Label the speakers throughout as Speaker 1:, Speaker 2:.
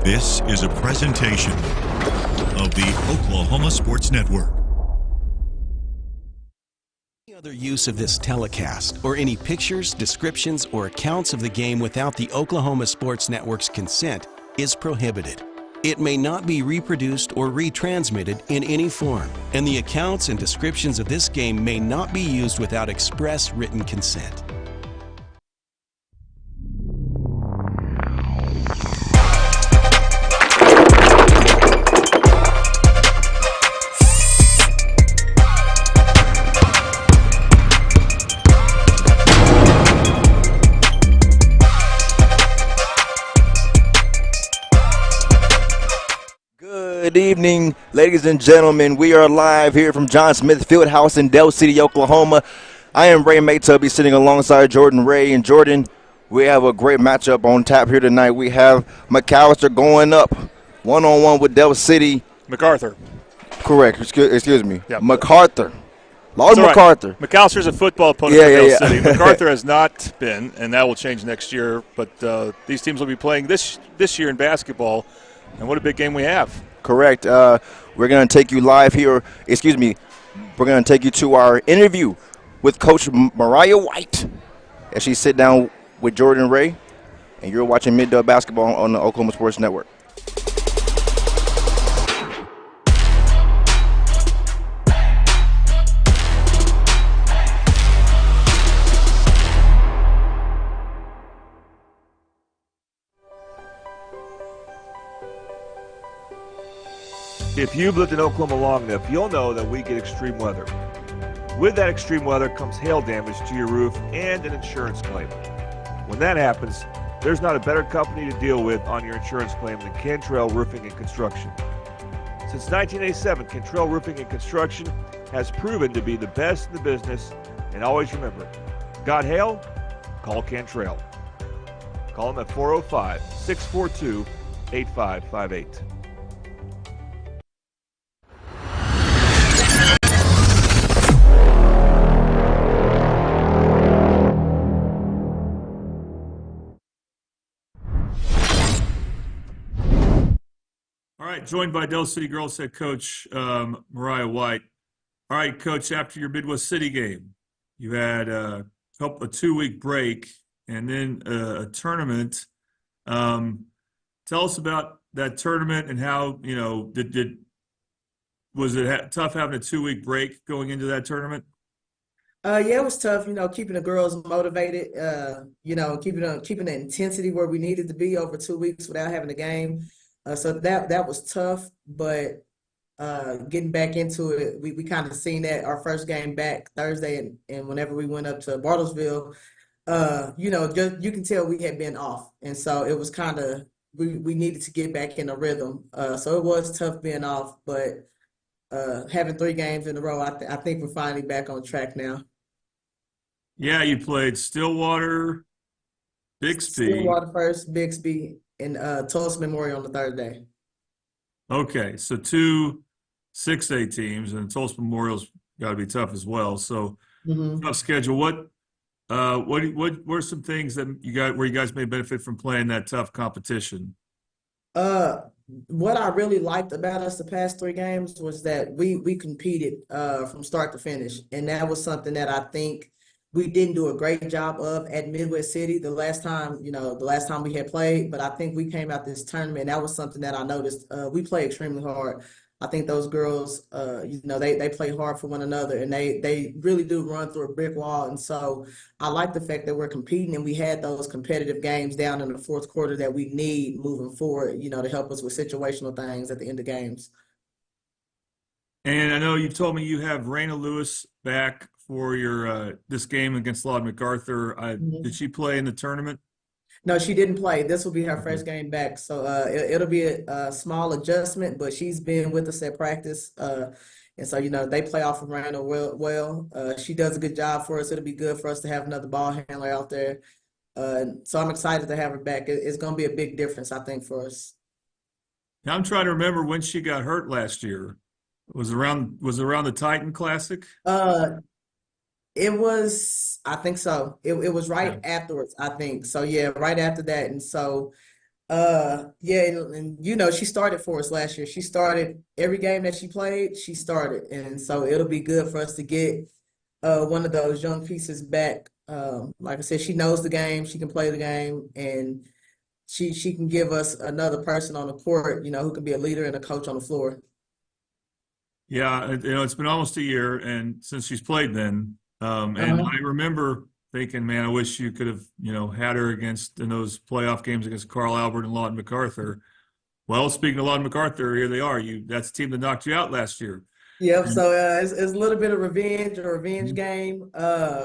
Speaker 1: This is a presentation of the Oklahoma Sports Network.
Speaker 2: Any other use of this telecast or any pictures, descriptions, or accounts of the game without the Oklahoma Sports Network's consent is prohibited. It may not be reproduced or retransmitted in any form, and the accounts and descriptions of this game may not be used without express written consent.
Speaker 3: Good evening, ladies and gentlemen. We are live here from John Smith Fieldhouse in Del City, Oklahoma. I am Ray Maytubby sitting alongside Jordan Ray. And Jordan, we have a great matchup on tap here tonight. We have Macarthur going up one-on-one with Del City.
Speaker 4: Macarthur.
Speaker 3: Correct. Excuse me.
Speaker 4: Yeah.
Speaker 3: Macarthur. Lord Macarthur.
Speaker 4: Right. Macarthur's a football opponent for Del City. Macarthur has not been, and that will change next year. But these teams will be playing this year in basketball. And what a big game we have.
Speaker 3: Correct. We're going to take you live here. Excuse me. We're going to take you to our interview with Coach Mariah White as she sit down with Jordan Ray. And you're watching Mid-Dub Basketball on the Oklahoma Sports Network.
Speaker 5: If you've lived in Oklahoma long enough, you'll know that we get extreme weather. With that extreme weather comes hail damage to your roof and an insurance claim. When that happens, there's not a better company to deal with on your insurance claim than Cantrell Roofing and Construction. Since 1987, Cantrell Roofing and Construction has proven to be the best in the business, and always remember, got hail? Call Cantrell. Call them at 405-642-8558.
Speaker 4: All right, joined by Del City Girls head coach Mariah White. All right, Coach, after your Midwest City game, you had a 2-week break and then a tournament. Tell us about that tournament and how, was it tough having a 2-week break going into that tournament?
Speaker 6: Yeah, it was tough, keeping the girls motivated, keeping the intensity where we needed to be over 2 weeks without having a game. So that was tough, but getting back into it, we kind of seen that our first game back Thursday, and whenever we went up to Bartlesville, just you can tell we had been off, and so it was kind of we needed to get back in a rhythm. So it was tough being off, but having 3 games in a row, I think we're finally back on track now.
Speaker 4: Yeah, you played Stillwater, Bixby
Speaker 6: first, Bixby, and Tulsa Memorial on the third day.
Speaker 4: Okay, so 2 6A teams, and Tulsa Memorial's got to be tough as well. So tough schedule. What were some things that where you guys may benefit from playing that tough competition?
Speaker 6: What I really liked about us the past 3 games was that we competed from start to finish, and that was something that I think we didn't do a great job of at Midwest City the last time we had played, but I think we came out this tournament. That was something that I noticed. We play extremely hard. I think those girls, they play hard for one another, and they really do run through a brick wall. And so I like the fact that we're competing, and we had those competitive games down in the fourth quarter that we need moving forward, to help us with situational things at the end of games.
Speaker 4: And I know you told me you have Raina Lewis back for your this game against Lord Macarthur. Did she play in the tournament?
Speaker 6: No, she didn't play. This will be her first game back, so it'll be a small adjustment. But she's been with us at practice, and so they play off of Raina well. She does a good job for us. It'll be good for us to have another ball handler out there. So I'm excited to have her back. It's going to be a big difference, I think, for us.
Speaker 4: Now I'm trying to remember when she got hurt last year. Was it around the Titan Classic?
Speaker 6: It was, I think so. It was right afterwards, I think. So, yeah, right after that. And so Yeah, and you know, she started for us last year. She started every game that she played, she started. And so it'll be good for us to get one of those young pieces back. Like I said, she knows the game, she can play the game, and she can give us another person on the court, you know, who can be a leader and a coach on the floor.
Speaker 4: Yeah, it's been almost a year, and since she's played then, and
Speaker 6: Uh-huh.
Speaker 4: I remember thinking, man, I wish you could have, had her in those playoff games against Carl Albert and Lawton MacArthur. Well, speaking of Lawton MacArthur, here they are. That's the team that knocked you out last year.
Speaker 6: Yep.
Speaker 4: And
Speaker 6: So it's a little bit of revenge, a revenge game.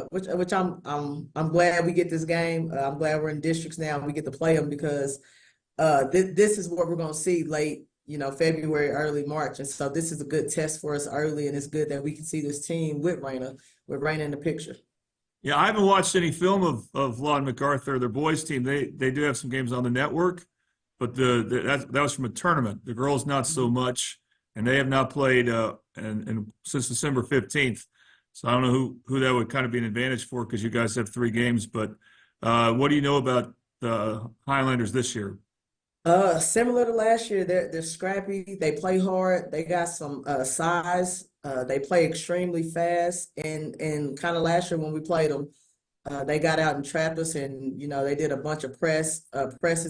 Speaker 6: Which I'm glad we get this game. I'm glad we're in districts now and we get to play them because this is what we're gonna see late, you know, February, early March, and so this is a good test for us early, and it's good that we can see this team with Raina in the picture.
Speaker 4: yeah, I haven't watched any film of Lawton MacArthur, their boys team. They do have some games on the network, but that was from a tournament. The girls not so much, and they have not played and since December 15th. So I don't know who that would kind of be an advantage for because you guys have 3 games. But what do you know about the Highlanders this year?
Speaker 6: Similar to last year, they're scrappy. They play hard. They got some size. They play extremely fast. And kind of last year when we played them, they got out and trapped us, and you know they did a bunch of presses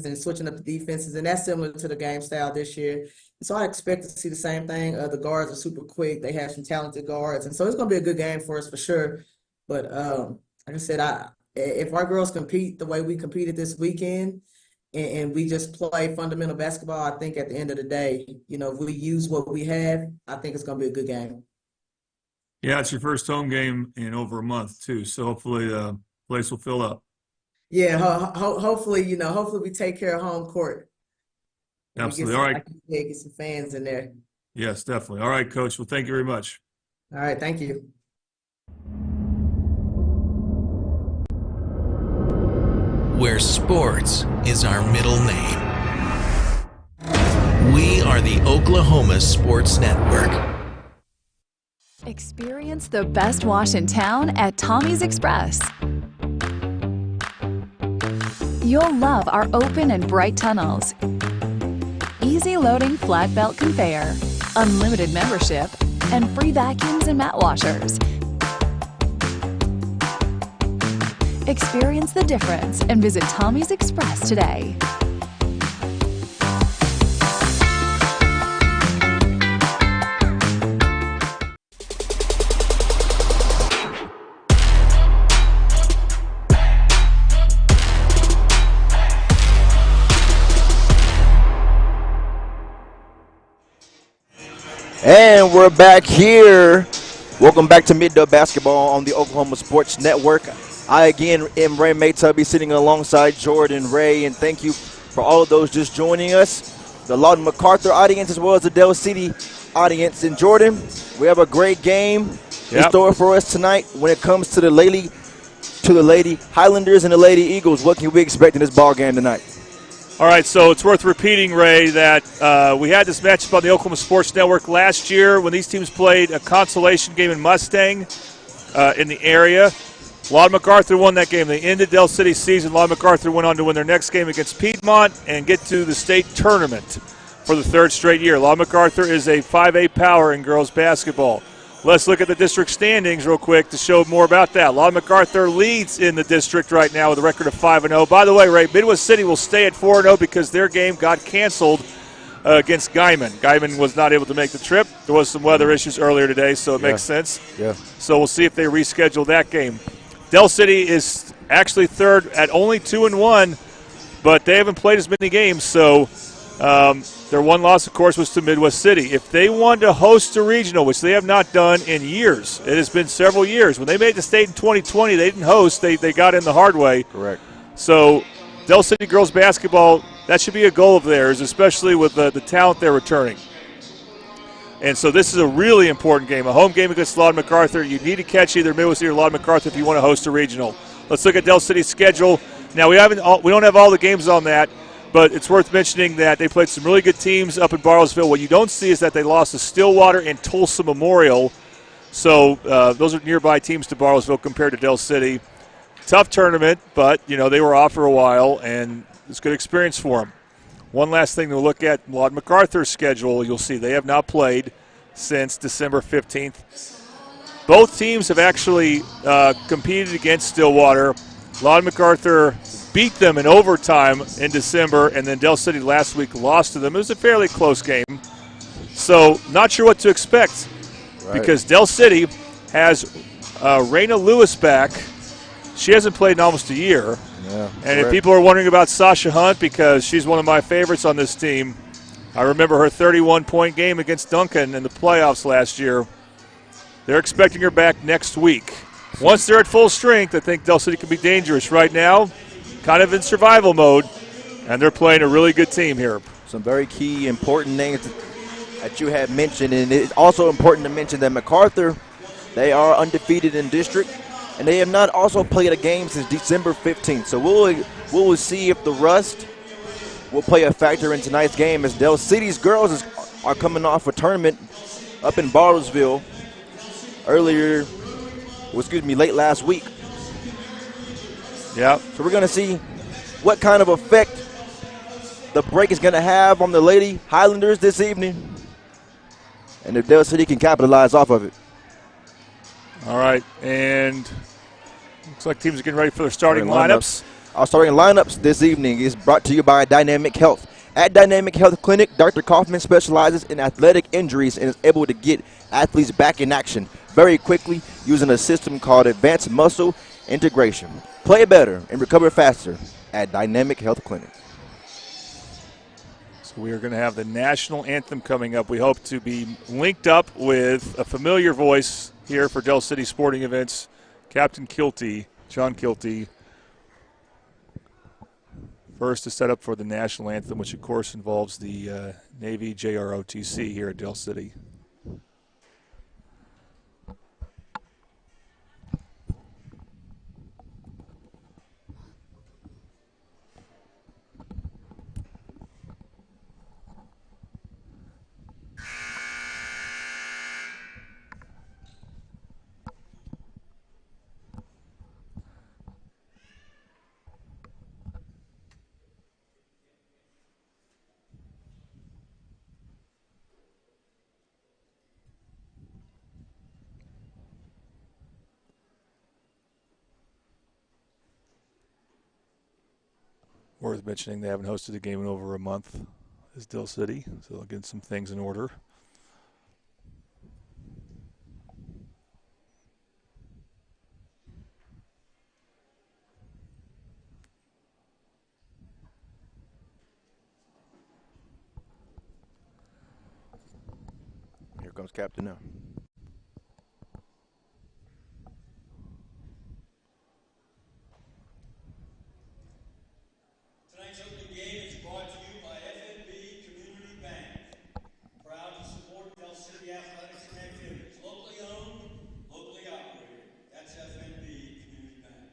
Speaker 6: and switching up the defenses, and that's similar to the game style this year. So I expect to see the same thing. The guards are super quick. They have some talented guards, and so it's going to be a good game for us for sure. But like I said, if our girls compete the way we competed this weekend, and we just play fundamental basketball, I think at the end of the day, you know, if we use what we have, I think it's going to be a good game.
Speaker 4: Yeah, it's your first home game in over a month too, so hopefully the place will fill up.
Speaker 6: Yeah, hopefully, you know, hopefully we take care of home court and we get
Speaker 4: Absolutely.
Speaker 6: some,
Speaker 4: All right.
Speaker 6: like you said, get some fans in there.
Speaker 4: Yes, definitely. All right, Coach. Well, thank you very much.
Speaker 6: All right, thank you.
Speaker 2: Where sports is our middle name. We are the Oklahoma Sports Network.
Speaker 7: Experience the best wash in town at Tommy's Express. You'll love our open and bright tunnels, easy loading flat belt conveyor, unlimited membership, and free vacuums and mat washers. Experience the difference and visit Tommy's Express today.
Speaker 3: And we're back here. Welcome back to Mid-Dub Basketball on the Oklahoma Sports Network. I again am Ray Maytubby sitting alongside Jordan Ray, and thank you for all of those just joining us. The Lawton MacArthur audience as well as the Del City audience. And Jordan, we have a great game in store for us tonight when it comes to the Lady Highlanders and the Lady Eagles. What can we expect in this ball game tonight?
Speaker 5: All right, so it's worth repeating, Ray, that we had this matchup on the Oklahoma Sports Network last year when these teams played a consolation game in Mustang in the area. Lawton MacArthur won that game. They ended Del City's season. Lawton MacArthur went on to win their next game against Piedmont and get to the state tournament for the 3rd straight year. Lawton MacArthur is a 5A power in girls basketball. Let's look at the district standings real quick to show more about that. Lawton MacArthur leads in the district right now with a record of 5-0. By the way, Ray, Midwest City will stay at 4-0 because their game got canceled against Guyman. Guyman was not able to make the trip. There was some weather issues earlier today, so it makes sense.
Speaker 3: Yeah.
Speaker 5: So we'll see if they reschedule that game. Del City is actually 3rd at only 2-1, but they haven't played as many games, so their one loss, of course, was to Midwest City. If they wanted to host a regional, which they have not done in years, it has been several years. When they made the state in 2020, they didn't host. They got in the hard way.
Speaker 3: Correct.
Speaker 5: So Del City girls basketball, that should be a goal of theirs, especially with the talent they're returning. And so this is a really important game, a home game against Lawton MacArthur. You need to catch either Midwest City or Lawton MacArthur if you want to host a regional. Let's look at Del City's schedule. Now, we don't have all the games on that, but it's worth mentioning that they played some really good teams up in Bartlesville. What you don't see is that they lost to Stillwater and Tulsa Memorial. So those are nearby teams to Bartlesville compared to Del City. Tough tournament, but, they were off for a while, and it's a good experience for them. One last thing to look at, Macarthur's schedule, you'll see they have not played since December 15th. Both teams have actually competed against Stillwater. Macarthur beat them in overtime in December, and then Del City last week lost to them. It was a fairly close game. So not sure what to expect because Del City has Raina Lewis back. She hasn't played in almost a year.
Speaker 3: Yeah,
Speaker 5: and if people are wondering about Sasha Hunt, because she's one of my favorites on this team, I remember her 31-point game against Duncan in the playoffs last year. They're expecting her back next week. Once they're at full strength, I think Del City can be dangerous. Right now, kind of in survival mode, and they're playing a really good team here.
Speaker 3: Some very key, important names that you had mentioned, and it's also important to mention that Macarthur, they are undefeated in district, and they have not also played a game since December 15th. So we'll see if the rust will play a factor in tonight's game, as Del City's girls are coming off a tournament up in Bartlesville late last week.
Speaker 5: Yeah.
Speaker 3: So we're going to see what kind of effect the break is going to have on the Lady Highlanders this evening, and if Del City can capitalize off of it.
Speaker 5: All right, and looks like teams are getting ready for their starting lineups.
Speaker 3: Our starting lineups this evening is brought to you by Dynamic Health. At Dynamic Health Clinic, Dr. Kaufman specializes in athletic injuries and is able to get athletes back in action very quickly using a system called Advanced Muscle Integration. Play better and recover faster at Dynamic Health Clinic.
Speaker 5: So we are going to have the national anthem coming up. We hope to be linked up with a familiar voice here for Del City Sporting Events, Captain Kilty, John Kilty. First to set up for the national anthem, which of course involves the Navy JROTC here at Del City. Worth mentioning they haven't hosted a game in over a month as Del City, so they'll get some things in order.
Speaker 3: Here comes Captain now.
Speaker 8: Tonight's opening game is brought to you by FNB Community Bank. Proud to support Del City athletics and activities. Locally owned, locally operated. That's FNB Community Bank.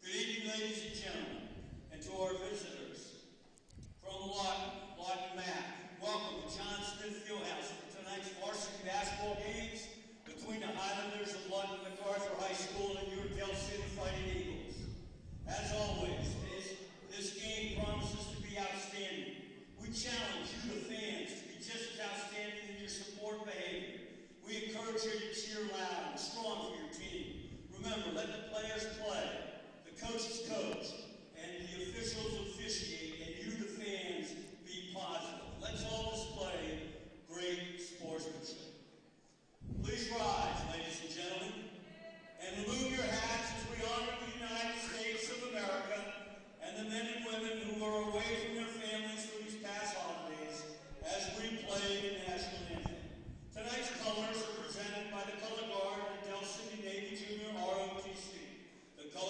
Speaker 8: Good evening, ladies and gentlemen, and to our visitors from Lawton, Mac. Welcome to John Smith Fieldhouse for tonight's varsity basketball games between the Highlanders of Lawton Macarthur High School and your Del City Fighting Eagles. As always, this game promises to be outstanding. We challenge you, the fans, to be just as outstanding in your support behavior. We encourage you to cheer loud and strong for your team. Remember, let the players play, the coaches coach, and the officials officiate, and you, the fans, be positive. Let's all display great sportsmanship. Please rise, ladies and gentlemen, and remove your hats as we honor the United States of America and the men and women who are away from their families for these past holidays as we play the national anthem. Tonight's colors are presented by the color guard of the Del City Navy Junior ROTC. The color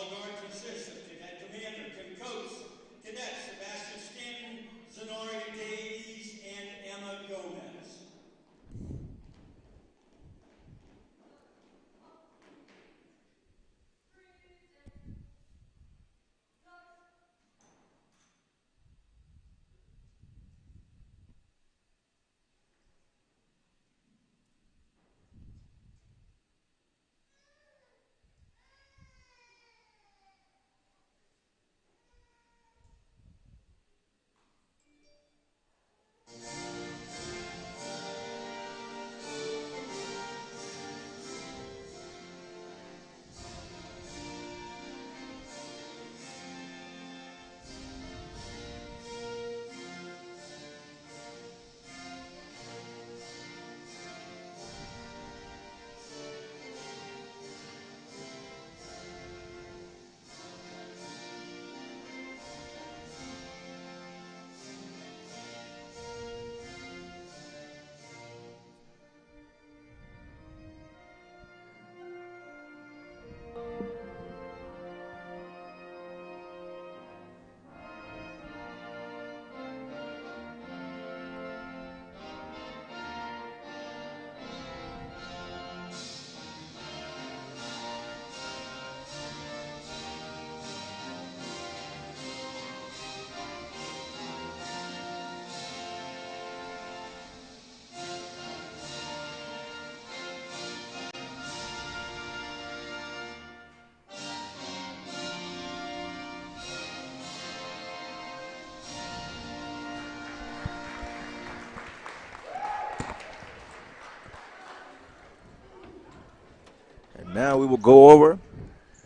Speaker 3: And now we will go over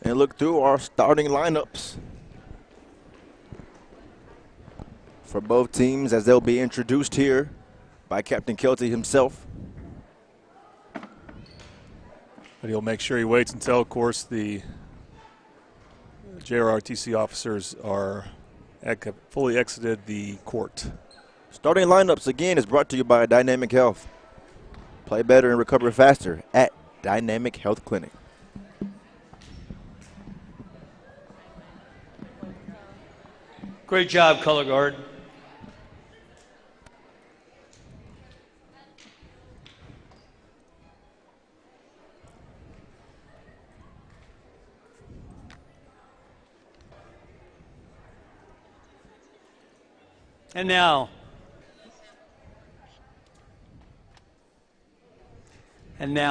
Speaker 3: and look through our starting lineups for both teams as they'll be introduced here by Captain Kelty himself.
Speaker 5: But he'll make sure he waits until, of course, the JRRTC officers are fully exited the court.
Speaker 3: Starting lineups, again, is brought to you by Dynamic Health. Play better and recover faster at Dynamic Health Clinic.
Speaker 8: Great job, color guard. And now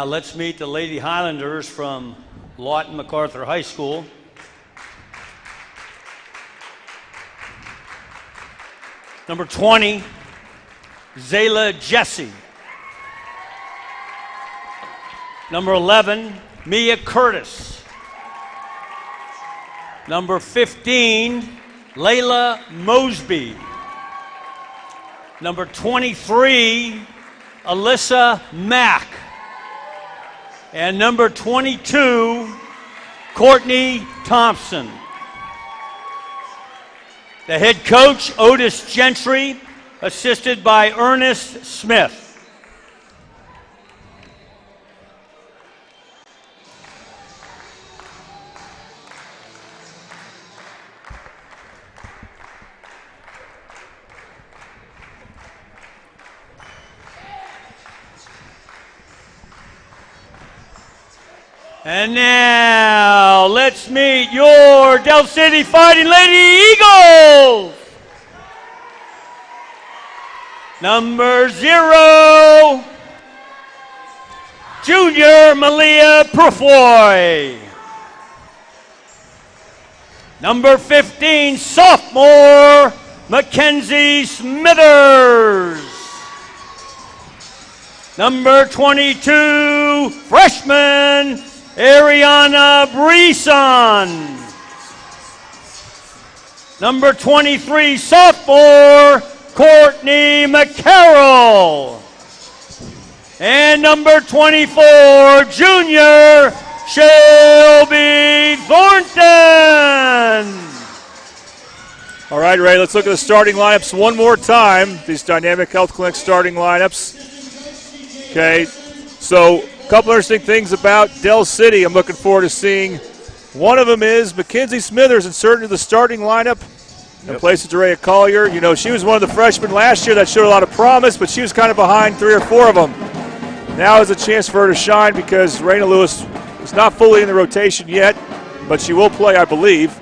Speaker 8: let's meet the Lady Highlanders from Lawton Macarthur High School. Number 20, Zayla Jesse. Number 11, Mia Curtis. Number 15, Layla Mosby. Number 23, Alyssa Mack. And number 22, Courtney Thompson. The head coach, Otis Gentry, assisted by Ernest Smith. And now, let's meet your Del City Fighting Lady Eagles. Number 0, Junior Malia Purfoy. Number 15, sophomore Mackenzie Smithers. Number 22, freshman Ariana Brisson. Number 23, sophomore Courtney McCarroll. And number 24, junior Shelby Thornton.
Speaker 5: All right, Ray, let's look at the starting lineups one more time. These Dynamic Health Clinic starting lineups. Okay, so a couple interesting things about Del City I'm looking forward to seeing. One of them is Mackenzie Smithers inserted into the starting lineup in place of Jerea Collier. You know, she was one of the freshmen last year that showed a lot of promise, but she was kind of behind 3 or 4 of them. Now is a chance for her to shine because Raina Lewis is not fully in the rotation yet, but she will play, I believe.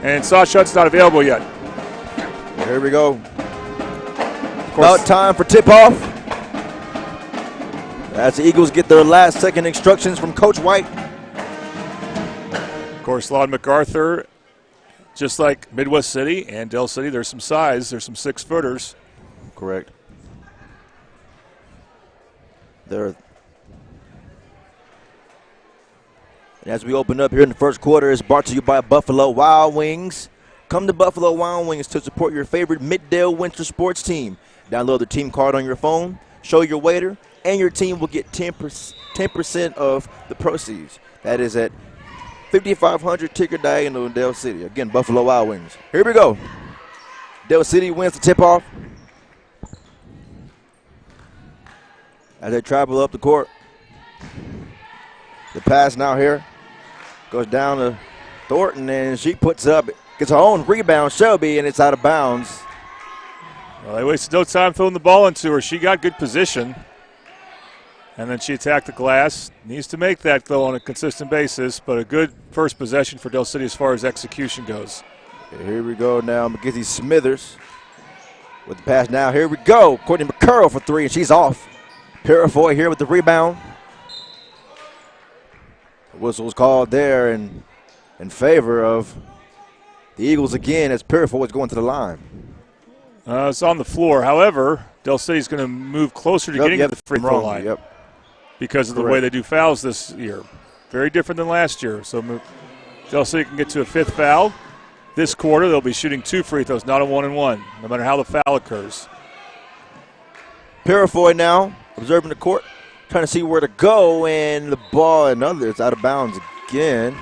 Speaker 5: And Sasha Hutt's not available yet.
Speaker 3: Here we go. About time for tip-off. As the Eagles get their last-second instructions from Coach White.
Speaker 5: Of course, Lawton Macarthur, just like Midwest City and Del City, there's some size. There's some 6-footers.
Speaker 3: Correct. As we open up here in the first quarter, it's brought to you by Buffalo Wild Wings. Come to Buffalo Wild Wings to support your favorite Middale Winter sports team. Download the team card on your phone, show your waiter, and your team will get 10% of the proceeds. That is at 5500 Ticker Diagonal in Del City. Again, Buffalo Wild Wings. Here we go. Del City wins the tip-off. As they travel up the court. The pass now here goes down to Thornton, and she puts up, gets her own rebound, Shelby, and it's out of bounds.
Speaker 5: Well, they wasted no time throwing the ball into her. She got good position, and then she attacked the glass. Needs to make that, though, on a consistent basis, but a good first possession for Del City as far as execution goes.
Speaker 3: Here we go now, Mackenzie Smithers with the pass now. Here we go, Courtney McCurl for 3, and she's off. Purifoy here with the rebound. The whistle was called there in favor of the Eagles again as Purifoy was going to the line.
Speaker 5: It's on the floor. However, Del City's going to move closer to getting to the free throw line because of the way they do fouls this year. very different than last year. So Del City can get to a 5th foul. This quarter, they'll be shooting 2 free throws, not a 1-and-1, no matter how the foul occurs.
Speaker 3: Purifoy now observing the court, trying to see where to go, and the ball and others out of bounds again.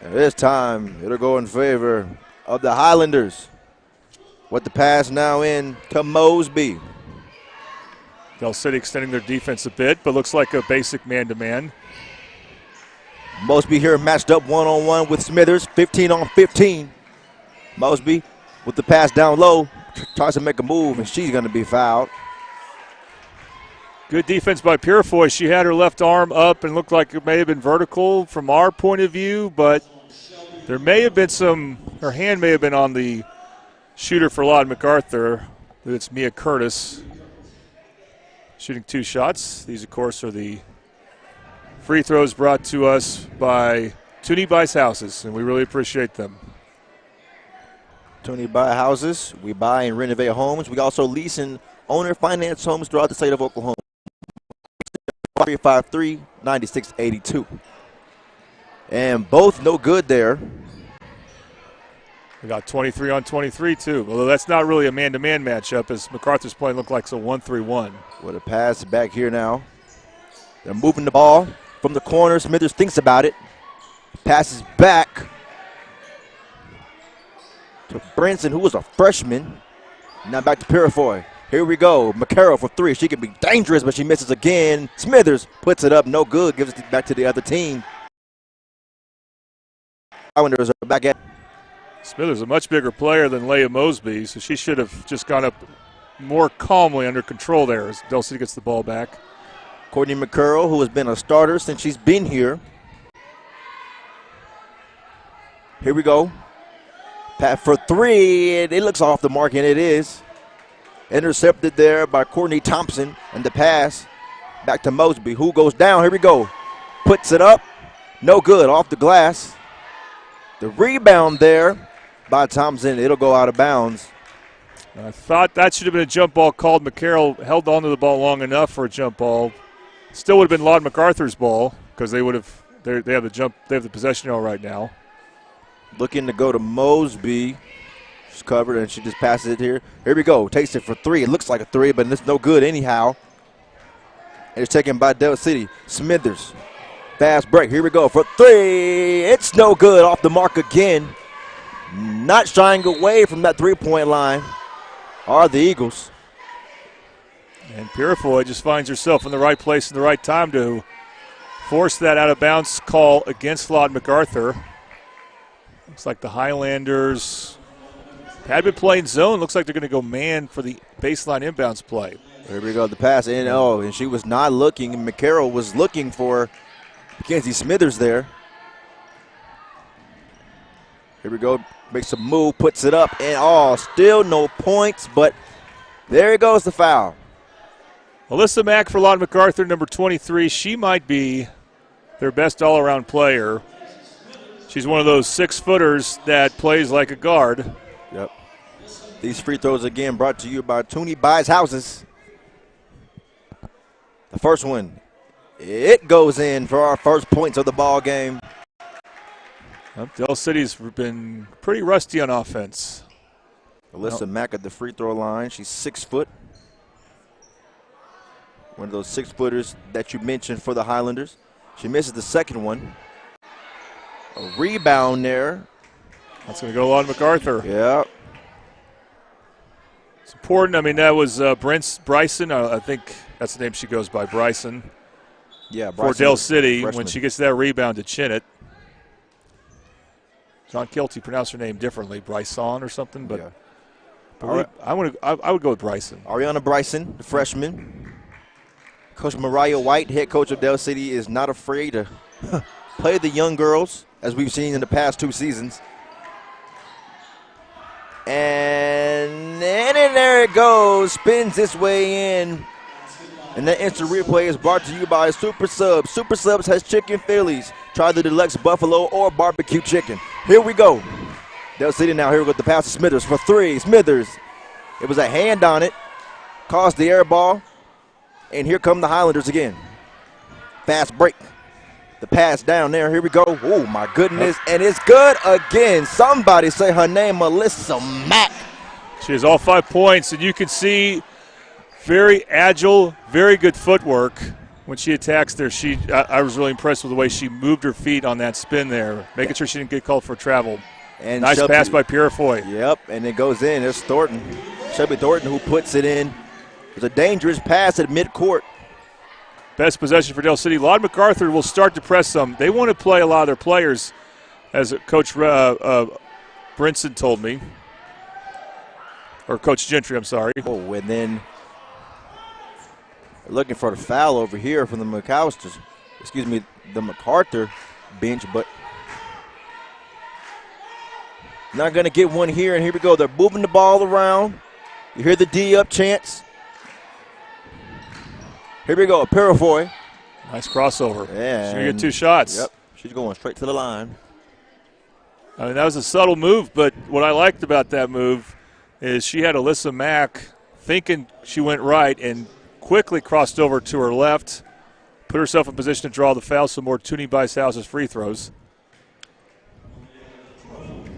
Speaker 3: And this time, it'll go in favor of the Highlanders. With the pass now in to Mosby.
Speaker 5: Del City extending their defense a bit, but looks like a basic man-to-man.
Speaker 3: Mosby here matched up one-on-one with Smithers, 15 on 15. Mosby with the pass down low, tries to make a move, and she's going to be fouled.
Speaker 5: Good defense by Purifoy. She had her left arm up and looked like it may have been vertical from our point of view, but there may have been her hand may have been on the shooter for Lod MacArthur. It's Mia Curtis shooting 2 shots. These, of course, are the free throws brought to us by Toonie Buys Houses, and we really appreciate them.
Speaker 3: Toonie Buy Houses. We buy and renovate homes. We also lease and owner finance homes throughout the state of Oklahoma. 353-9682. And both no good there.
Speaker 5: We got 23 on 23, too. Although that's not really a man-to-man matchup, as MacArthur's playing looked like it's a 1-3-1.
Speaker 3: With a pass back here now. They're moving the ball from the corner. Smithers thinks about it. Passes back to Branson, who was a freshman. Now back to Purifoy. Here we go. McCarroll for 3. She can be dangerous, but she misses again. Smithers puts it up. No good. Gives it back to the other team. Islanders are back at.
Speaker 5: Smithers is a much bigger player than Leia Mosby, so she should have just gone up more calmly under control there as Del City gets the ball back.
Speaker 3: Courtney McCurl, who has been a starter since she's been here. Here we go. Pat for 3. It looks off the mark, and it is. Intercepted there by Courtney Thompson. And the pass back to Mosby, who goes down. Here we go. Puts it up. No good. Off the glass. The rebound there by Thompson. It'll go out of bounds.
Speaker 5: I thought that should have been a jump ball called. McCarroll held onto the ball long enough for a jump ball. Still would have been Lod MacArthur's ball because they would have. They have the jump. They have the possession all right now.
Speaker 3: Looking to go to Mosby. She's covered and she just passes it here. Here we go. Takes it for 3. It looks like a 3, but it's no good anyhow. And it's taken by Del City. Smithers. Fast break. Here we go for 3. It's no good. Off the mark again. Not shying away from that 3-point line are the Eagles.
Speaker 5: And Purifoy just finds herself in the right place in the right time to force that out of bounds call against Lod MacArthur. Looks like the Highlanders had been playing zone. Looks like they're going to go man for the baseline inbounds play.
Speaker 3: Here we go. The pass in. Oh, and she was not looking. And McCarroll was looking for Mackenzie Smithers there. Here we go. Makes a move, puts it up, and still no points, but there goes the foul.
Speaker 5: Alyssa Mack for Lod MacArthur, number 23. She might be their best all-around player. She's one of those 6-footers that plays like a guard.
Speaker 3: Yep. These free throws again brought to you by Toonie Buys Houses. The first one, it goes in for our first points of the ball game.
Speaker 5: Del City's been pretty rusty on offense.
Speaker 3: Alyssa Mack at the free throw line. She's 6 foot. One of those 6-footers that you mentioned for the Highlanders. She misses the second one. A rebound there.
Speaker 5: That's going to go Lod MacArthur.
Speaker 3: Yeah.
Speaker 5: It's important. I mean, that was Bryson. I think that's the name she goes by, Bryson.
Speaker 3: Yeah, Bryson.
Speaker 5: For Del City,
Speaker 3: freshman.
Speaker 5: when she gets that rebound to chin it. John Kelty pronounced her name differently, Bryson or something, but,
Speaker 3: Yeah.
Speaker 5: I would go with Bryson.
Speaker 3: Ariana Bryson, the freshman. Coach Mariah White, head coach of Del City, is not afraid to play the young girls, as we've seen in the past 2 seasons. And there it goes. Spins its way in. And that instant replay is brought to you by Super Subs. Super Subs has chicken Phillies. Try the deluxe buffalo or barbecue chicken. Here we go. Del City now here with the pass to Smithers for 3. Smithers. It was a hand on it. Caused the air ball. And here come the Highlanders again. Fast break. The pass down there. Here we go. Oh, my goodness. And it's good again. Somebody say her name, Melissa Mack.
Speaker 5: She has all 5 points, and you can see very agile, very good footwork when she attacks there. I was really impressed with the way she moved her feet on that spin there, making sure she didn't get called for travel.
Speaker 3: And
Speaker 5: nice pass by Purifoy.
Speaker 3: Yep, and it goes in. It's Thornton. Shelby Thornton who puts it in. It's a dangerous pass at midcourt.
Speaker 5: Best possession for Del City. Lod Macarthur will start to press them. They want to play a lot of their players, as Coach Brinson told me. Or Coach Gentry, I'm sorry.
Speaker 3: Oh, and then looking for the foul over here from the Macarthur bench, but not going to get one here. And here we go. They're moving the ball around. You hear the D-up chants. Here we go, Purifoy.
Speaker 5: Nice crossover.
Speaker 3: Yeah,
Speaker 5: she's going to get 2 shots.
Speaker 3: Yep, she's going straight to the line.
Speaker 5: I mean, that was a subtle move, but what I liked about that move is she had Alyssa Mack thinking she went right and quickly crossed over to her left, put herself in position to draw the foul, some more Toonie Bice-House's free throws.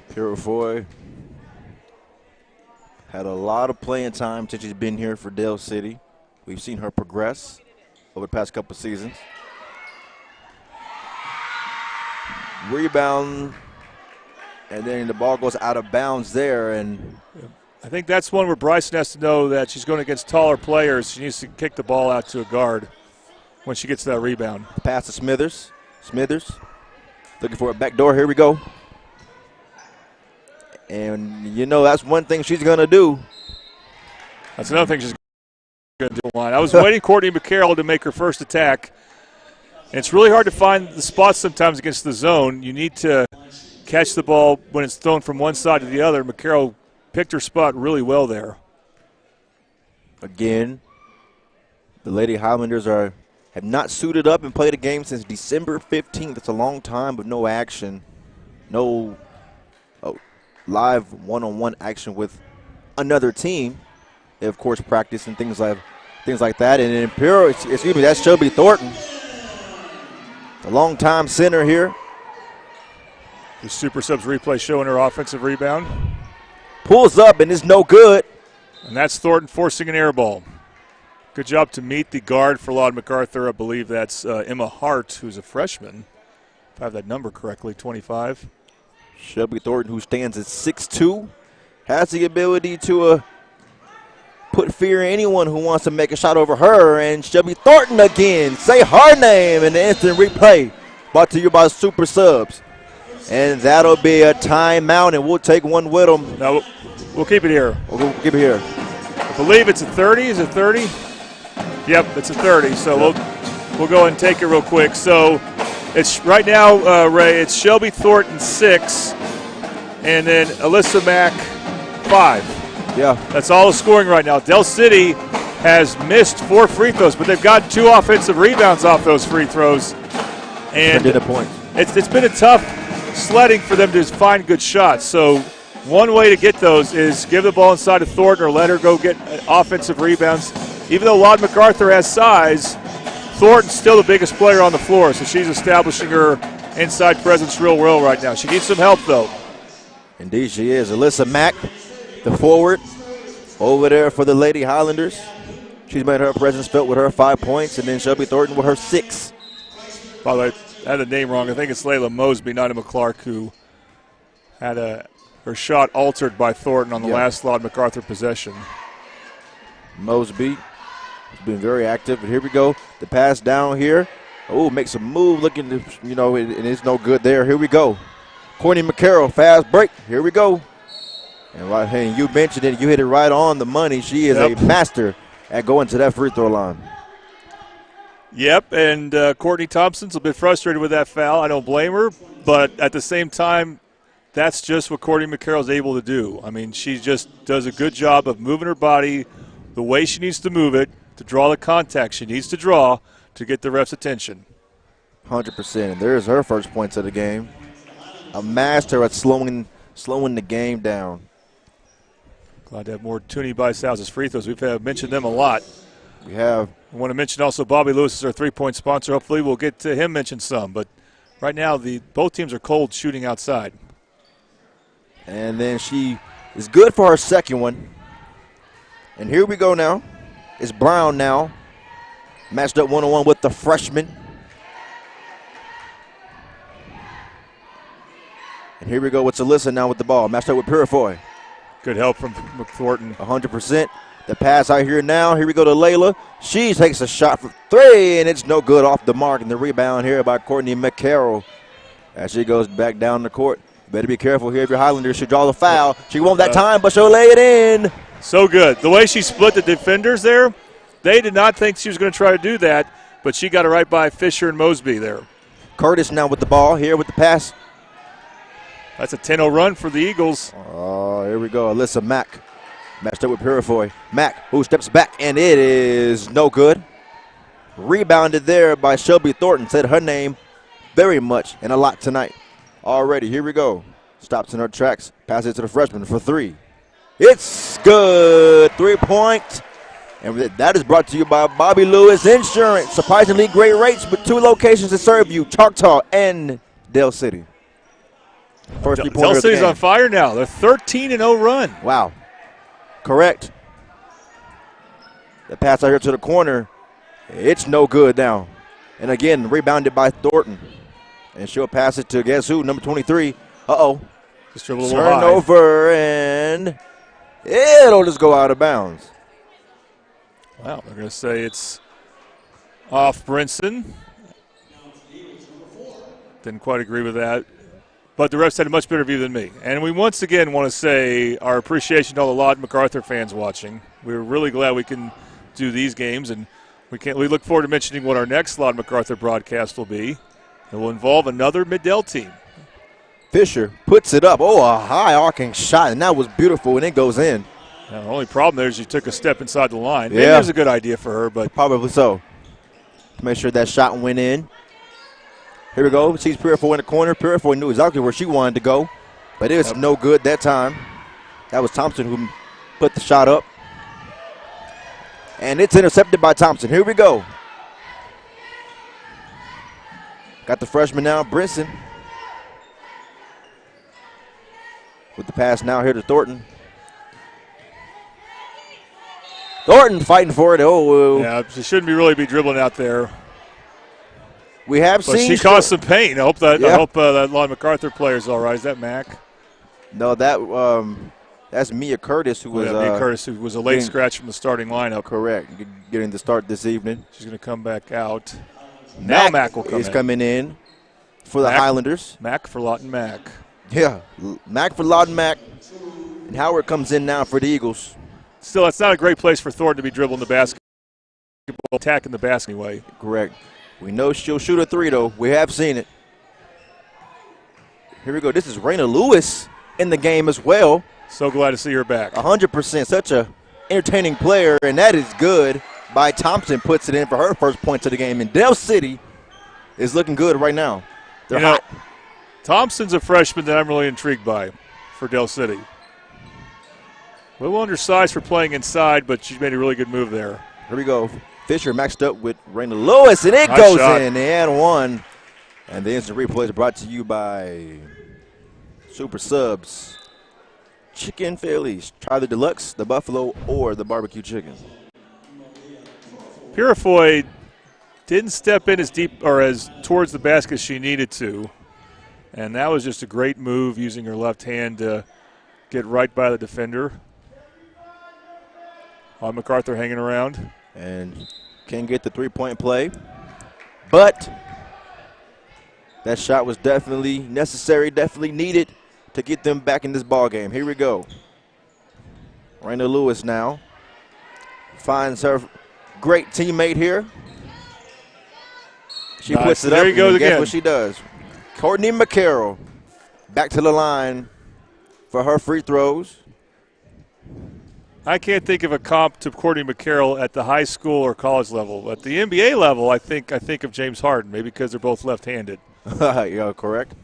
Speaker 3: Purifoy had a lot of playing time since she's been here for Del City. We've seen her progress over the past couple seasons. Rebound, and then the ball goes out of bounds there. And
Speaker 5: I think that's one where Bryson has to know that she's going against taller players. She needs to kick the ball out to a guard when she gets that rebound.
Speaker 3: Pass to Smithers. Smithers looking for a back door. Here we go. And, you know, that's one thing she's going to do.
Speaker 5: That's another thing she's going to do. I was waiting Courtney McCarroll to make her first attack. And it's really hard to find the spots sometimes against the zone. You need to catch the ball when it's thrown from one side to the other. McCarroll picked her spot really well there.
Speaker 3: Again, the Lady Highlanders have not suited up and played a game since December 15th. It's a long time, but no action. No live one-on-one action with another team. They, of course, practice and things like that. And in Imperial, excuse me, that's Shelby Thornton, a long-time center here.
Speaker 5: The Super Subs replay showing her offensive rebound.
Speaker 3: Pulls up and is no good.
Speaker 5: And that's Thornton forcing an air ball. Good job to meet the guard for Lod Macarthur. I believe that's Emma Hart, who's a freshman, if I have that number correctly, 25.
Speaker 3: Shelby Thornton, who stands at 6'2", has the ability to put fear in anyone who wants to make a shot over her. And Shelby Thornton again, say her name in the instant replay, brought to you by Super Subs. And that'll be a timeout, and we'll take one with them.
Speaker 5: No, we'll keep it here.
Speaker 3: We'll keep it here.
Speaker 5: I believe it's a 30. Is it 30? Yep, it's a 30. So we'll go ahead and take it real quick. So it's right now, Ray, it's Shelby Thornton 6, and then Alyssa Mack 5.
Speaker 3: Yeah.
Speaker 5: That's all the scoring right now. Del City has missed 4 free throws, but they've got 2 offensive rebounds off those free throws. And it's been a tough sledding for them to find good shots. So one way to get those is give the ball inside of Thornton or let her go get offensive rebounds. Even though Lod Macarthur has size, Thornton's still the biggest player on the floor, so she's establishing her inside presence real well right now. She needs some help, though.
Speaker 3: Indeed she is. Alyssa Mack, the forward, over there for the Lady Highlanders. She's made her presence felt with her 5 points, and then Shelby Thornton with her 6.
Speaker 5: By the way, I had the name wrong. I think it's Layla Mosby, not Emma Clark, who had her shot altered by Thornton on the last Lod Macarthur possession.
Speaker 3: Mosby has been very active. But here we go. The pass down here. Oh, makes a move looking to, and it's no good there. Here we go. Courtney McCarroll, fast break. Here we go. And right here, you mentioned it. You hit it right on the money. She is a master at going to that free throw line.
Speaker 5: Yep, and Courtney Thompson's a bit frustrated with that foul. I don't blame her, but at the same time, that's just what Courtney McCarroll's able to do. I mean, she just does a good job of moving her body the way she needs to move it to draw the contact she needs to draw to get the ref's attention.
Speaker 3: 100%, and there's her first points of the game. A master at slowing the game down.
Speaker 5: Glad to have more Toonie Bice-House's free throws. We've mentioned them a lot.
Speaker 3: We have.
Speaker 5: I want to mention also Bobby Lewis is our three-point sponsor. Hopefully we'll get to him mention some. But right now both teams are cold shooting outside.
Speaker 3: And then she is good for her second one. And here we go now. It's Brown now. Matched up one-on-one with the freshman. And here we go with Alyssa now with the ball. Matched up with Purifoy.
Speaker 5: Good help from McThornton.
Speaker 3: 100%. The pass out here now. Here we go to Layla. She takes a shot for three, and it's no good off the mark. And the rebound here by Courtney McCarroll as she goes back down the court. Better be careful here if you're Highlanders. She draws a foul. She won't that time, but she'll lay it in.
Speaker 5: So good. The way she split the defenders there, they did not think she was going to try to do that, but she got it right by Fisher and Mosby there.
Speaker 3: Curtis now with the ball here with the pass.
Speaker 5: That's a 10-0 run for the Eagles.
Speaker 3: Oh, here we go. Alyssa Mack matched up with Purifoy. Mack, who steps back, and it is no good. Rebounded there by Shelby Thornton. Said her name very much and a lot tonight. Already, here we go. Stops in her tracks. Passes it to the freshman for three. It's good. 3-point. And that is brought to you by Bobby Lewis Insurance. Surprisingly great rates with 2 locations to serve you, Choctaw and Dale City. First three-pointer
Speaker 5: Dale
Speaker 3: of the
Speaker 5: City's
Speaker 3: game.
Speaker 5: on fire now. They're 13-0 run.
Speaker 3: Wow. Correct. The pass out here to the corner. It's no good now. And again, rebounded by Thornton. And she'll pass it to guess who? Number 23. Uh-oh.
Speaker 5: Just dribble a little high.
Speaker 3: Turnover, and it'll just go out of bounds.
Speaker 5: Wow, they're going to say it's off Brinson. Didn't quite agree with that. But the refs had a much better view than me. And we once again want to say our appreciation to all the Lawton Macarthur fans watching. We're really glad we can do these games, and we look forward to mentioning what our next Lawton Macarthur broadcast will be. It will involve another Mid-Dell team.
Speaker 3: Fisher puts it up. Oh, a high arcing shot, and that was beautiful, and it goes in.
Speaker 5: Now, the only problem there is she took a step inside the line.
Speaker 3: Yeah.
Speaker 5: Maybe it was a good idea for her, but
Speaker 3: probably so. Make sure that shot went in. Here we go. Sees Purifoy in the corner. Purifoy knew exactly where she wanted to go, but it was no good that time. That was Thompson who put the shot up. And it's intercepted by Thompson. Here we go. Got the freshman now, Brinson. With the pass now here to Thornton. Thornton fighting for it. Oh,
Speaker 5: yeah, she shouldn't be dribbling out there.
Speaker 3: We have
Speaker 5: but
Speaker 3: seen.
Speaker 5: She caused some pain. I hope that Lawton Macarthur player is all right. Is that Mac?
Speaker 3: No, that's Mia Curtis, who was
Speaker 5: Mia Curtis, who was a late scratch from the starting lineup.
Speaker 3: Correct, getting the start this evening.
Speaker 5: She's going to come back out. Now Mac will come
Speaker 3: in. Coming in for the Highlanders.
Speaker 5: Mac for Lawton Mac.
Speaker 3: Yeah, Mac for Lawton Mac. And Howard comes in now for the Eagles.
Speaker 5: Still, that's not a great place for Thornton to be dribbling the basketball, attacking the basket anyway.
Speaker 3: Correct. We know she'll shoot a three, though. We have seen it. Here we go. This is Raina Lewis in the game as well.
Speaker 5: So glad to see her back.
Speaker 3: 100%. Such a entertaining player, and that is good. By Thompson puts it in for her first points of the game. And Dale City is looking good right now. They're hot.
Speaker 5: Thompson's a freshman that I'm really intrigued by for Dale City. A little undersized for playing inside, but she's made a really good move there.
Speaker 3: Here we go. Fisher matched up with Raina Lewis, and it
Speaker 5: nice
Speaker 3: goes
Speaker 5: shot.
Speaker 3: in. And one. And the instant replay is brought to you by Super Subs. Chicken Phillies. Try the deluxe, the buffalo, or the barbecue chicken.
Speaker 5: Purifoy didn't step in as deep or as towards the basket as she needed to. And that was just a great move using her left hand to get right by the defender. Macarthur hanging around.
Speaker 3: And can't get the three-point play. But that shot was definitely necessary, definitely needed to get them back in this ball game. Here we go. Raina Lewis now finds her great teammate here. She puts it up, and guess what she does? Courtney McCarroll back to the line for her free throws.
Speaker 5: I can't think of a comp to Courtney McCarroll at the high school or college level. At the NBA level, I think of James Harden, maybe because they're both left-handed.
Speaker 3: Yeah, correct.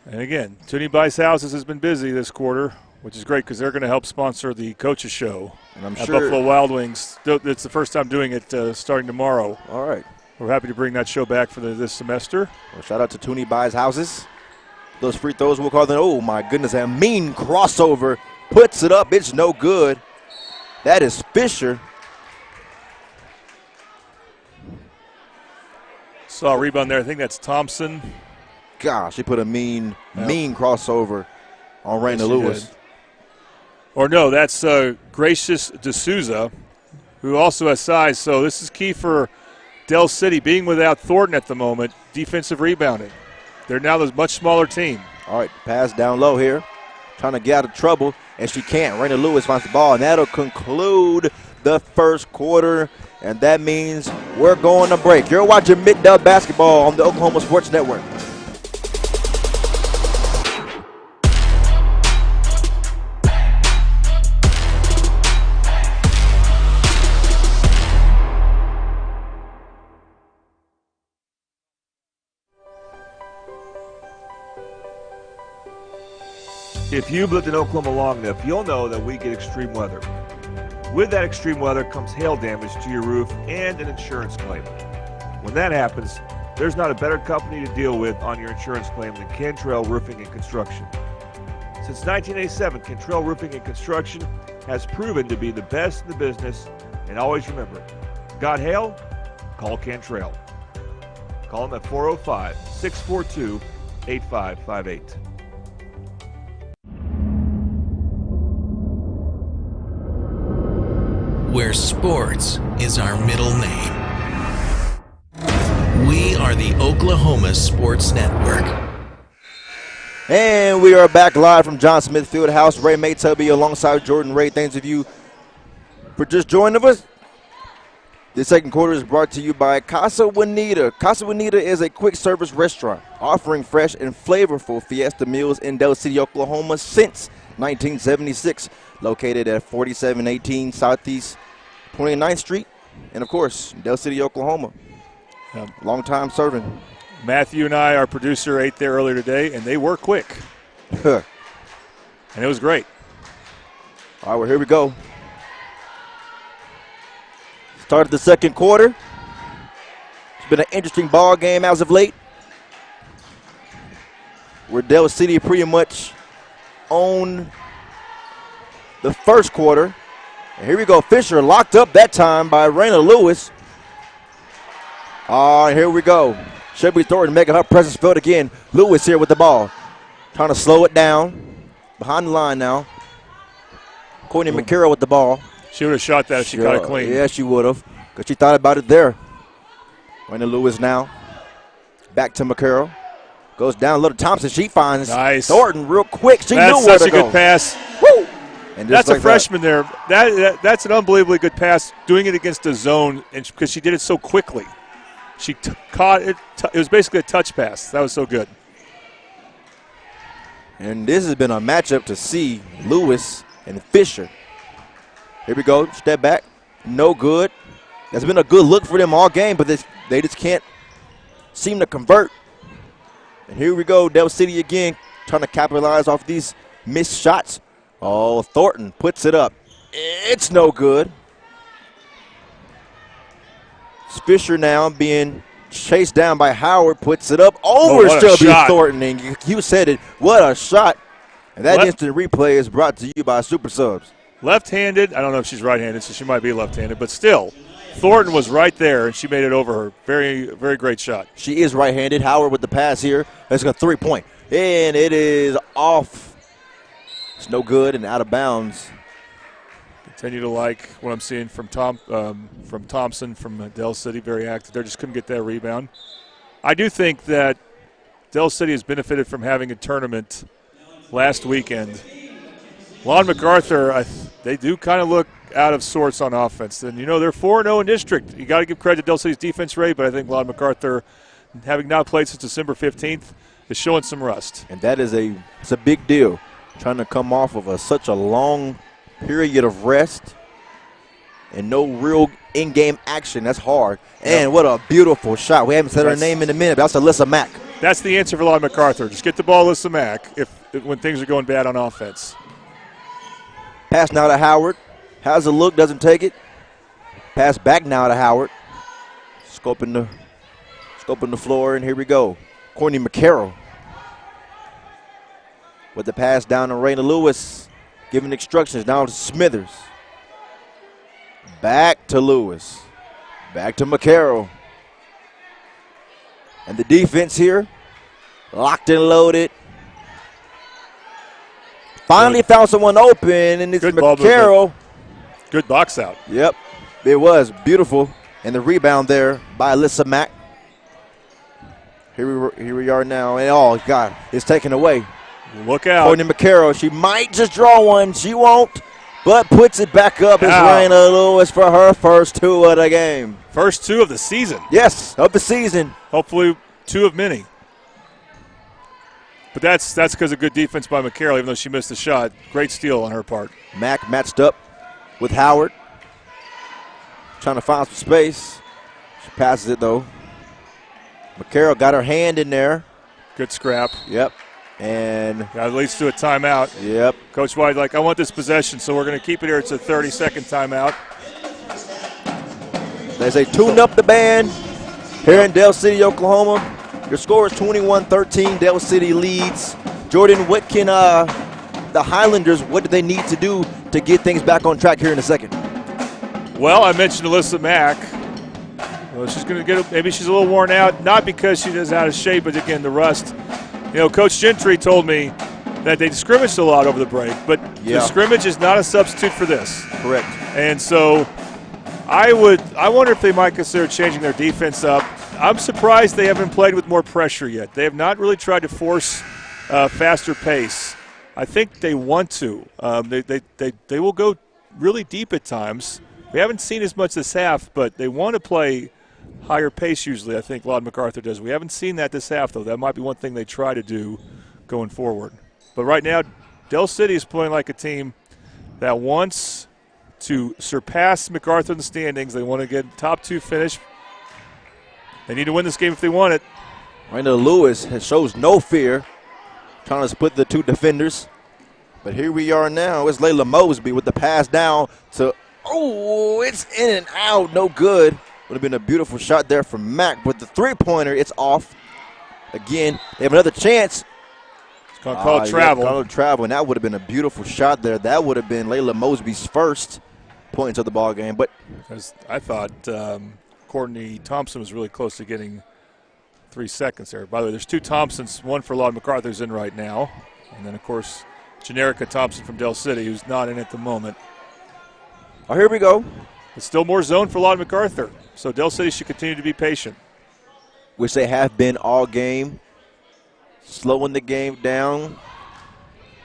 Speaker 5: And again, Toonie Bice Houses has been busy this quarter which is great because they're going to help sponsor the coaches show
Speaker 3: And I'm
Speaker 5: at
Speaker 3: sure
Speaker 5: Buffalo Wild Wings. It's the first time doing it starting tomorrow.
Speaker 3: All right.
Speaker 5: We're happy to bring that show back for this semester.
Speaker 3: Well, shout out to Tooney Buys Houses. Those free throws we'll call them. Oh, my goodness. A mean crossover. Puts it up. It's no good. That is Fisher.
Speaker 5: Saw a rebound there. I think that's Thompson.
Speaker 3: Gosh, he put a mean crossover on Raina Lewis.
Speaker 5: Did. Or no, that's Gracious D'Souza, who also has size. So this is key for Del City, being without Thornton at the moment, defensive rebounding. They're now a much smaller team.
Speaker 3: All right, pass down low here. Trying to get out of trouble, and she can't. Raina Lewis finds the ball, and that'll conclude the first quarter. And that means we're going to break. You're watching Mid-Dub Basketball on the Oklahoma Sports Network.
Speaker 5: If you've lived in Oklahoma long enough, you'll know that we get extreme weather. With that extreme weather comes hail damage to your roof and an insurance claim. When that happens, there's not a better company to deal with on your insurance claim than Cantrell Roofing and Construction. Since 1987, Cantrell Roofing and Construction has proven to be the best in the business, and always remember, got hail? Call Cantrell. Call them at 405-642-8558.
Speaker 2: Where sports is our middle name. We are the Oklahoma Sports Network.
Speaker 3: And we are back live from John Smith Fieldhouse. Ray Maytubby alongside Jordan Ray. Thanks of you for just joining us. The second quarter is brought to you by Casa Juanita. Casa Juanita is a quick service restaurant offering fresh and flavorful fiesta meals in Del City, Oklahoma since 1976. Located at 4718 Southeast 29th Street, and of course, Del City, Oklahoma. Long time serving.
Speaker 5: Matthew and I, our producer, ate there earlier today, and they were quick. And it was great.
Speaker 3: All right, well, here we go. Started the second quarter. It's been an interesting ball game as of late, where Del City pretty much owned the first quarter. And here we go. Fisher locked up that time by Raina Lewis. All right, here we go. Shelby Thornton making her presence felt again. Lewis here with the ball. Trying to slow it down. Behind the line now. Courtney McCarroll with the ball.
Speaker 5: She would have shot that if she got it clean.
Speaker 3: Yeah, she would have, because she thought about it there. Raina Lewis now. Back to McCarroll. Goes down. Little Thompson. She finds Thornton real quick. She knew where to go.
Speaker 5: That's such a good pass.
Speaker 3: Woo! And
Speaker 5: that's
Speaker 3: like
Speaker 5: a freshman there. That's an unbelievably good pass, doing it against the zone, and because she did it so quickly. She caught it. It was basically a touch pass. That was so good.
Speaker 3: And this has been a matchup to see, Lewis and Fisher. Here we go. Step back. No good. That's been a good look for them all game, but they just can't seem to convert. And here we go. Del City again trying to capitalize off these missed shots. Oh, Thornton puts it up. It's no good. Fisher now being chased down by Howard, puts it up over Shelby Thornton. And you said it. What a shot. And that instant replay is brought to you by Super Subs.
Speaker 5: Left-handed. I don't know if she's right-handed, so she might be left-handed. But still, Thornton was right there, and she made it over her. Very, very great shot.
Speaker 3: She is right-handed. Howard with the pass here. It's a three-point. And it is off. It's no good and out of bounds.
Speaker 5: Continue to like what I'm seeing from Thompson from Del City. Very active. They just couldn't get that rebound. I do think that Del City has benefited from having a tournament last weekend. Lon MacArthur, they do kind of look out of sorts on offense. And, you know, they're 4-0 in district. You got to give credit to Del City's defense rate, but I think Lon MacArthur, having not played since December 15th, is showing some rust.
Speaker 3: And that is it's a big deal, trying to come off of such a long period of rest and no real in-game action. That's hard. And what a beautiful shot. We haven't said her name in a minute, but that's Alyssa Mack.
Speaker 5: That's the answer for Lon MacArthur. Just get the ball, Alyssa Mack, when things are going bad on offense.
Speaker 3: Pass now to Howard. Has a look, doesn't take it. Pass back now to Howard. Scoping the floor, and here we go. Courtney McCarroll with the pass down to Raina Lewis, giving instructions down to Smithers. Back to Lewis. Back to McCarroll. And the defense here, locked and loaded. Finally found someone open, and it's McCarroll.
Speaker 5: Good box out.
Speaker 3: Yep, it was beautiful. And the rebound there by Alyssa Mack. Here we are now, and oh, God, it's taken away.
Speaker 5: Look out.
Speaker 3: Courtney McCarroll, she might just draw one. She won't, but puts it back up as Raina Lewis for her first 2 of the game.
Speaker 5: First 2 of the season.
Speaker 3: Yes, of the season.
Speaker 5: Hopefully 2 of many. But that's because of good defense by McCarroll, even though she missed the shot. Great steal on her part.
Speaker 3: Mack matched up with Howard. Trying to find some space. She passes it, though. McCarroll got her hand in there.
Speaker 5: Good scrap.
Speaker 3: Yep. And
Speaker 5: that leads to a timeout.
Speaker 3: Yep.
Speaker 5: Coach White, I want this possession, so we're going to keep it here. It's a 30-second timeout.
Speaker 3: They say tune up the band here in Del City, Oklahoma. Your score is 21-13. Del City leads. Jordan, what can the Highlanders, what do they need to do to get things back on track here in a second?
Speaker 5: Well, I mentioned Alyssa Mack. Well, she's going to get, maybe she's a little worn out, not because she is out of shape, but again, the rust. You know, Coach Gentry told me that they scrimmaged a lot over the break, but the scrimmage is not a substitute for this.
Speaker 3: Correct.
Speaker 5: And so I wonder if they might consider changing their defense up. I'm surprised they haven't played with more pressure yet. They have not really tried to force faster pace. I think they want to. They will go really deep at times. We haven't seen as much this half, but they want to play higher pace usually, I think Lod Macarthur does. We haven't seen that this half, though. That might be one thing they try to do going forward. But right now, Del City is playing like a team that wants to surpass MacArthur in the standings. They want to get top 2 finish. They need to win this game if they want it.
Speaker 3: Raina Lewis shows no fear, trying to split the 2 defenders. But here we are now. It's Layla Mosby with the pass down to, oh, it's in and out, no good. Would have been a beautiful shot there from Mack, but the 3-pointer, it's off. Again, they have another chance.
Speaker 5: It's going to call travel.
Speaker 3: Call travel, and that would have been a beautiful shot there. That would have been Layla Mosby's first points of the ball game. But
Speaker 5: I thought Courtney Thompson was really close to getting 3 seconds there. By the way, there's 2 Thompsons, one for Lod MacArthur's in right now, and then, of course, Generica Thompson from Del City, who's not in at the moment.
Speaker 3: Oh, here we go.
Speaker 5: It's still more zone for Lod MacArthur, so Del City should continue to be patient.
Speaker 3: Which they have been all game, slowing the game down,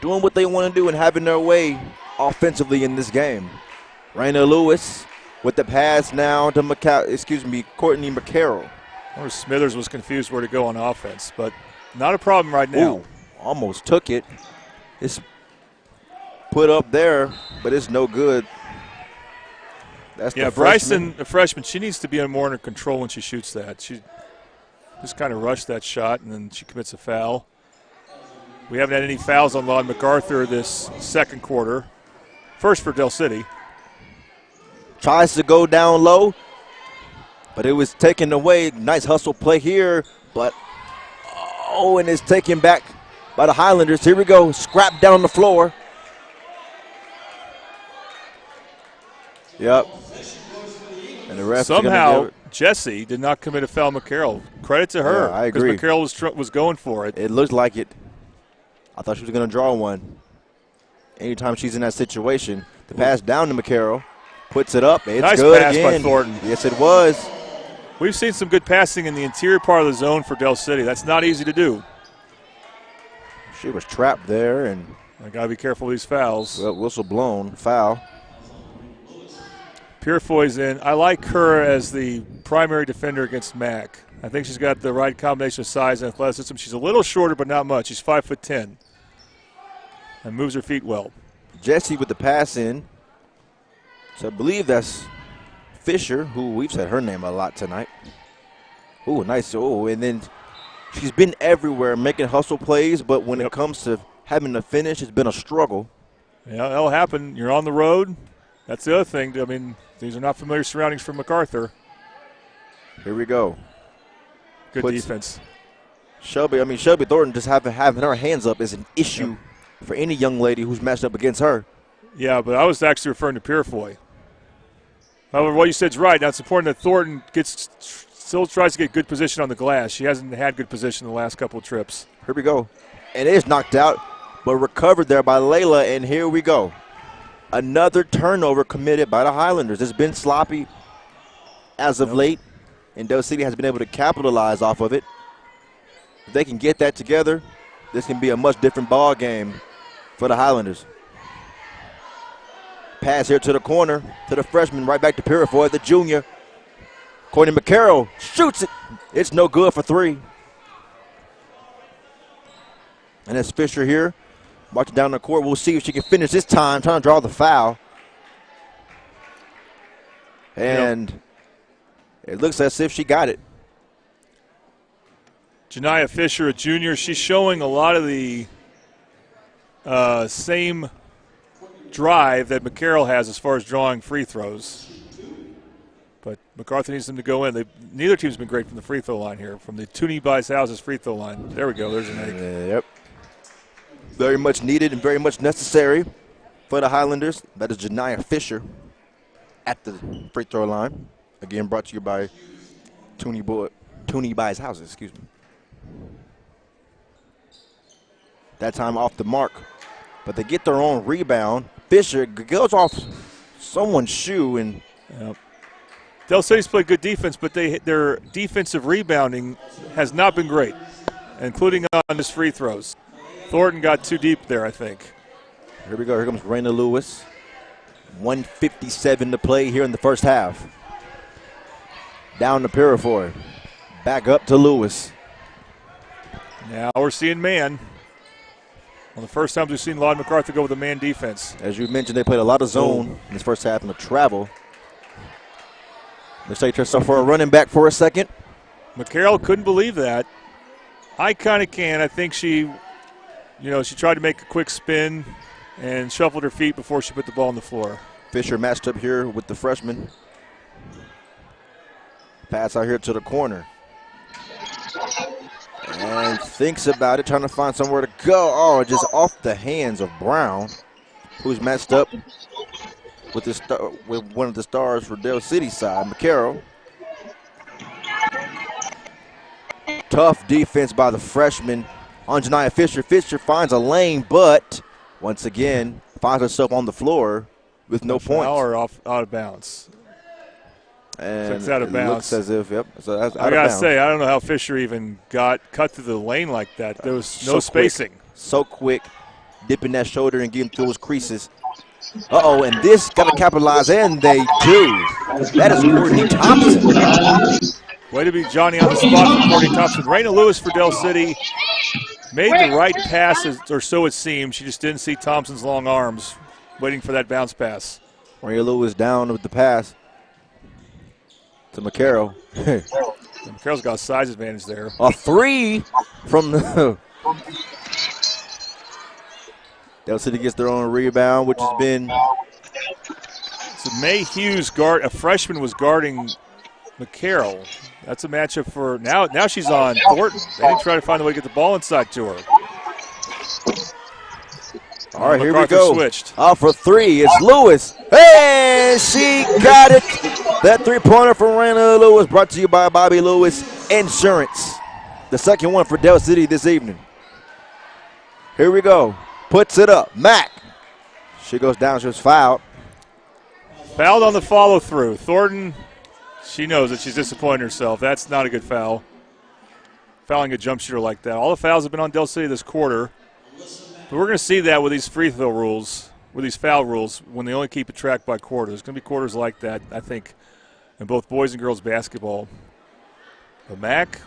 Speaker 3: doing what they want to do and having their way offensively in this game. Raina Lewis with the pass now to Courtney McCarroll.
Speaker 5: Smithers was confused where to go on offense, but not a problem right now.
Speaker 3: Ooh, almost took it. It's put up there, but it's no good. That's
Speaker 5: Bryson, a freshman, she needs to be more under control when she shoots that. She just kind of rushed that shot, and then she commits a foul. We haven't had any fouls on Lod MacArthur this second quarter. First for Del City.
Speaker 3: Tries to go down low, but it was taken away. Nice hustle play here, but and it's taken back by the Highlanders. Here we go, scrap down on the floor. Yep. And the ref
Speaker 5: somehow Jesse did not commit a foul. McCarroll. Credit to her.
Speaker 3: Yeah, I agree.
Speaker 5: Because McCarroll was going for it.
Speaker 3: It looked like it. I thought she was going to draw one. Anytime she's in that situation, the pass down to McCarroll, puts it up. It's
Speaker 5: nice
Speaker 3: good
Speaker 5: pass
Speaker 3: again.
Speaker 5: by Thornton.
Speaker 3: Yes, it was.
Speaker 5: We've seen some good passing in the interior part of the zone for Del City. That's not easy to do.
Speaker 3: She was trapped there, and
Speaker 5: I got to be careful with these fouls.
Speaker 3: Well, whistle blown, foul.
Speaker 5: Purefoy's in. I like her as the primary defender against Mack. I think she's got the right combination of size and athleticism. She's a little shorter, but not much. She's 5'10", and moves her feet well.
Speaker 3: Jesse with the pass in. So I believe that's Fisher, who we've said her name a lot tonight. Ooh, nice. Oh, and then she's been everywhere making hustle plays, but when it comes to having to finish, it's been a struggle.
Speaker 5: Yeah, that'll happen. You're on the road. That's the other thing. I mean, these are not familiar surroundings for Macarthur.
Speaker 3: Here we go.
Speaker 5: Good defense.
Speaker 3: Shelby Thornton just having her hands up is an issue for any young lady who's matched up against her.
Speaker 5: Yeah, but I was actually referring to Purefoy. However, what you said is right. Now it's important that Thornton still tries to get good position on the glass. She hasn't had good position the last couple of trips.
Speaker 3: Here we go. And it is knocked out, but recovered there by Layla, and here we go. Another turnover committed by the Highlanders. It's been sloppy as of late, and Del City has been able to capitalize off of it. If they can get that together, this can be a much different ball game for the Highlanders. Pass here to the corner, to the freshman, right back to Purefoy, the junior. Courtney McCarroll shoots it. It's no good for 3. And it's Fisher here, marching down the court. We'll see if she can finish this time, trying to draw the foul. And it looks as if she got it.
Speaker 5: Janiyah Fisher, a junior, she's showing a lot of the same drive that McCarroll has as far as drawing free throws. But Macarthur needs them to go in. Neither team's been great from the free throw line here, from the Toonie Buys Houses free throw line. There we go. There's an egg.
Speaker 3: Yep. Very much needed and very much necessary for the Highlanders. That is Janiyah Fisher at the free throw line. Again, brought to you by Toonie Buys Houses. Excuse me. That time off the mark, but they get their own rebound. Fisher goes off someone's shoe, and
Speaker 5: Del City's played good defense, but their defensive rebounding has not been great, including on his free throws. Thornton got too deep there, I think.
Speaker 3: Here we go. Here comes Raina Lewis. 1:57 to play here in the first half. Down to Purefoy. Back up to Lewis.
Speaker 5: Now we're seeing man. One of the first times we've seen Lawton Macarthur go with a man defense.
Speaker 3: As you mentioned, they played a lot of zone in this first half and the travel. Let's take herself for a running back for a second.
Speaker 5: McCarroll couldn't believe that. I kind of can. I think she tried to make a quick spin and shuffled her feet before she put the ball on the floor.
Speaker 3: Fisher matched up here with the freshman. Pass out here to the corner. And thinks about it, trying to find somewhere to go. Oh, just off the hands of Brown, who's matched up with one of the stars for Del City side, McCarroll. Tough defense by the freshman on Janiyah Fisher. Fisher finds a lane, but once again finds herself on the floor with no points.
Speaker 5: Or out of bounds.
Speaker 3: And
Speaker 5: it's out of bounds.
Speaker 3: Looks as if, so that's out
Speaker 5: I got to
Speaker 3: of bounds.
Speaker 5: say, I don't know how Fisher even got cut through the lane like that. There was no spacing.
Speaker 3: So quick, dipping that shoulder and getting through those creases. Uh-oh, and this got to capitalize, and they do. That is Courtney Thompson.
Speaker 5: Way to be Johnny on the spot for Courtney Thompson. Raina Lewis for Del City made the right pass, or so it seemed. She just didn't see Thompson's long arms waiting for that bounce pass.
Speaker 3: Raina Lewis down with the pass to McCarroll.
Speaker 5: McCarroll's got a size advantage there.
Speaker 3: A 3 from the Del City gets their own rebound, which has been.
Speaker 5: So May Hughes a freshman was guarding McCarroll. That's a matchup for now. Now she's on Thornton. They didn't try to find a way to get the ball inside to her.
Speaker 3: All right, here we
Speaker 5: Macarthur
Speaker 3: go.
Speaker 5: Switched.
Speaker 3: Off for 3. It's Lewis. Hey, she got it. That 3-pointer from Raina Lewis, brought to you by Bobby Lewis Insurance. The second one for Del City this evening. Here we go. Puts it up. Mack. She goes down. She was fouled.
Speaker 5: Fouled on the follow-through. Thornton, she knows that she's disappointed herself. That's not a good foul. Fouling a jump shooter like that. All the fouls have been on Del City this quarter. But we're going to see that with these free throw rules, with these foul rules, when they only keep it tracked by quarters. There's going to be quarters like that, I think, in both boys and girls basketball. But Mack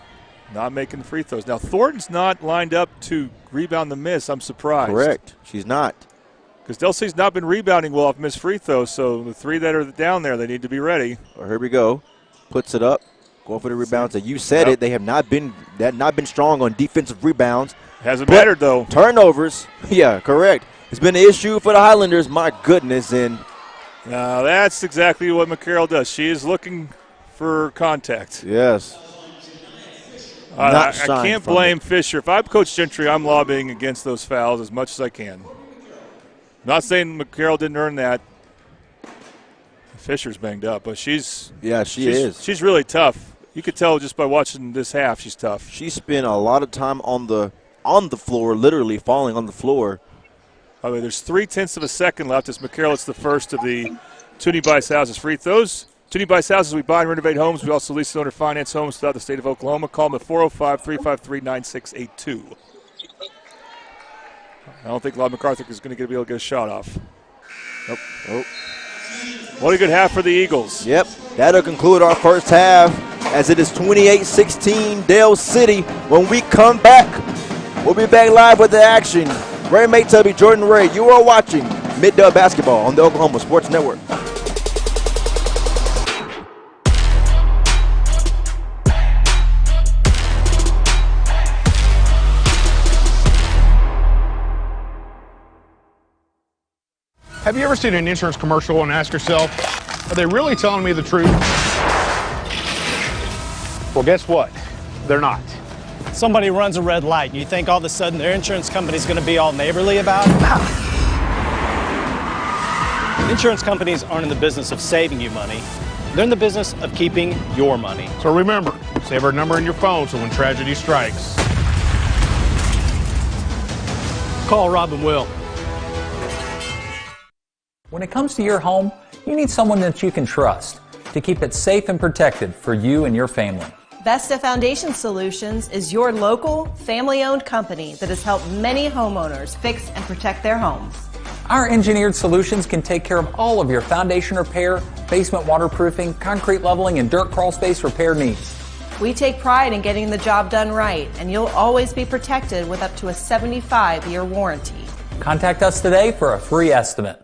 Speaker 5: not making the free throws. Now, Thornton's not lined up to rebound the miss. I'm surprised.
Speaker 3: Correct. She's not.
Speaker 5: Because Del City's not been rebounding well off missed free throws, so the 3 that are down there, they need to be ready.
Speaker 3: Well, here we go. Puts it up. Going for the rebounds. You said it. They have not been strong on defensive rebounds.
Speaker 5: Hasn't mattered, though.
Speaker 3: Turnovers. Yeah, correct. It's been an issue for the Highlanders, my goodness. And
Speaker 5: now that's exactly what McCarroll does. She is looking for contact.
Speaker 3: yes.
Speaker 5: I can't blame Fisher. If I'm Coach Gentry, I'm lobbying against those fouls as much as I can. Not saying McCarroll didn't earn that. Fisher's banged up, but she's really tough. You could tell just by watching this half, she's tough.
Speaker 3: She spent a lot of time on the floor, literally falling on the floor.
Speaker 5: By the way, there's 0.3 of a second left as McCarroll hits the first of the Toonie Bice Houses free throws. Toonie Bice Houses, we buy and renovate homes. We also lease and owner finance homes throughout the state of Oklahoma. Call them at 405-353-9682. I don't think Macarthur is going to be able to get a shot off. Nope.
Speaker 3: Oh.
Speaker 5: What a good half for the Eagles.
Speaker 3: Yep, that'll conclude our first half as it is 28-16 Dale City. When we come back, we'll be back live with the action. Ray Maytubby, Jordan Ray, you are watching Mid-Dub Basketball on the Oklahoma Sports Network.
Speaker 9: Have you ever seen an insurance commercial and ask yourself, are they really telling me the truth? Well, guess what? They're not.
Speaker 10: Somebody runs a red light and you think all of a sudden their insurance company's going to be all neighborly about it? Insurance companies aren't in the business of saving you money. They're in the business of keeping your money.
Speaker 9: So remember, save our number in your phone so when tragedy strikes, call Rob and Will.
Speaker 11: When it comes to your home, you need someone that you can trust to keep it safe and protected for you and your family.
Speaker 12: Vesta Foundation Solutions is your local, family-owned company that has helped many homeowners fix and protect their homes.
Speaker 11: Our engineered solutions can take care of all of your foundation repair, basement waterproofing, concrete leveling, and dirt crawl space repair needs.
Speaker 12: We take pride in getting the job done right, and you'll always be protected with up to a 75-year warranty.
Speaker 11: Contact us today for a free estimate.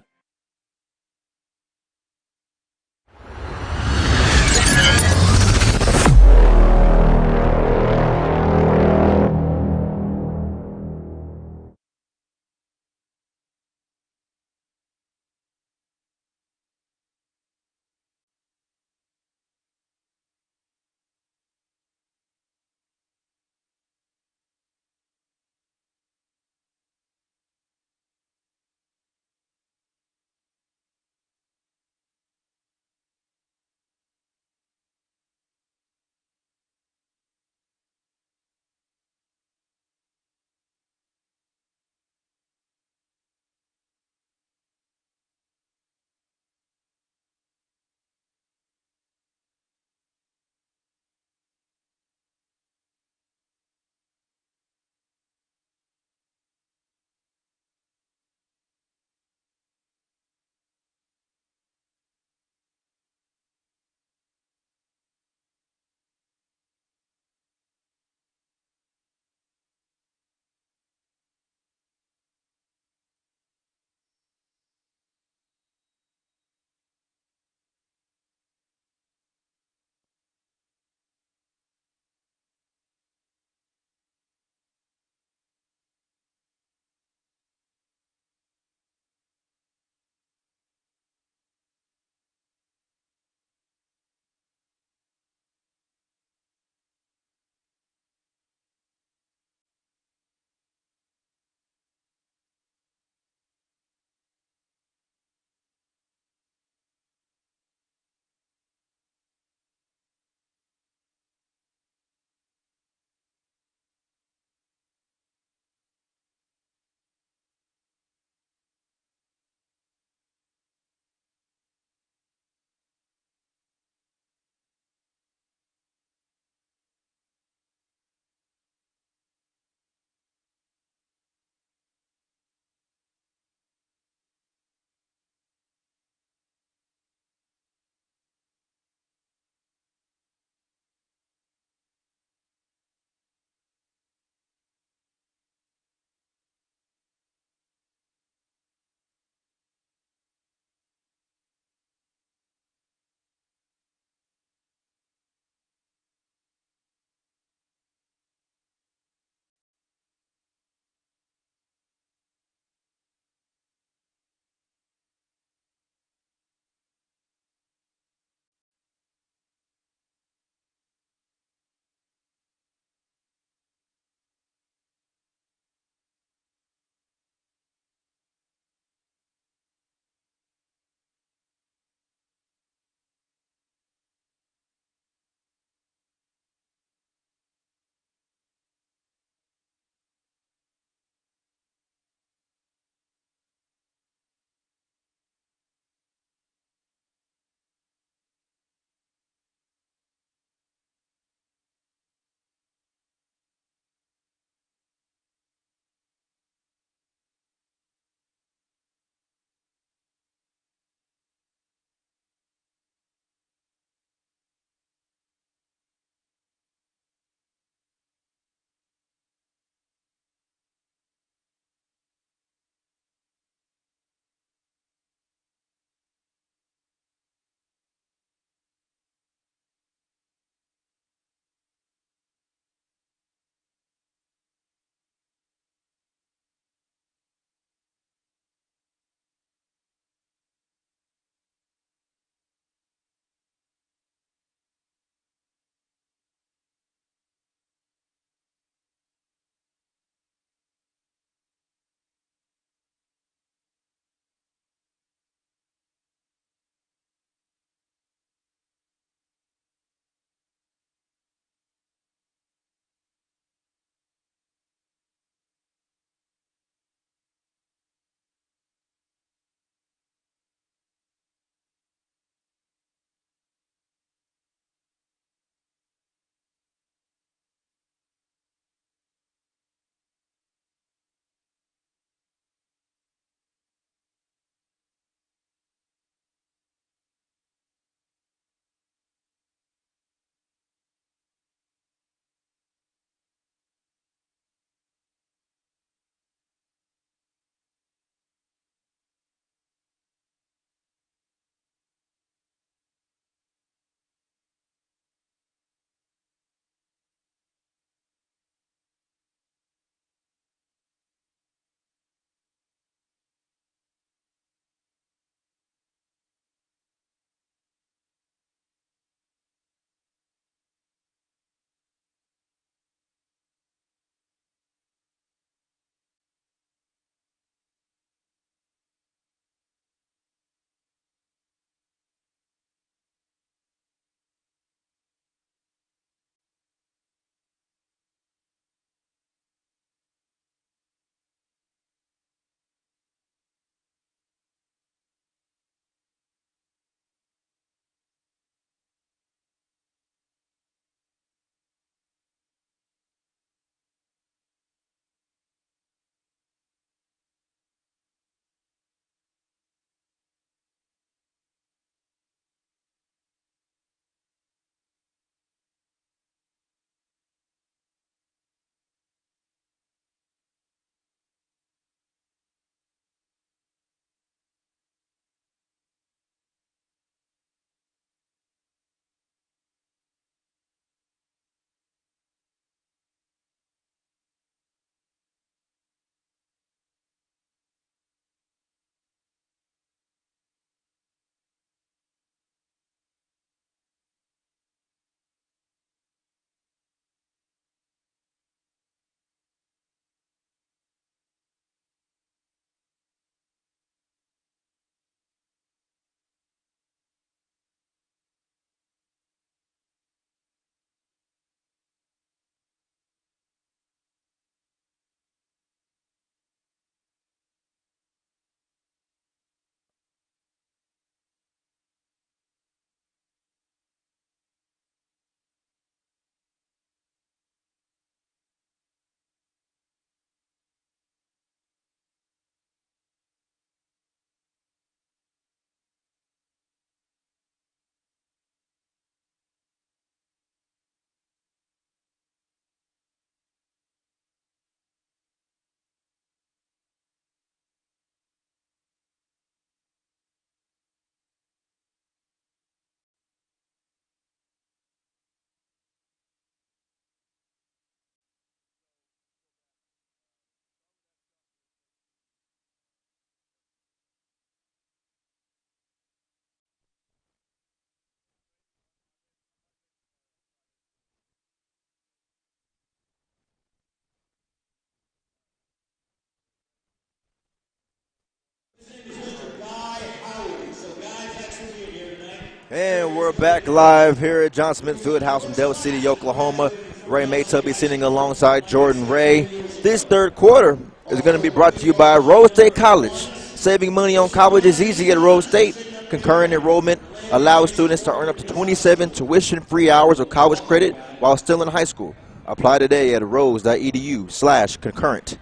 Speaker 3: And we're back live here at John Smith Fieldhouse in Del City, Oklahoma. Ray Maytubby sitting alongside Jordan Ray. This third quarter is going to be brought to you by Rose State College. Saving money on college is easy at Rose State. Concurrent enrollment allows students to earn up to 27 tuition-free hours of college credit while still in high school. Apply today at rose.edu/concurrent.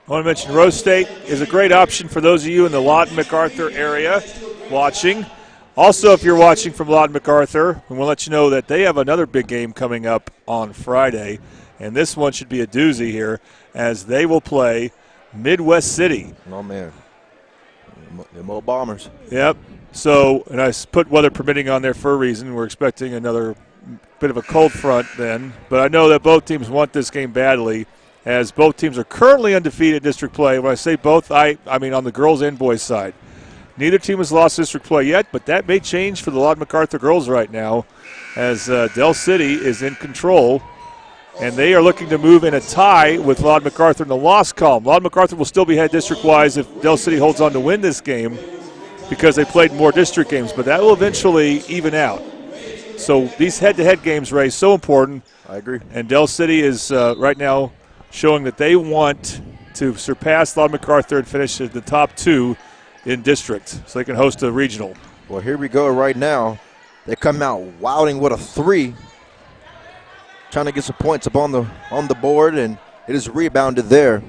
Speaker 5: I want to mention Rose State is a great option for those of you in the Lawton MacArthur area watching. Also, if you're watching from Lawton MacArthur, we want to let you know that they have another big game coming up on Friday, and this one should be a doozy here as they will play Midwest City.
Speaker 3: Oh, man. The Mo Bombers.
Speaker 5: Yep. So, and I put weather permitting on there for a reason. We're expecting another bit of a cold front then, but I know that both teams want this game badly as both teams are currently undefeated in district play. When I say both, I mean on the girls' and boys' side. Neither team has lost district play yet, but that may change for the Lawton MacArthur girls right now as Del City is in control, and they are looking to move in a tie with Lawton MacArthur in the loss column. Lawton MacArthur will still be ahead district-wise if Del City holds on to win this game because they played more district games, but that will eventually even out. So these head-to-head games, Ray, so important.
Speaker 3: I agree.
Speaker 5: And Del City is right now showing that they want to surpass Lawton MacArthur and finish at the top two in district so they can host a regional.
Speaker 3: Well, here we go right now. They come out wilding with a 3, trying to get some points up on the board, and it is rebounded there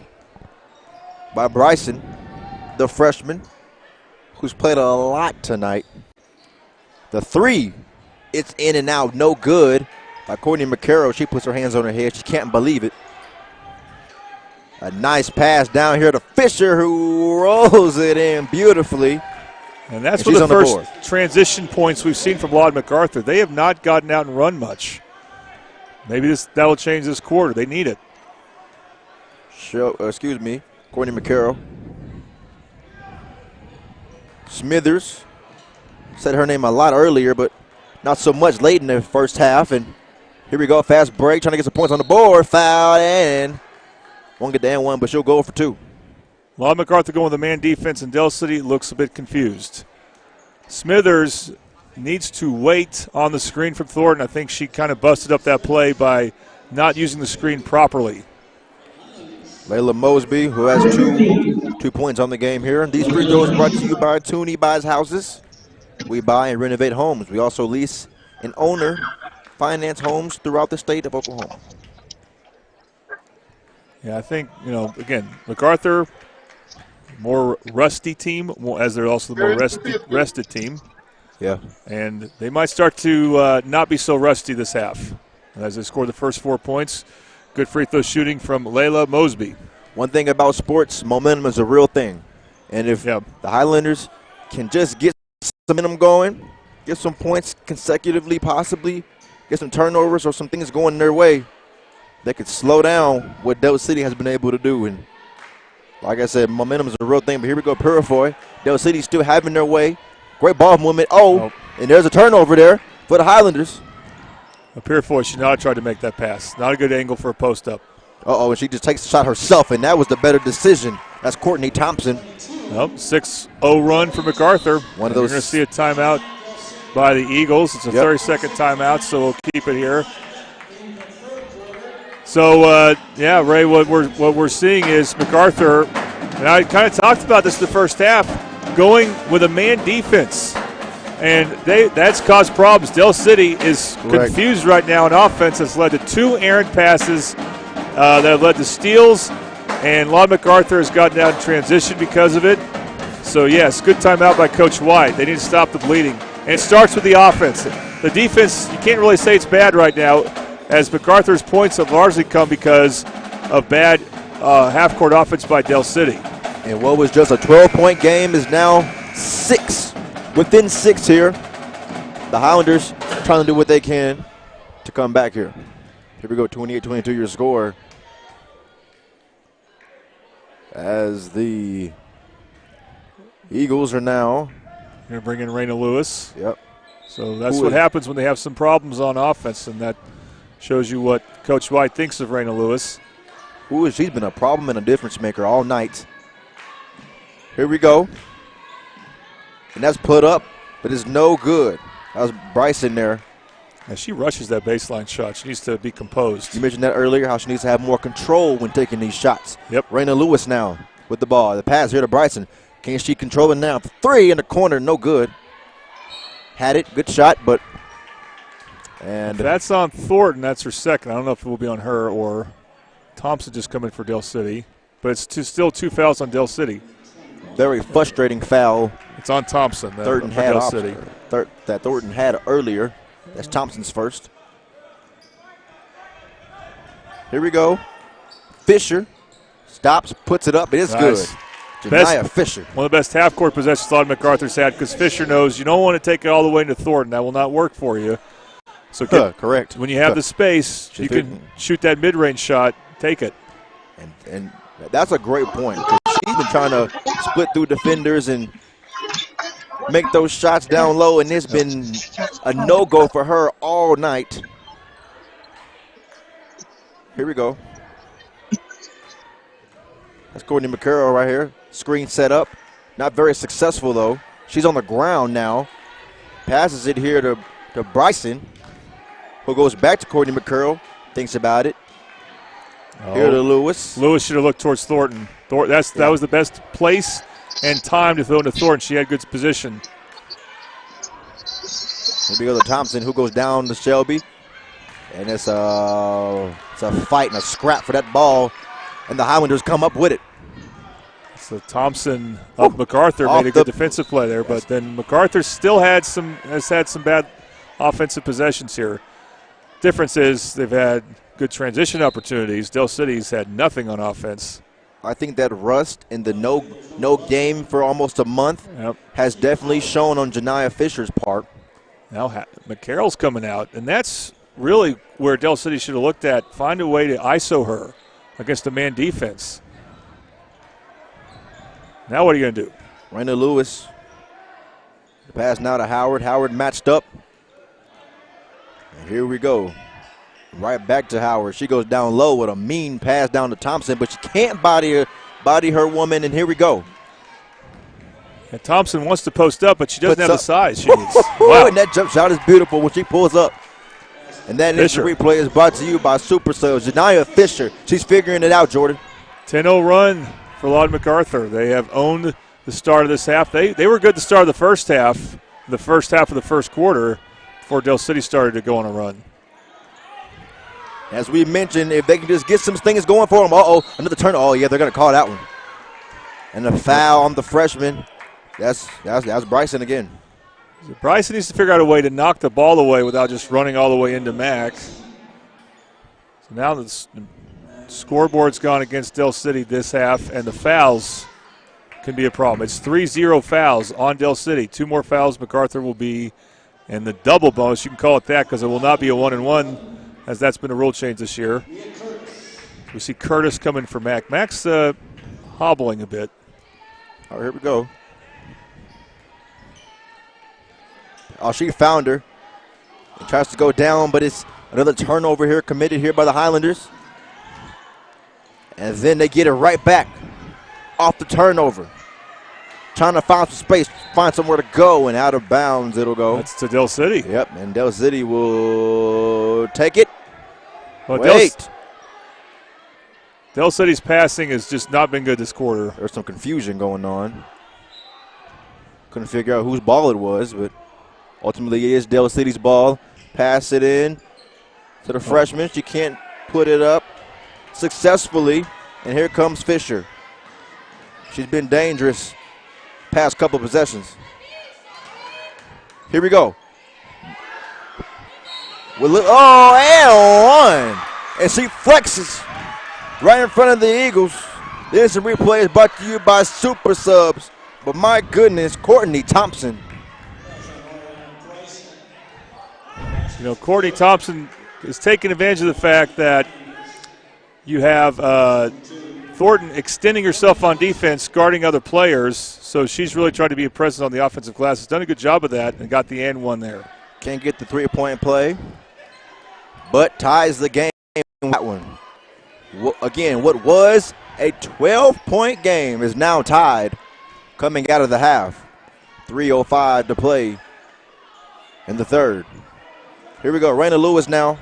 Speaker 3: by Bryson, the freshman, who's played a lot tonight. The 3, it's in and out, no good by Courtney McCarroll. She puts her hands on her head. She can't believe it. A nice pass down here to Fisher, who rolls it in beautifully.
Speaker 5: And that's one of the first transition points we've seen from Lawton MacArthur. They have not gotten out and run much. Maybe that will change this quarter. They need it.
Speaker 3: Courtney McCarroll. Smithers said her name a lot earlier, but not so much late in the first half. And here we go, fast break, trying to get some points on the board. Foul, and won't get the and one, but she'll go for 2.
Speaker 5: Lawton MacArthur going with the man defense, and Del City looks a bit confused. Smithers needs to wait on the screen from Thornton. I think she kind of busted up that play by not using the screen properly.
Speaker 3: Layla Mosby, who has 2 points on the game here. And these free throws brought to you by Tooney Buys Houses. We buy and renovate homes. We also lease and finance homes throughout the state of Oklahoma.
Speaker 5: Yeah, I think, again, MacArthur, more rusty team, as they're also the more rested team.
Speaker 3: Yeah.
Speaker 5: And they might start to not be so rusty this half as they score the first 4 points. Good free throw shooting from Layla Mosby.
Speaker 3: One thing about sports, momentum is a real thing. And if the Highlanders can just get some momentum going, get some points consecutively possibly, get some turnovers or some things going their way, they could slow down what Del City has been able to do. And like I said, momentum is a real thing. But here we go, Purifoy. Del City still having their way. Great ball movement. And there's a turnover there for the Highlanders.
Speaker 5: Purifoy should not have tried to make that pass. Not a good angle for a post-up.
Speaker 3: And she just takes the shot herself, and that was the better decision. That's Courtney Thompson.
Speaker 5: 6-0 run for MacArthur.
Speaker 3: One of those.
Speaker 5: You're going to see a timeout by the Eagles. It's a 30-second timeout, so we'll keep it here. So, Ray, what we're seeing is MacArthur, and I kind of talked about this in the first half, going with a man defense. And that's caused problems. Del City is confused right now in offense. Has led to 2 errant passes that have led to steals. And Lawton MacArthur has gotten out in transition because of it. So, yes, good timeout by Coach White. They need to stop the bleeding. And it starts with the offense. The defense, you can't really say it's bad right now, as MacArthur's points have largely come because of bad half-court offense by Del City.
Speaker 3: And what was just a 12-point game is now 6. Within 6 here. The Highlanders trying to do what they can to come back here. Here we go, 28-22 your score. As the Eagles are now.
Speaker 5: You're bringing Raina Lewis.
Speaker 3: Yep.
Speaker 5: So that's what happens when they have some problems on offense, and that shows you what Coach White thinks of Raina Lewis.
Speaker 3: She's been a problem and a difference maker all night. Here we go. And that's put up, but it's no good. That was Bryson there.
Speaker 5: And she rushes that baseline shot. She needs to be composed.
Speaker 3: You mentioned that earlier, how she needs to have more control when taking these shots.
Speaker 5: Yep.
Speaker 3: Raina Lewis now with the ball. The pass here to Bryson. Can she control it now? 3 in the corner, no good. Had it, good shot, but. And
Speaker 5: if that's on Thornton, that's her second. I don't know if it will be on her or Thompson just coming for Dell City. But it's still 2 fouls on Dell City.
Speaker 3: Very frustrating foul.
Speaker 5: It's on Thompson.
Speaker 3: Thornton had earlier. That's Thompson's first. Here we go. Fisher stops, puts it up. It is nice. Good. Janiyah Fisher.
Speaker 5: One of the best half-court possessions Todd Macarthur's had because Fisher knows you don't want to take it all the way into Thornton. That will not work for you. So
Speaker 3: correct.
Speaker 5: When you have the space, you can shoot that mid-range shot, take it.
Speaker 3: And that's a great point. She's been trying to split through defenders and make those shots down low, and it's been a no-go for her all night. Here we go. That's Courtney McCarroll right here. Screen set up. Not very successful, though. She's on the ground now. Passes it here to Bryson, who goes back to Courtney McCarroll. Thinks about it. Here to Lewis.
Speaker 5: Lewis should have looked towards Thornton. That was the best place and time to throw into Thornton. She had good position.
Speaker 3: Here we go to Thompson, who goes down to Shelby. And it's a fight and a scrap for that ball. And the Highlanders come up with it.
Speaker 5: So Thompson up Macarthur made a good defensive play there, but then Macarthur still has had some bad offensive possessions here. Difference is they've had good transition opportunities. Dell City's had nothing on offense.
Speaker 3: I think that rust in the no game for almost a month has definitely shown on Janiyah Fisher's part.
Speaker 5: Now McCarroll's coming out, and that's really where Dell City should have looked at. Find a way to ISO her against a man defense. Now what are you going to do?
Speaker 3: Raina Lewis. The pass now to Howard. Howard matched up. And here we go. Right back to Howard. She goes down low with a mean pass down to Thompson, but she can't body her woman, and here we go.
Speaker 5: And Thompson wants to post up, but she doesn't have the size she needs.
Speaker 3: Wow. And that jump shot is beautiful when she pulls up. And that instant replay is brought to you by Super Subs. Janiyah Fisher. She's figuring it out, Jordan.
Speaker 5: 10-0 run for Lawton MacArthur. They have owned the start of this half. They were good to start the first half of the first quarter before Dell City started to go on a run.
Speaker 3: As we mentioned, if they can just get some things going for them. Another turn. Oh, yeah, they're going to call that one. And the foul on the freshman. That's Bryson again.
Speaker 5: Bryson needs to figure out a way to knock the ball away without just running all the way into Mac. So now the scoreboard's gone against Dell City this half, and the fouls can be a problem. It's 3-0 fouls on Dell City. 2 more fouls MacArthur will be, and the double bonus, you can call it that because it will not be a 1-and-1, as that's been a rule change this year. We see Curtis coming for Mac. Mac's hobbling a bit.
Speaker 3: All right, here we go. Oh, she found her. It tries to go down, but it's another turnover here committed here by the Highlanders. And then they get it right back off the turnover. Trying to find some space, find somewhere to go, and out of bounds it'll go.
Speaker 5: That's to Dell City.
Speaker 3: Yep, and Dell City will take it.
Speaker 5: Well,
Speaker 3: Wait.
Speaker 5: Dell City's passing has just not been good this quarter.
Speaker 3: There's some confusion going on. Couldn't figure out whose ball it was, but ultimately it is Dell City's ball. Pass it in to the freshman. She can't put it up successfully, and here comes Fisher. She's been dangerous past couple possessions. Here we go. And one. And she flexes right in front of the Eagles. This replay is brought to you by Super Subs. But my goodness, Courtney Thompson.
Speaker 5: You know, Courtney Thompson is taking advantage of the fact that you have Thornton extending herself on defense, guarding other players. So she's really trying to be a presence on the offensive glass. Has done a good job of that and got the and one there.
Speaker 3: Can't get the three-point play, but ties the game in that one. Again, what was a 12-point game is now tied coming out of the half. 3:05 to play in the third. Here we go. Raina Lewis now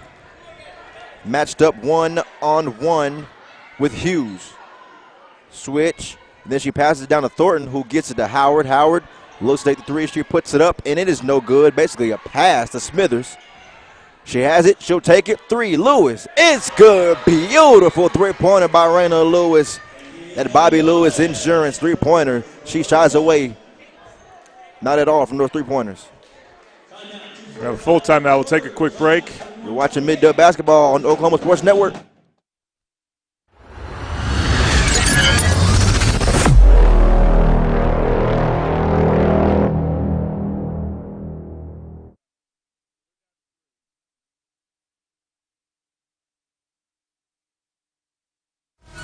Speaker 3: matched up 1-on-1 with Hughes. Switch. Then she passes it down to Thornton, who gets it to Howard. Howard looks at the three. She puts it up, and it is no good. Basically a pass to Smithers. She has it. She'll take it. Three. Lewis. It's good. Beautiful three-pointer by Raina Lewis. That Bobby Lewis Insurance three-pointer. She shies away. Not at all from those three-pointers.
Speaker 5: We have a full timeout. We'll take a quick break.
Speaker 3: You're watching Mid-Dub Basketball on the Oklahoma Sports Network.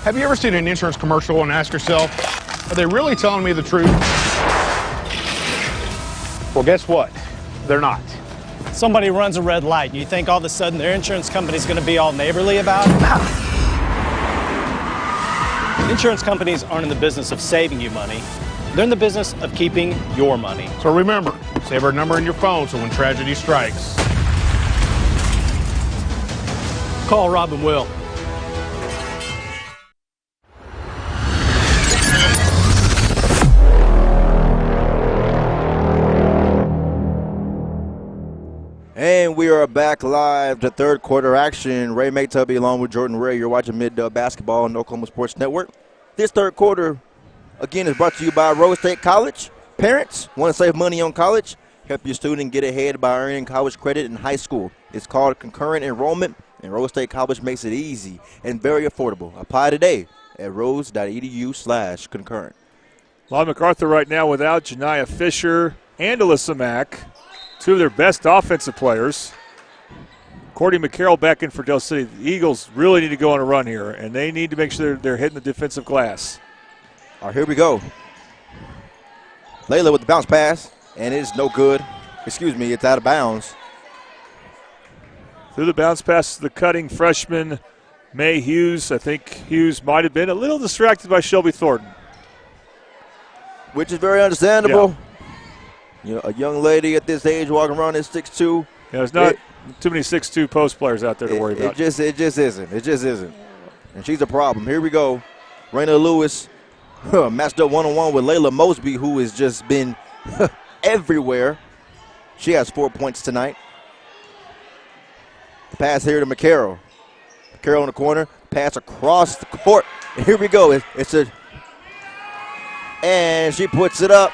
Speaker 9: Have you ever seen an insurance commercial and ask yourself, are they really telling me the truth? Well, guess what? They're not.
Speaker 10: Somebody runs a red light and you think all of a sudden their insurance company's going to be all neighborly about it? Insurance companies aren't in the business of saving you money. They're in the business of keeping your money.
Speaker 9: So remember, save our number in your phone so when tragedy strikes,
Speaker 10: Call Rob and Will.
Speaker 3: And we are back live to third quarter action. Ray Maytubby along with Jordan Ray. You're watching Mid-Dub Basketball on the Oklahoma Sports Network. This third quarter, again, is brought to you by Rose State College. Parents want to save money on college? Help your student get ahead by earning college credit in high school. It's called concurrent enrollment, and Rose State College makes it easy and very affordable. Apply today at rose.edu/concurrent.
Speaker 5: Lon MacArthur right now without Janiyah Fisher and Alyssa Mack. Two of their best offensive players. Courtney McCarroll back in for Del City. The Eagles really need to go on a run here, and they need to make sure they're hitting the defensive glass.
Speaker 3: All right, here we go. Layla with the bounce pass, and it's no good. Excuse me, it's out of bounds.
Speaker 5: Through the bounce pass to the cutting freshman, May Hughes. I think Hughes might have been a little distracted by Shelby Thornton.
Speaker 3: Which is very understandable. Yeah. You know, a young lady at this age walking around at 6'2".
Speaker 5: Yeah, there's not too many 6'2" post players out there to worry about.
Speaker 3: It just isn't. It just isn't. And she's a problem. Here we go. Raina Lewis matched up one-on-one with Layla Mosby, who has just been everywhere. She has 4 points tonight. Pass here to McCarroll. McCarroll in the corner. Pass across the court. And here we go. And she puts it up.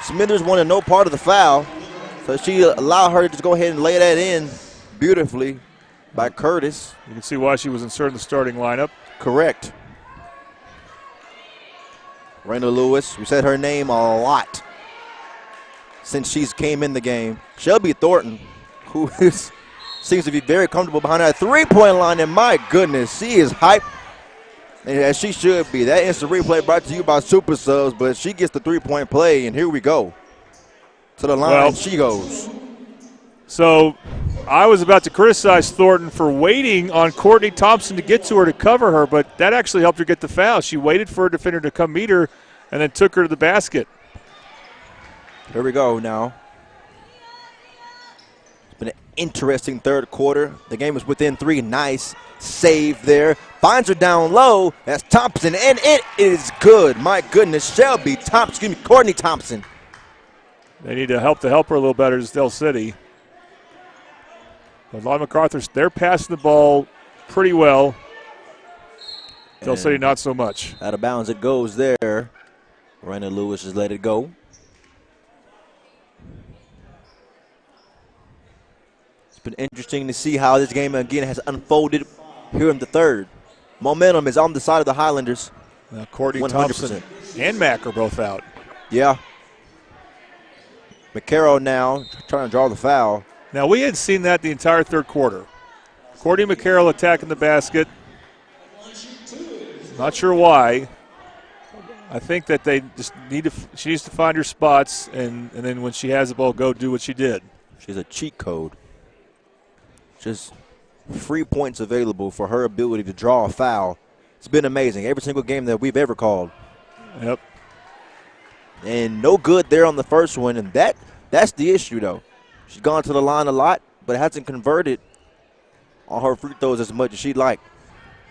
Speaker 3: Smithers wanted no part of the foul, so she allowed her to just go ahead and lay that in beautifully by Curtis.
Speaker 5: You can see why she was inserted in the starting lineup.
Speaker 3: Correct. Raina Lewis, we said her name a lot since she's came in the game. Shelby Thornton, who seems to be very comfortable behind that three-point line, and my goodness, she is hyped. And as she should be. That instant replay brought to you by Super Subs, but she gets the three-point play, and here we go. To the line she goes.
Speaker 5: So I was about to criticize Thornton for waiting on Courtney Thompson to get to her to cover her, but that actually helped her get the foul. She waited for a defender to come meet her and then took her to the basket.
Speaker 3: Here we go now. It's been an interesting third quarter. The game is within three. Nice save there. Finds her down low. That's Thompson, and it is good. My goodness, Courtney Thompson.
Speaker 5: They need to help her a little better as Del City. But Lon MacArthur, they're passing the ball pretty well. Del City not so much.
Speaker 3: Out of bounds it goes there. Raina Lewis has let it go. It's been interesting to see how this game again has unfolded here in the third. Momentum is on the side of the Highlanders.
Speaker 5: Courtney Thompson and Mack are both out.
Speaker 3: Yeah. McCarroll now trying to draw the foul.
Speaker 5: Now, we had seen that the entire third quarter. Courtney McCarroll attacking the basket. Not sure why. I think that they just she needs to find her spots, and then when she has the ball, go do what she did.
Speaker 3: She's a cheat code. Just free points available for her ability to draw a foul. It's been amazing. Every single game that we've ever called.
Speaker 5: Yep.
Speaker 3: And no good there on the first one, and that's the issue, though. She's gone to the line a lot, but hasn't converted on her free throws as much as she'd like.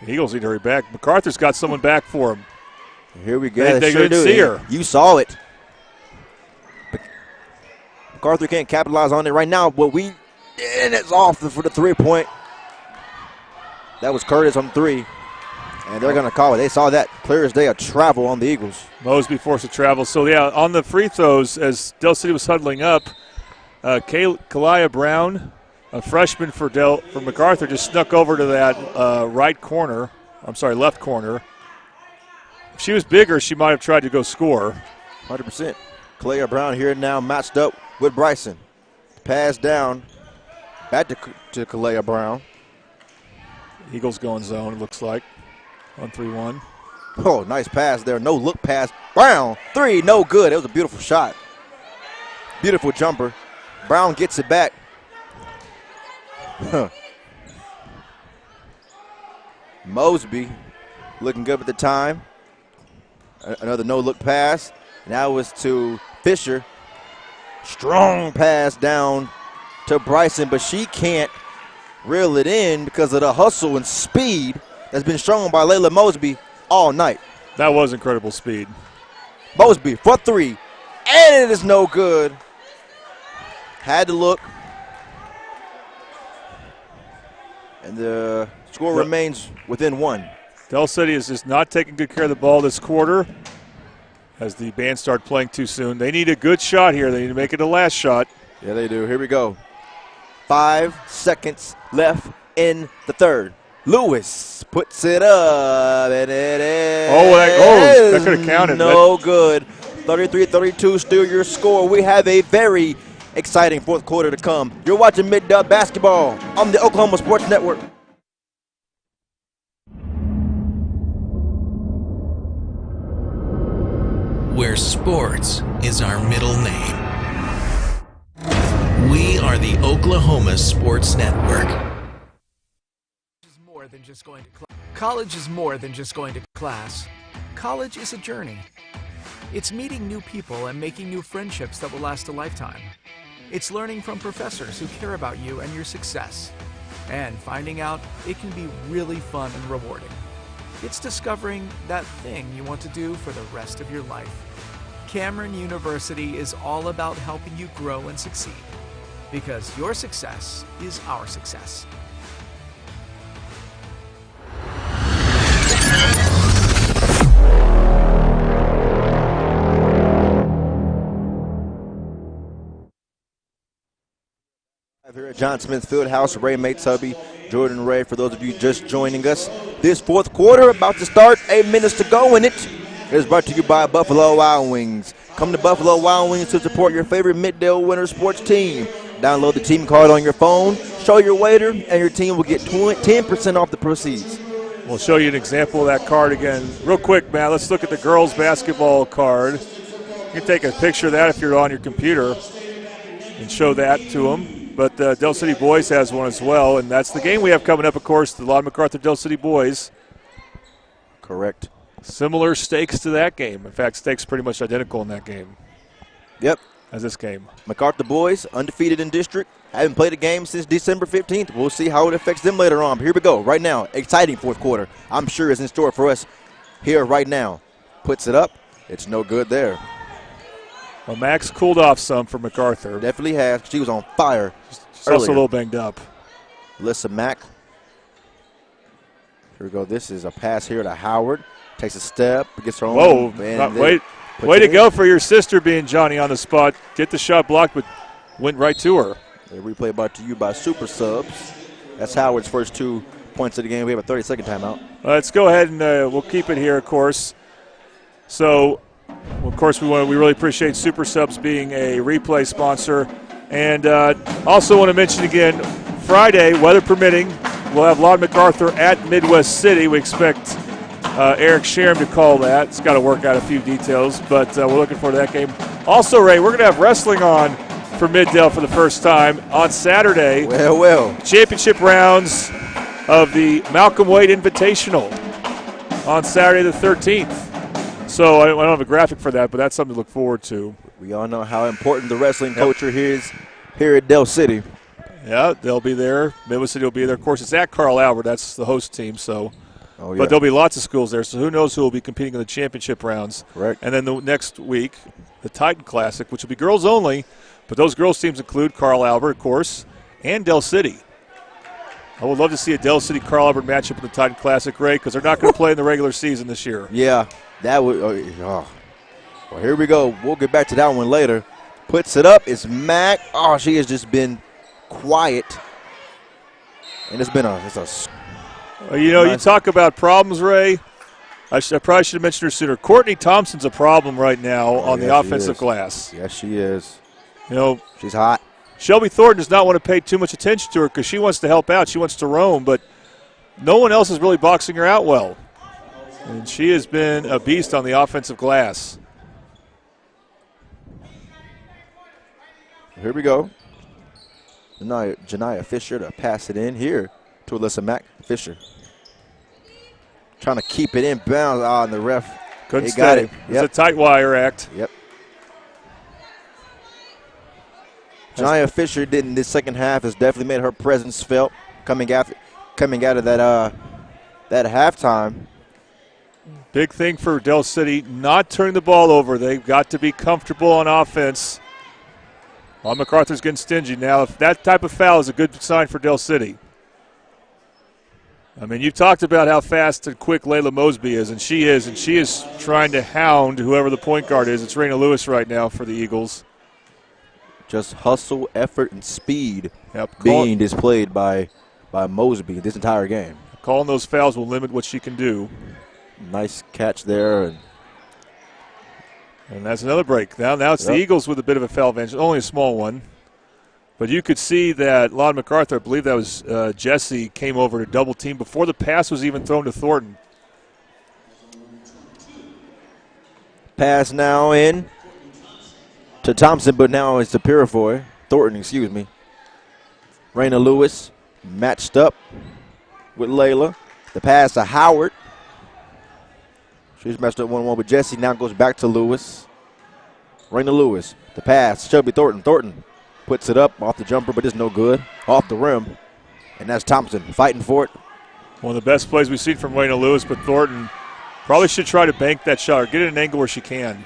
Speaker 5: The Eagles need to hurry back. Macarthur's got someone back for him.
Speaker 3: Here we go.
Speaker 5: They
Speaker 3: sure
Speaker 5: didn't see her.
Speaker 3: You saw it. Macarthur can't capitalize on it right now, but and it's off for the 3-point. That was Curtis on 3, and they're going to call it. They saw that clear as day, a travel on the Eagles.
Speaker 5: Mosby forced a travel. So, yeah, on the free throws, as Del City was huddling up, Kalia Brown, a freshman for Macarthur, just snuck over to that left corner. If she was bigger, she might have tried to go score.
Speaker 3: 100%. Kalia Brown here now matched up with Bryson. Pass down. Back to Kalia Brown.
Speaker 5: Eagles going zone, it looks like. 1-3-1.
Speaker 3: Oh, nice pass there. No look pass. Brown, 3, no good. It was a beautiful shot. Beautiful jumper. Brown gets it back. Mosby looking good at the time. Another no-look pass. Now it's to Fisher. Strong pass down to Bryson, but she can't reel it in because of the hustle and speed that's been shown by Layla Mosby all night.
Speaker 5: That was incredible speed.
Speaker 3: Mosby for 3, and it is no good. Had to look. And the score remains within 1.
Speaker 5: Del City is just not taking good care of the ball this quarter as the band started playing too soon. They need a good shot here. They need to make it a last shot.
Speaker 3: Yeah, they do. Here we go. 5 seconds left in the third. Lewis puts it up, and it is
Speaker 5: that could have counted.
Speaker 3: No good. 33-32 still your score. We have a very exciting fourth quarter to come. You're watching Mid-Dub Basketball on the Oklahoma Sports Network.
Speaker 2: Where sports is our middle name. We are the Oklahoma Sports Network.
Speaker 13: College is more than just going to class. College is a journey. It's meeting new people and making new friendships that will last a lifetime. It's learning from professors who care about you and your success. And finding out it can be really fun and rewarding. It's discovering that thing you want to do for the rest of your life. Cameron University is all about helping you grow and succeed. Because your success is our success.
Speaker 3: Here at John Smith Fieldhouse, Ray Maytubby, Jordan Ray, for those of you just joining us. This fourth quarter about to start, 8 minutes to go in it. It is brought to you by Buffalo Wild Wings. Come to Buffalo Wild Wings to support your favorite Middale winter sports team. Download the team card on your phone, show your waiter, and your team will get 10% off the proceeds.
Speaker 5: We'll show you an example of that card again. Real quick, Matt, let's look at the girls' basketball card. You can take a picture of that if you're on your computer and show that to them. But Del City Boys has one as well, and that's the game we have coming up, of course, the Lon Macarthur Del City Boys.
Speaker 3: Correct.
Speaker 5: Similar stakes to that game. In fact, stakes pretty much identical in that game.
Speaker 3: Yep.
Speaker 5: As this game.
Speaker 3: Macarthur Boys, undefeated in district, haven't played a game since December 15th. We'll see how it affects them later on. But here we go. Right now, exciting fourth quarter. I'm sure is in store for us here right now. Puts it up. It's no good there.
Speaker 5: Well, Max cooled off some for Macarthur.
Speaker 3: Definitely has. She was on fire.
Speaker 5: She's also a little banged up.
Speaker 3: Alyssa Mack. Here we go. This is a pass here to Howard. Takes a step, gets her own.
Speaker 5: Whoa, way to go for your sister being Johnny on the spot. Get the shot blocked, but went right to her.
Speaker 3: A replay brought to you by Super Subs. That's Howard's first 2 points of the game. We have a 30-second timeout.
Speaker 5: Let's go ahead and we'll keep it here, of course. So, of course, we really appreciate Super Subs being a replay sponsor. And also want to mention again, Friday, weather permitting, we'll have Lon Macarthur at Midwest City. We expect Eric Sherm to call that. It's got to work out a few details, but we're looking forward to that game. Also, Ray, we're going to have wrestling on for Middale for the first time on Saturday.
Speaker 3: Well.
Speaker 5: Championship rounds of the Malcolm Wade Invitational on Saturday the 13th. So I don't have a graphic for that, but that's something to look forward to.
Speaker 3: We all know how important the wrestling culture is here at Del City.
Speaker 5: Yeah, they'll be there. Midwest City will be there. Of course, it's at Carl Albert. That's the host team. So,
Speaker 3: Oh, yeah.
Speaker 5: but there'll be lots of schools there. So who knows who will be competing in the championship rounds?
Speaker 3: Correct.
Speaker 5: And then the next week, the Titan Classic, which will be girls only. But those girls teams include Carl Albert, of course, and Del City. I would love to see a Del City Carl Albert matchup in the Titan Classic, Ray, because they're not going to play in the regular season this year.
Speaker 3: Yeah, that would. Well, here we go. We'll get back to that one later. Puts it up. It's Mac. Oh, she has just been quiet, and it's a.
Speaker 5: You talk about problems, Ray. I probably should have mentioned her sooner. Courtney Thompson's a problem right now on the offensive glass.
Speaker 3: Yes, she is.
Speaker 5: She's
Speaker 3: hot.
Speaker 5: Shelby Thornton does not want to pay too much attention to her because she wants to help out. She wants to roam, but no one else is really boxing her out well. And she has been a beast on the offensive glass.
Speaker 3: Here we go. Janiyah Fisher to pass it in here to Alyssa Mack. Fisher trying to keep it in bounds. And the ref
Speaker 5: couldn't
Speaker 3: got
Speaker 5: stay.
Speaker 3: it.
Speaker 5: It's a tight wire act.
Speaker 3: Yep. Janiyah Fisher in this second half has definitely made her presence felt coming out of that halftime.
Speaker 5: Big thing for Del City, not turning the ball over. They've got to be comfortable on offense. Well, Macarthur's getting stingy now. If that type of foul is a good sign for Del City. I mean, you've talked about how fast and quick Layla Mosby is, and she is trying to hound whoever the point guard is. It's Raina Lewis right now for the Eagles.
Speaker 3: Just hustle, effort, and speed being displayed by Mosby this entire game.
Speaker 5: Calling those fouls will limit what she can do.
Speaker 3: Nice catch there.
Speaker 5: And that's another break. Now it's the Eagles with a bit of a foul advantage, only a small one. But you could see that Lon MacArthur, I believe that was Jesse, came over to double team before the pass was even thrown to Thornton.
Speaker 3: Pass now in to Thompson, but now it's to Purifoy. Thornton, excuse me. Raina Lewis matched up with Layla. The pass to Howard. She's matched up 1-1 with Jesse. Now goes back to Lewis. Raina Lewis. The pass. Shelby Thornton. Thornton puts it up off the jumper, but it's no good. Off the rim. And that's Thompson fighting for it.
Speaker 5: One of the best plays we've seen from Raina Lewis, but Thornton probably should try to bank that shot or get it an angle where she can.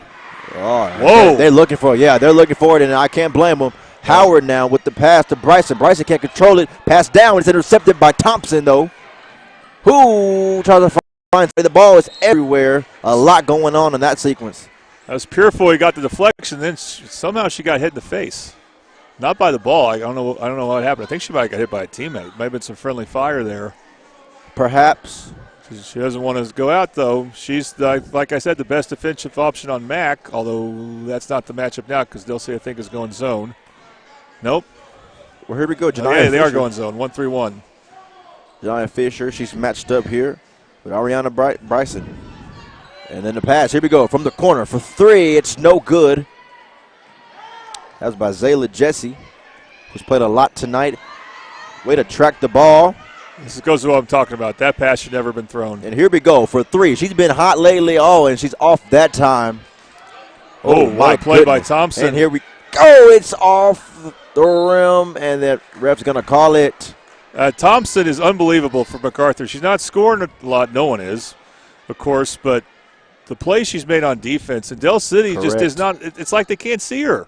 Speaker 3: Oh,
Speaker 5: whoa.
Speaker 3: They're looking for it. Yeah, they're looking for it, and I can't blame them. Howard now with the pass to Bryson. Bryson can't control it. Pass down. It's intercepted by Thompson, though. Who tries to find the ball is everywhere. A lot going on in that sequence.
Speaker 5: As Purifoy got the deflection, then somehow she got hit in the face. Not by the ball. I don't know what happened. I think she might have got hit by a teammate. Might have been some friendly fire there.
Speaker 3: Perhaps.
Speaker 5: She doesn't want to go out, though. She's, like I said, the best defensive option on Mac, although that's not the matchup now because Del City, I think, is going zone. Nope.
Speaker 3: Well, here we go.
Speaker 5: Yeah, they are going zone. 1-3-1.
Speaker 3: Janiyah Fisher, she's matched up here with Ariana Bryson. And then the pass. Here we go from the corner for three. It's no good. That was by Zayla Jesse, who's played a lot tonight. Way to track the ball.
Speaker 5: This goes to what I'm talking about. That pass should never have been thrown.
Speaker 3: And here we go for three. She's been hot lately. Oh, and she's off that time.
Speaker 5: Oh, what a play by Thompson.
Speaker 3: And here we go. It's off the rim, and that ref's going to call it.
Speaker 5: Thompson is unbelievable for MacArthur. She's not scoring a lot. No one is, of course, but the play she's made on defense, and Del City just is not – it's like they can't see her.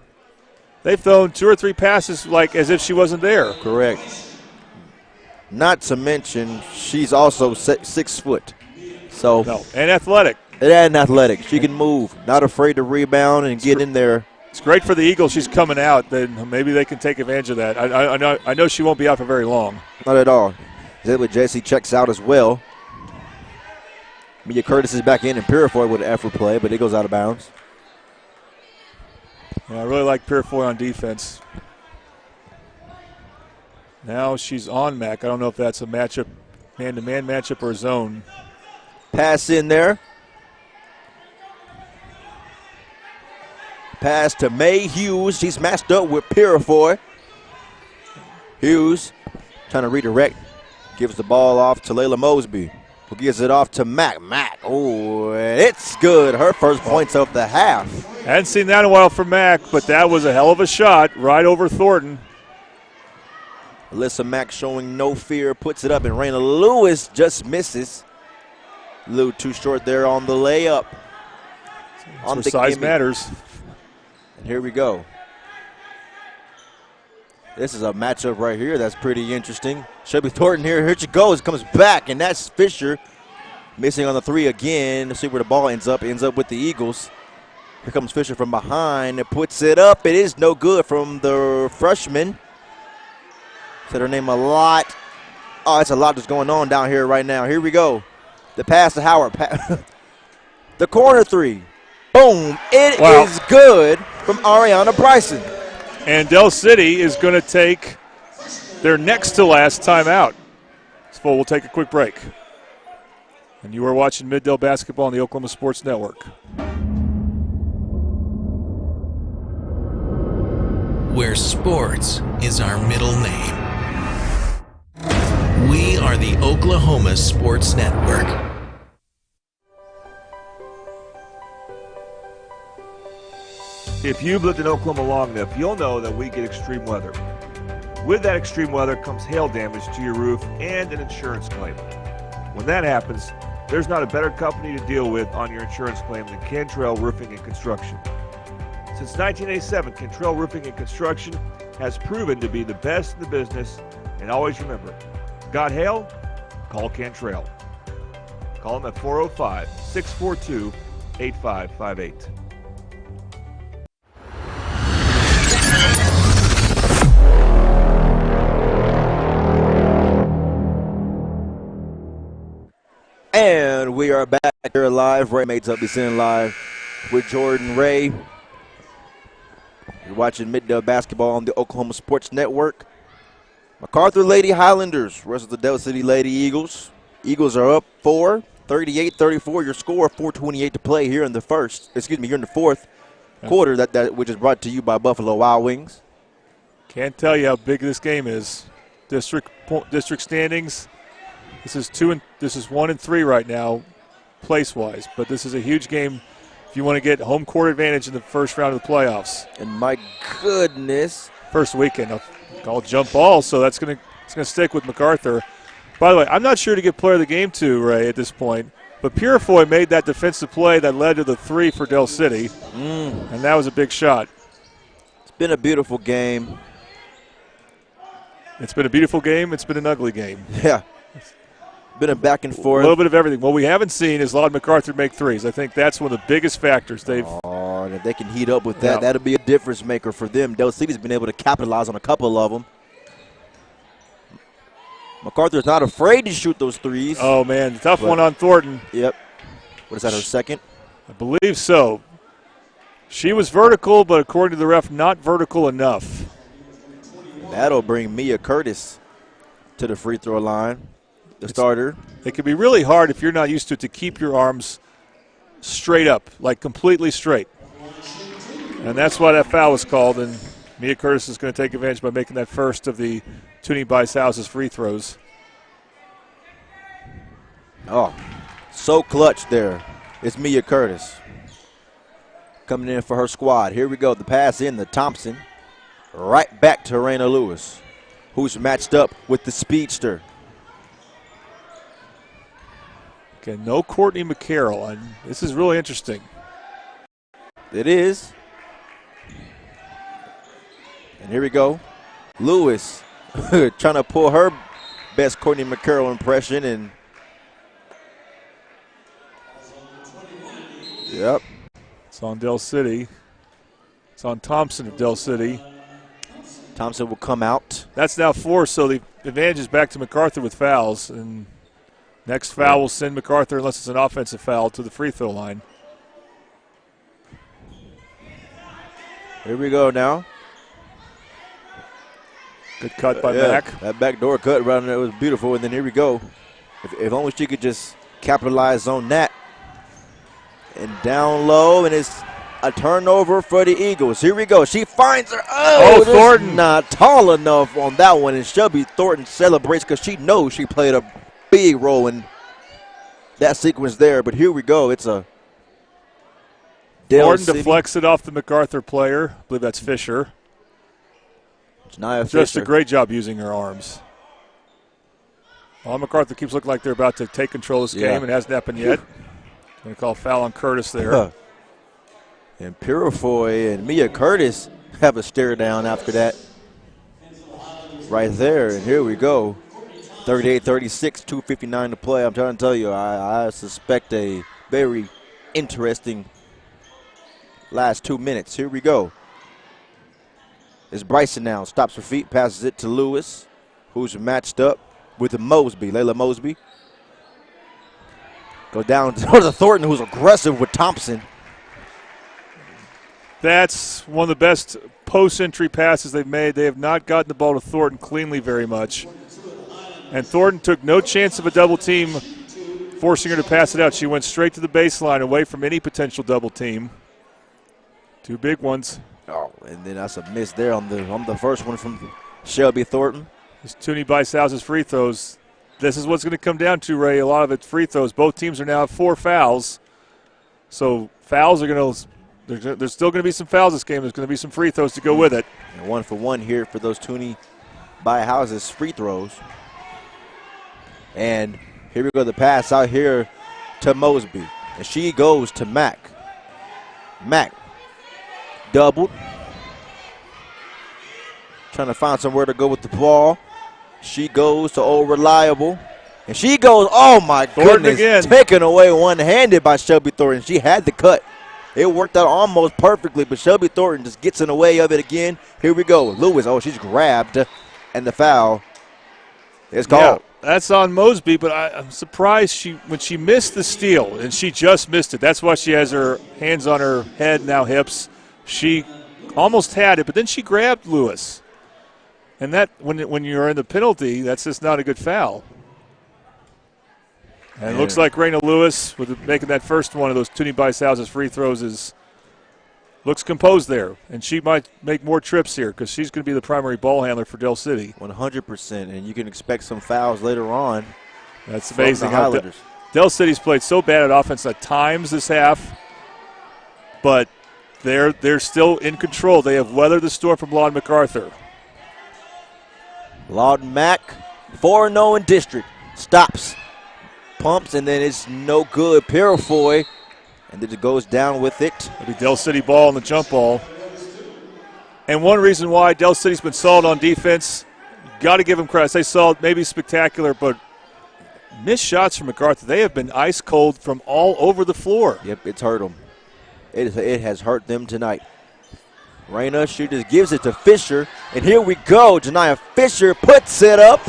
Speaker 5: They've thrown 2 or 3 passes like as if she wasn't there.
Speaker 3: Correct. Not to mention she's also 6 foot. So
Speaker 5: and athletic.
Speaker 3: And athletic. She can move. Not afraid to rebound and get in there.
Speaker 5: It's great for the Eagles. She's coming out. Then maybe they can take advantage of that. I know she won't be out for very long.
Speaker 3: Not at all. Zayla Jesse checks out as well. Mia Curtis is back in, and Purifoy with an effort play, but it goes out of bounds.
Speaker 5: Yeah, I really like Purifoy on defense. Now she's on Mac. I don't know if that's a matchup, man-to-man matchup or a zone.
Speaker 3: Pass in there. Pass to May Hughes. She's matched up with Purifoy. Hughes trying to redirect. Gives the ball off to Layla Mosby, who gives it off to Mac. Oh, it's good. Her first points of the half.
Speaker 5: Hadn't seen that in a while from Mac, but that was a hell of a shot right over Thornton.
Speaker 3: Alyssa Mack showing no fear, puts it up, and Raina Lewis just misses. A little too short there on the layup.
Speaker 5: On the size matters.
Speaker 3: And here we go. This is a matchup right here that's pretty interesting. Shelby Thornton here she goes, comes back, and that's Fisher missing on the three again. Let's see where the ball ends up with the Eagles. Here comes Fisher from behind and puts it up. It is no good from the freshman. Said her name a lot. Oh, it's a lot that's going on down here right now. Here we go. The pass to Howard. The corner three. Boom. It is good from Ariana Bryson.
Speaker 5: And Del City is going to take their next to last timeout. So we'll take a quick break. And you are watching Mid-Del Basketball on the Oklahoma Sports Network.
Speaker 2: Where sports is our middle name. We are the Oklahoma Sports Network.
Speaker 5: If you've lived in Oklahoma long enough, you'll know that we get extreme weather. With that extreme weather comes hail damage to your roof and an insurance claim. When that happens, there's not a better company to deal with on your insurance claim than Cantrell Roofing and Construction. Since 1987, Cantrell Roofing and Construction has proven to be the best in the business. And always remember, got hail? Call Cantrell. Call them at 405-642-8558.
Speaker 3: And we are back here live. Ray Mates up, be sitting live with Jordan Ray. You're watching Mid-Del Basketball on the Oklahoma Sports Network. Macarthur Lady Highlanders versus the Del City Lady Eagles. Eagles are up 4, 38-34. Your score, 4:28 to play here in the fourth quarter, which is brought to you by Buffalo Wild Wings.
Speaker 5: Can't tell you how big this game is. District standings. This is 1 and 3 right now, place-wise. But this is a huge game if you want to get home court advantage in the first round of the playoffs.
Speaker 3: And my goodness,
Speaker 5: first weekend, called jump ball, so it's going to stick with Macarthur. By the way, I'm not sure to give player of the game to Ray at this point, but Purifoy made that defensive play that led to the three for Del City, and that was a big shot.
Speaker 3: It's been a beautiful game.
Speaker 5: It's been a beautiful game. It's been an ugly game.
Speaker 3: Yeah. Been a back and forth.
Speaker 5: A little bit of everything. What we haven't seen is Laud Macarthur make threes. I think that's one of the biggest factors.
Speaker 3: And if they can heat up with that, that'll be a difference maker for them. Del City's been able to capitalize on a couple of them. Macarthur's not afraid to shoot those threes.
Speaker 5: Oh, man, tough one on Thornton.
Speaker 3: Yep. What is that, her second?
Speaker 5: I believe so. She was vertical, but according to the ref, not vertical enough.
Speaker 3: That'll bring Mia Curtis to the free throw line. The starter.
Speaker 5: It can be really hard if you're not used to it to keep your arms straight up, like completely straight. And that's why that foul was called, and Mia Curtis is going to take advantage by making that first of the Toonie Bice House's free throws.
Speaker 3: Oh, so clutch there. It's Mia Curtis coming in for her squad. Here we go. The pass in to Thompson. Right back to Raina Lewis, who's matched up with the speedster.
Speaker 5: Okay, no Courtney McCarroll, and this is really interesting.
Speaker 3: It is. And here we go. Lewis trying to pull her best Courtney McCarroll impression, and yep.
Speaker 5: It's on Del City. It's on Thompson of Del City.
Speaker 3: Thompson will come out.
Speaker 5: That's now 4, so the advantage is back to Macarthur with fouls, and next foul will send Macarthur, unless it's an offensive foul, to the free throw line.
Speaker 3: Here we go now.
Speaker 5: Good cut by Mac.
Speaker 3: That backdoor cut right there was beautiful. And then here we go. If only she could just capitalize on that. And down low, and it's a turnover for the Eagles. Here we go. She finds her. Oh,
Speaker 5: Thornton.
Speaker 3: Not tall enough on that one. And Shelby Thornton celebrates because she knows she played a big role in that sequence there. But here we go. It's a Dale
Speaker 5: City. Deflects it off the Macarthur player. I believe that's Fisher.
Speaker 3: Janiyah
Speaker 5: Just
Speaker 3: Fisher.
Speaker 5: a great job using her arms. Well, Macarthur keeps looking like they're about to take control of this game. It hasn't happened yet. Going to call foul on Curtis there.
Speaker 3: And Purifoy and Mia Curtis have a stare down after that. Right there, and here we go. 38-36, 2:59 to play. I'm trying to tell you, I suspect a very interesting last 2 minutes. Here we go. It's Bryson now. Stops her feet, passes it to Lewis, who's matched up with Mosby, Layla Mosby. Go down to Thornton, who's aggressive with Thompson.
Speaker 5: That's one of the best post-entry passes they've made. They have not gotten the ball to Thornton cleanly very much. And Thornton took no chance of a double team, forcing her to pass it out. She went straight to the baseline, away from any potential double team. Two big ones.
Speaker 3: Oh, and then that's a miss there on the first one from Shelby Thornton.
Speaker 5: This Toonie Bice-House's free throws. This is what's going to come down to, Ray. A lot of it's free throws. Both teams are now at 4 fouls. So fouls are going to – there's still going to be some fouls this game. There's going to be some free throws to go with it.
Speaker 3: And 1 for 1 here for those Toonie Bice-House's free throws. And here we go, the pass out here to Mosby. And she goes to Mack. Mack doubled. Trying to find somewhere to go with the ball. She goes to Old Reliable. And she goes, oh my goodness,
Speaker 5: again.
Speaker 3: Taken away one-handed by Shelby Thornton. She had the cut. It worked out almost perfectly, but Shelby Thornton just gets in the way of it again. Here we go. Lewis, oh, she's grabbed. And the foul is called.
Speaker 5: Yeah, that's on Mosby, but I'm surprised when she missed the steal, and she just missed it. That's why she has her hands on her head, now hips. She almost had it, but then she grabbed Lewis. And that, when you're in the penalty, that's just not a good foul. And it looks like Raina Lewis, with making that first one of those Toonie Bice-House's free throws, looks composed there. And she might make more trips here because she's going to be the primary ball handler for Del City.
Speaker 3: 100%, and you can expect some fouls later on.
Speaker 5: That's amazing
Speaker 3: how
Speaker 5: Del City's played so bad at offense at times this half, but they're still in control. They have weathered the storm from Lawton Macarthur.
Speaker 3: Lawton Mack, 4-0 in district, stops, pumps, and then it's no good. Purifoy, and then it goes down with it.
Speaker 5: It'll be Del City ball on the jump ball. And one reason why Del City's been solid on defense, got to give them credit. They solid, maybe spectacular, but missed shots from Macarthur. They have been ice cold from all over the floor.
Speaker 3: Yep, it's hurt them. It has hurt them tonight. Raina, she just gives it to Fisher, and here we go. Janiyah Fisher puts it up.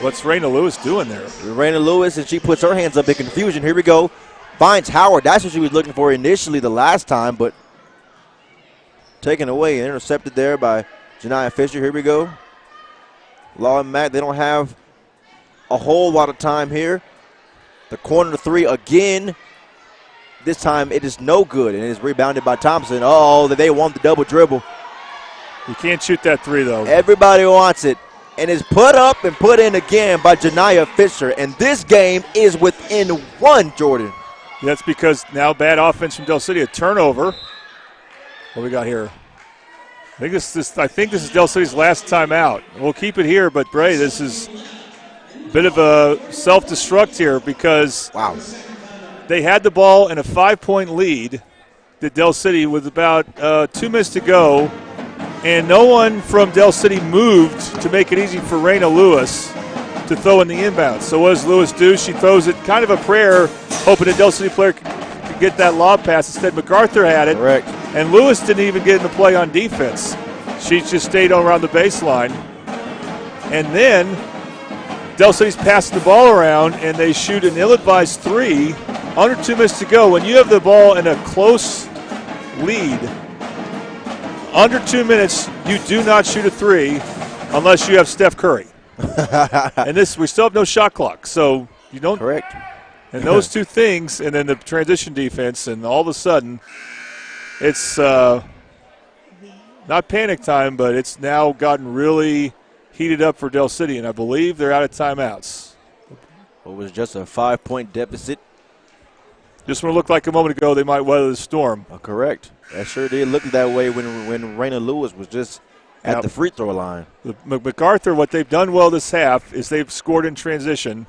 Speaker 5: What's Raina Lewis doing there?
Speaker 3: Raina Lewis, and she puts her hands up in confusion. Here we go. Finds Howard. That's what she was looking for initially the last time, but taken away and intercepted there by Janiyah Fisher. Here we go. Law and Matt, they don't have a whole lot of time here. The corner three again. This time it is no good, and it is rebounded by Thompson. Oh, they want the double dribble.
Speaker 5: You can't shoot that three, though.
Speaker 3: Everybody wants it. And it's put up and put in again by Janiyah Fisher. And this game is within 1, Jordan.
Speaker 5: That's because now bad offense from Del City. A turnover. What we got here? I think this is Del City's last time out. We'll keep it here, but Bray, this is a bit of a self-destruct here because they had the ball in a 5-point lead to Del City with about 2 minutes to go, and no one from Del City moved to make it easy for Raina Lewis to throw in the inbound. So what does Lewis do? She throws it kind of a prayer, hoping a Del City player could get that lob pass. Instead, Macarthur had it.
Speaker 3: Correct.
Speaker 5: And Lewis didn't even get in the play on defense. She just stayed around the baseline. And then Del City's passing the ball around, and they shoot an ill-advised three under 2 minutes to go. When you have the ball in a close lead, under 2 minutes, you do not shoot a three unless you have Steph Curry. And we still have no shot clock, so you don't.
Speaker 3: Correct.
Speaker 5: And those two things, and then the transition defense, and all of a sudden, it's not panic time, but it's now gotten really heated up for Del City, and I believe they're out of timeouts.
Speaker 3: It was just a 5-point deficit.
Speaker 5: Just when it looked like a moment ago they might weather the storm.
Speaker 3: Correct. That sure did look that way when Raina Lewis was just at the free throw line.
Speaker 5: MacArthur, what they've done well this half is they've scored in transition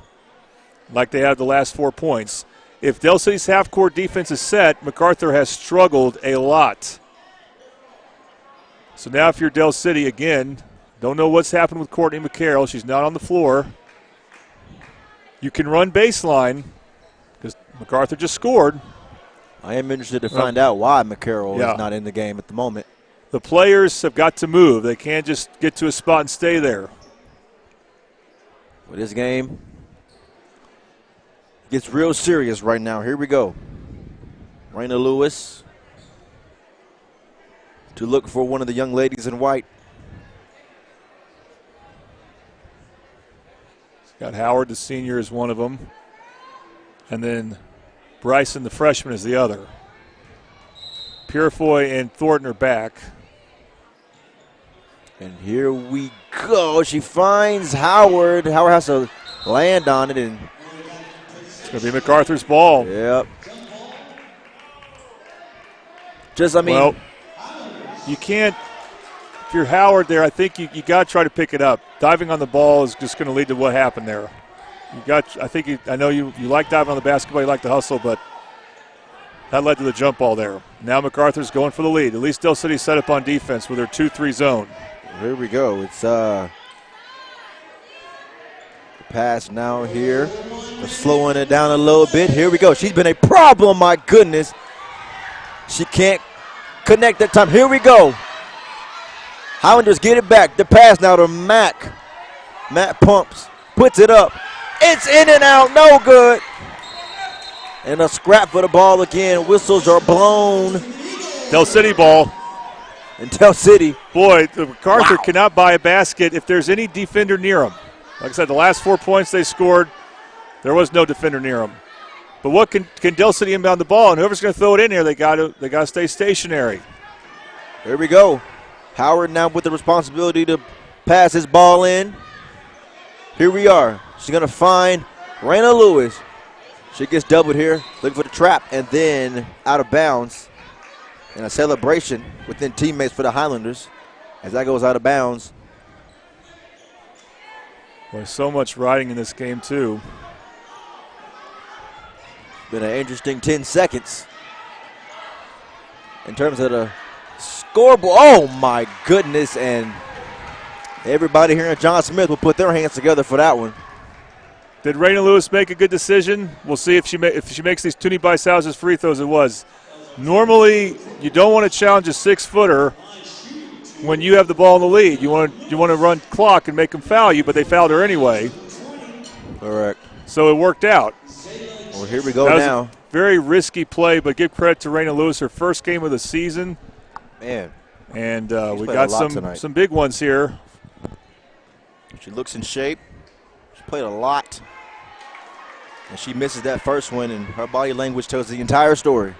Speaker 5: like they have the last 4 points. If Del City's half-court defense is set, MacArthur has struggled a lot. So now if you're Del City, again, don't know what's happened with Courtney McCarroll. She's not on the floor. You can run baseline because MacArthur just scored.
Speaker 3: I am interested to find out why McCarroll is not in the game at the moment.
Speaker 5: The players have got to move. They can't just get to a spot and stay there.
Speaker 3: Well, this game gets real serious right now. Here we go. Raina Lewis to look for one of the young ladies in white.
Speaker 5: Got Howard, the senior, is one of them. And then Bryson, the freshman, is the other. Purefoy and Thornton are back.
Speaker 3: And here we go. She finds Howard. Howard has to land on it. And
Speaker 5: it's going to be MacArthur's ball.
Speaker 3: Yep. Well,
Speaker 5: you can't. If you're Howard there, I think you got to try to pick it up. Diving on the ball is just going to lead to what happened there. I know you like diving on the basketball, you like the hustle, but that led to the jump ball there. Now MacArthur's going for the lead. At least Del City set up on defense with their 2-3 zone.
Speaker 3: Here we go. It's the pass now here. They're slowing it down a little bit. Here we go. She's been a problem, my goodness. She can't connect that time. Here we go. Highlanders get it back. The pass now to Mac. Matt pumps, puts it up. It's in and out, no good. And a scrap for the ball again. Whistles are blown.
Speaker 5: Del City ball.
Speaker 3: And Del City.
Speaker 5: Boy, MacArthur cannot buy a basket if there's any defender near him. Like I said, the last 4 points they scored, there was no defender near him. But what can Del City inbound the ball? And whoever's going to throw it in here, they got to stay stationary.
Speaker 3: Here we go. Howard now with the responsibility to pass his ball in. Here we are. She's going to find Raina Lewis. She gets doubled here, looking for the trap, and then out of bounds. And a celebration within teammates for the Highlanders as that goes out of bounds.
Speaker 5: Boy, so much riding in this game, too.
Speaker 3: Been an interesting 10 seconds in terms of the scoreboard. Oh, my goodness. And everybody here in John Smith will put their hands together for that one.
Speaker 5: Did Raina Lewis make a good decision? We'll see if she makes these Toonie Bice free throws. It was. Normally, you don't want to challenge a 6-footer when you have the ball in the lead. You want to run clock and make them foul you, but they fouled her anyway.
Speaker 3: Correct.
Speaker 5: So it worked out.
Speaker 3: Well, here we go now.
Speaker 5: A very risky play, but give credit to Raina Lewis, her first game of the season.
Speaker 3: Man.
Speaker 5: And we got some big ones here.
Speaker 3: She looks in shape. She played a lot. And she misses that first one, and her body language tells the entire story.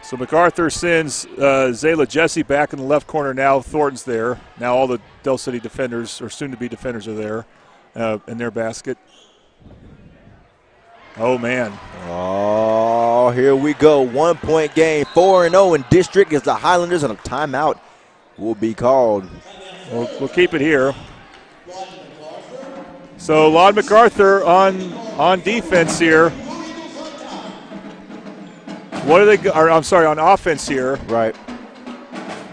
Speaker 5: So MacArthur sends Zayla Jesse back in the left corner now. Thornton's there. Now all the Del City defenders, or soon-to-be defenders, are there in their basket. Oh, man.
Speaker 3: Oh, here we go. 1 point game. 4-0 in district as the Highlanders, and a timeout will be called.
Speaker 5: We'll keep it here. So Lod MacArthur on defense here. What are they? On offense here.
Speaker 3: Right.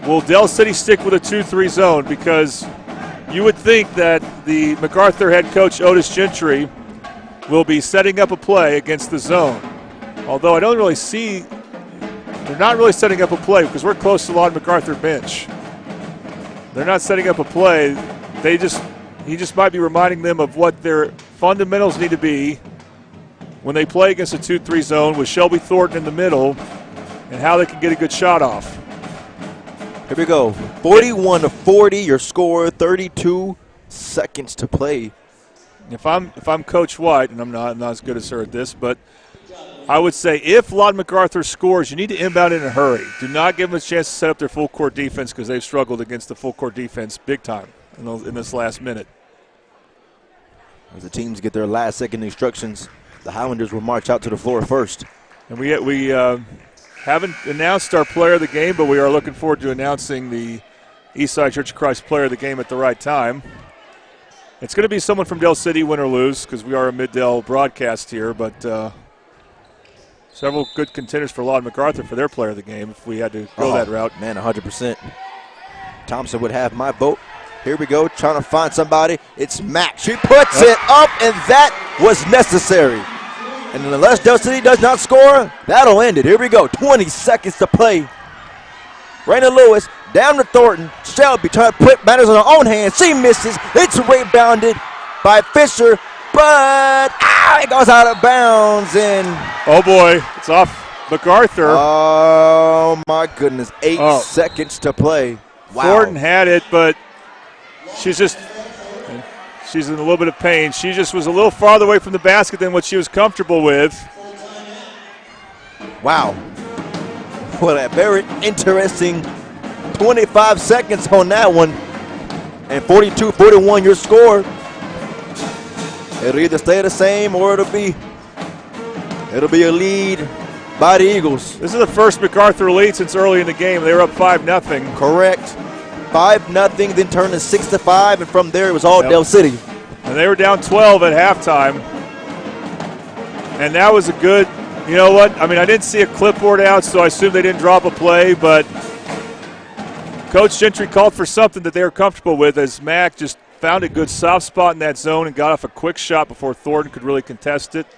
Speaker 5: Will Del City stick with a 2-3 zone? Because you would think that the MacArthur head coach Otis Gentry will be setting up a play against the zone. Although I don't really see, they're not really setting up a play because we're close to the Lod MacArthur bench. They're not setting up a play. He just might be reminding them of what their fundamentals need to be when they play against a 2-3 zone with Shelby Thornton in the middle and how they can get a good shot off.
Speaker 3: Here we go. 41-40, your score, 32 seconds to play.
Speaker 5: If I'm Coach White, and I'm not as good as her at this, but I would say if Lod MacArthur scores, you need to inbound in a hurry. Do not give them a chance to set up their full court defense because they've struggled against the full court defense big time in this last minute.
Speaker 3: As the teams get their last second instructions, the Highlanders will march out to the floor first.
Speaker 5: And we haven't announced our player of the game, but we are looking forward to announcing the Eastside Church of Christ player of the game at the right time. It's going to be someone from Del City, win or lose, because we are a Mid-Del broadcast here, but several good contenders for Law and Macarthur for their player of the game if we had to go that route.
Speaker 3: Man, 100%. Thompson would have my vote. Here we go, trying to find somebody. It's Mac. She puts it up, and that was necessary. And unless Del City does not score, that'll end it. Here we go, 20 seconds to play. Raina Lewis down to Thornton. Shelby trying to put matters in her own hands. She misses. It's rebounded by Fisher, but it goes out of bounds. And
Speaker 5: oh boy, it's off Macarthur.
Speaker 3: Oh my goodness, 8 seconds to play. Wow.
Speaker 5: Thornton had it, but she's in a little bit of pain. She just was a little farther away from the basket than what she was comfortable with.
Speaker 3: Wow. Well, a very interesting 25 seconds on that one. And 42-41 your score. It'll either stay the same or it'll be a lead by the Eagles.
Speaker 5: This is the first Macarthur lead since early in the game. They were up 5-0.
Speaker 3: Correct. 5-0, then turned to 6-5, and from there it was all Del City.
Speaker 5: And they were down 12 at halftime. And that was a good, you know what? I mean, I didn't see a clipboard out, so I assume they didn't drop a play, but Coach Gentry called for something that they were comfortable with as Mac just found a good soft spot in that zone and got off a quick shot before Thornton could really contest it.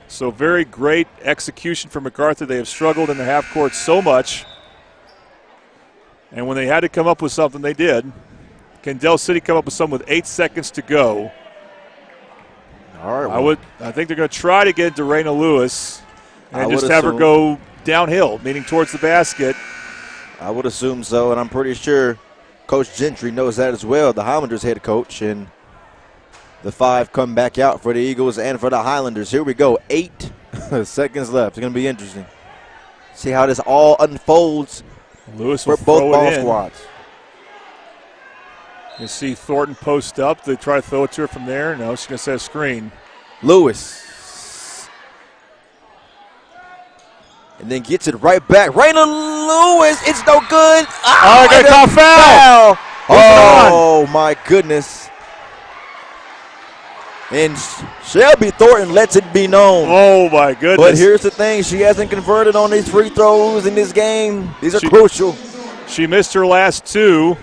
Speaker 5: So very great execution for Macarthur. They have struggled in the half court so much. And when they had to come up with something, they did. Can Del City come up with something with 8 seconds to go?
Speaker 3: All right. Well,
Speaker 5: I think they're going to try to get into Raina Lewis and just have her go downhill, meaning towards the basket.
Speaker 3: I would assume so, and I'm pretty sure Coach Gentry knows that as well, the Highlanders head coach. And the 5 come back out for the Eagles and for the Highlanders. Here we go, 8 seconds left. It's going to be interesting. See how this all unfolds.
Speaker 5: Lewis
Speaker 3: for both ball squads.
Speaker 5: You see Thornton post up. They try to throw it to her from there. No, she's going to set a screen.
Speaker 3: Lewis. And then gets it right back. Raina Lewis. It's no good.
Speaker 5: They call foul.
Speaker 3: Oh, my goodness. And Shelby Thornton lets it be known.
Speaker 5: Oh, my goodness.
Speaker 3: But here's the thing. She hasn't converted on these free throws in this game. These are crucial.
Speaker 5: She missed her last 2.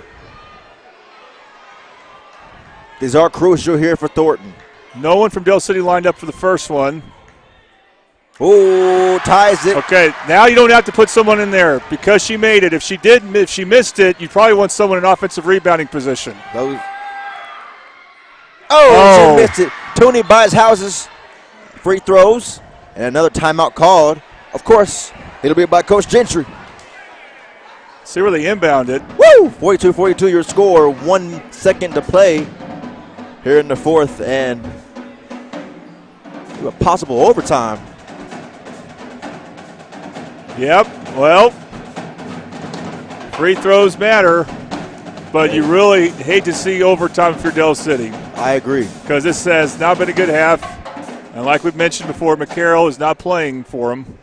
Speaker 3: These are crucial here for Thornton.
Speaker 5: No one from Del City lined up for the first one.
Speaker 3: Oh, ties it.
Speaker 5: Okay, now you don't have to put someone in there because she made it. If she missed it, you probably want someone in offensive rebounding position.
Speaker 3: She missed it. Tony buys houses, free throws, and another timeout called. Of course, it'll be by Coach Gentry.
Speaker 5: See where they inbounded.
Speaker 3: Woo! 42-42 your score. 1 second to play here in the fourth, and a possible overtime.
Speaker 5: Yep, well, free throws matter, but you really hate to see overtime for Del City.
Speaker 3: I agree.
Speaker 5: Because this has not been a good half, and like we've mentioned before, McCarroll is not playing for them.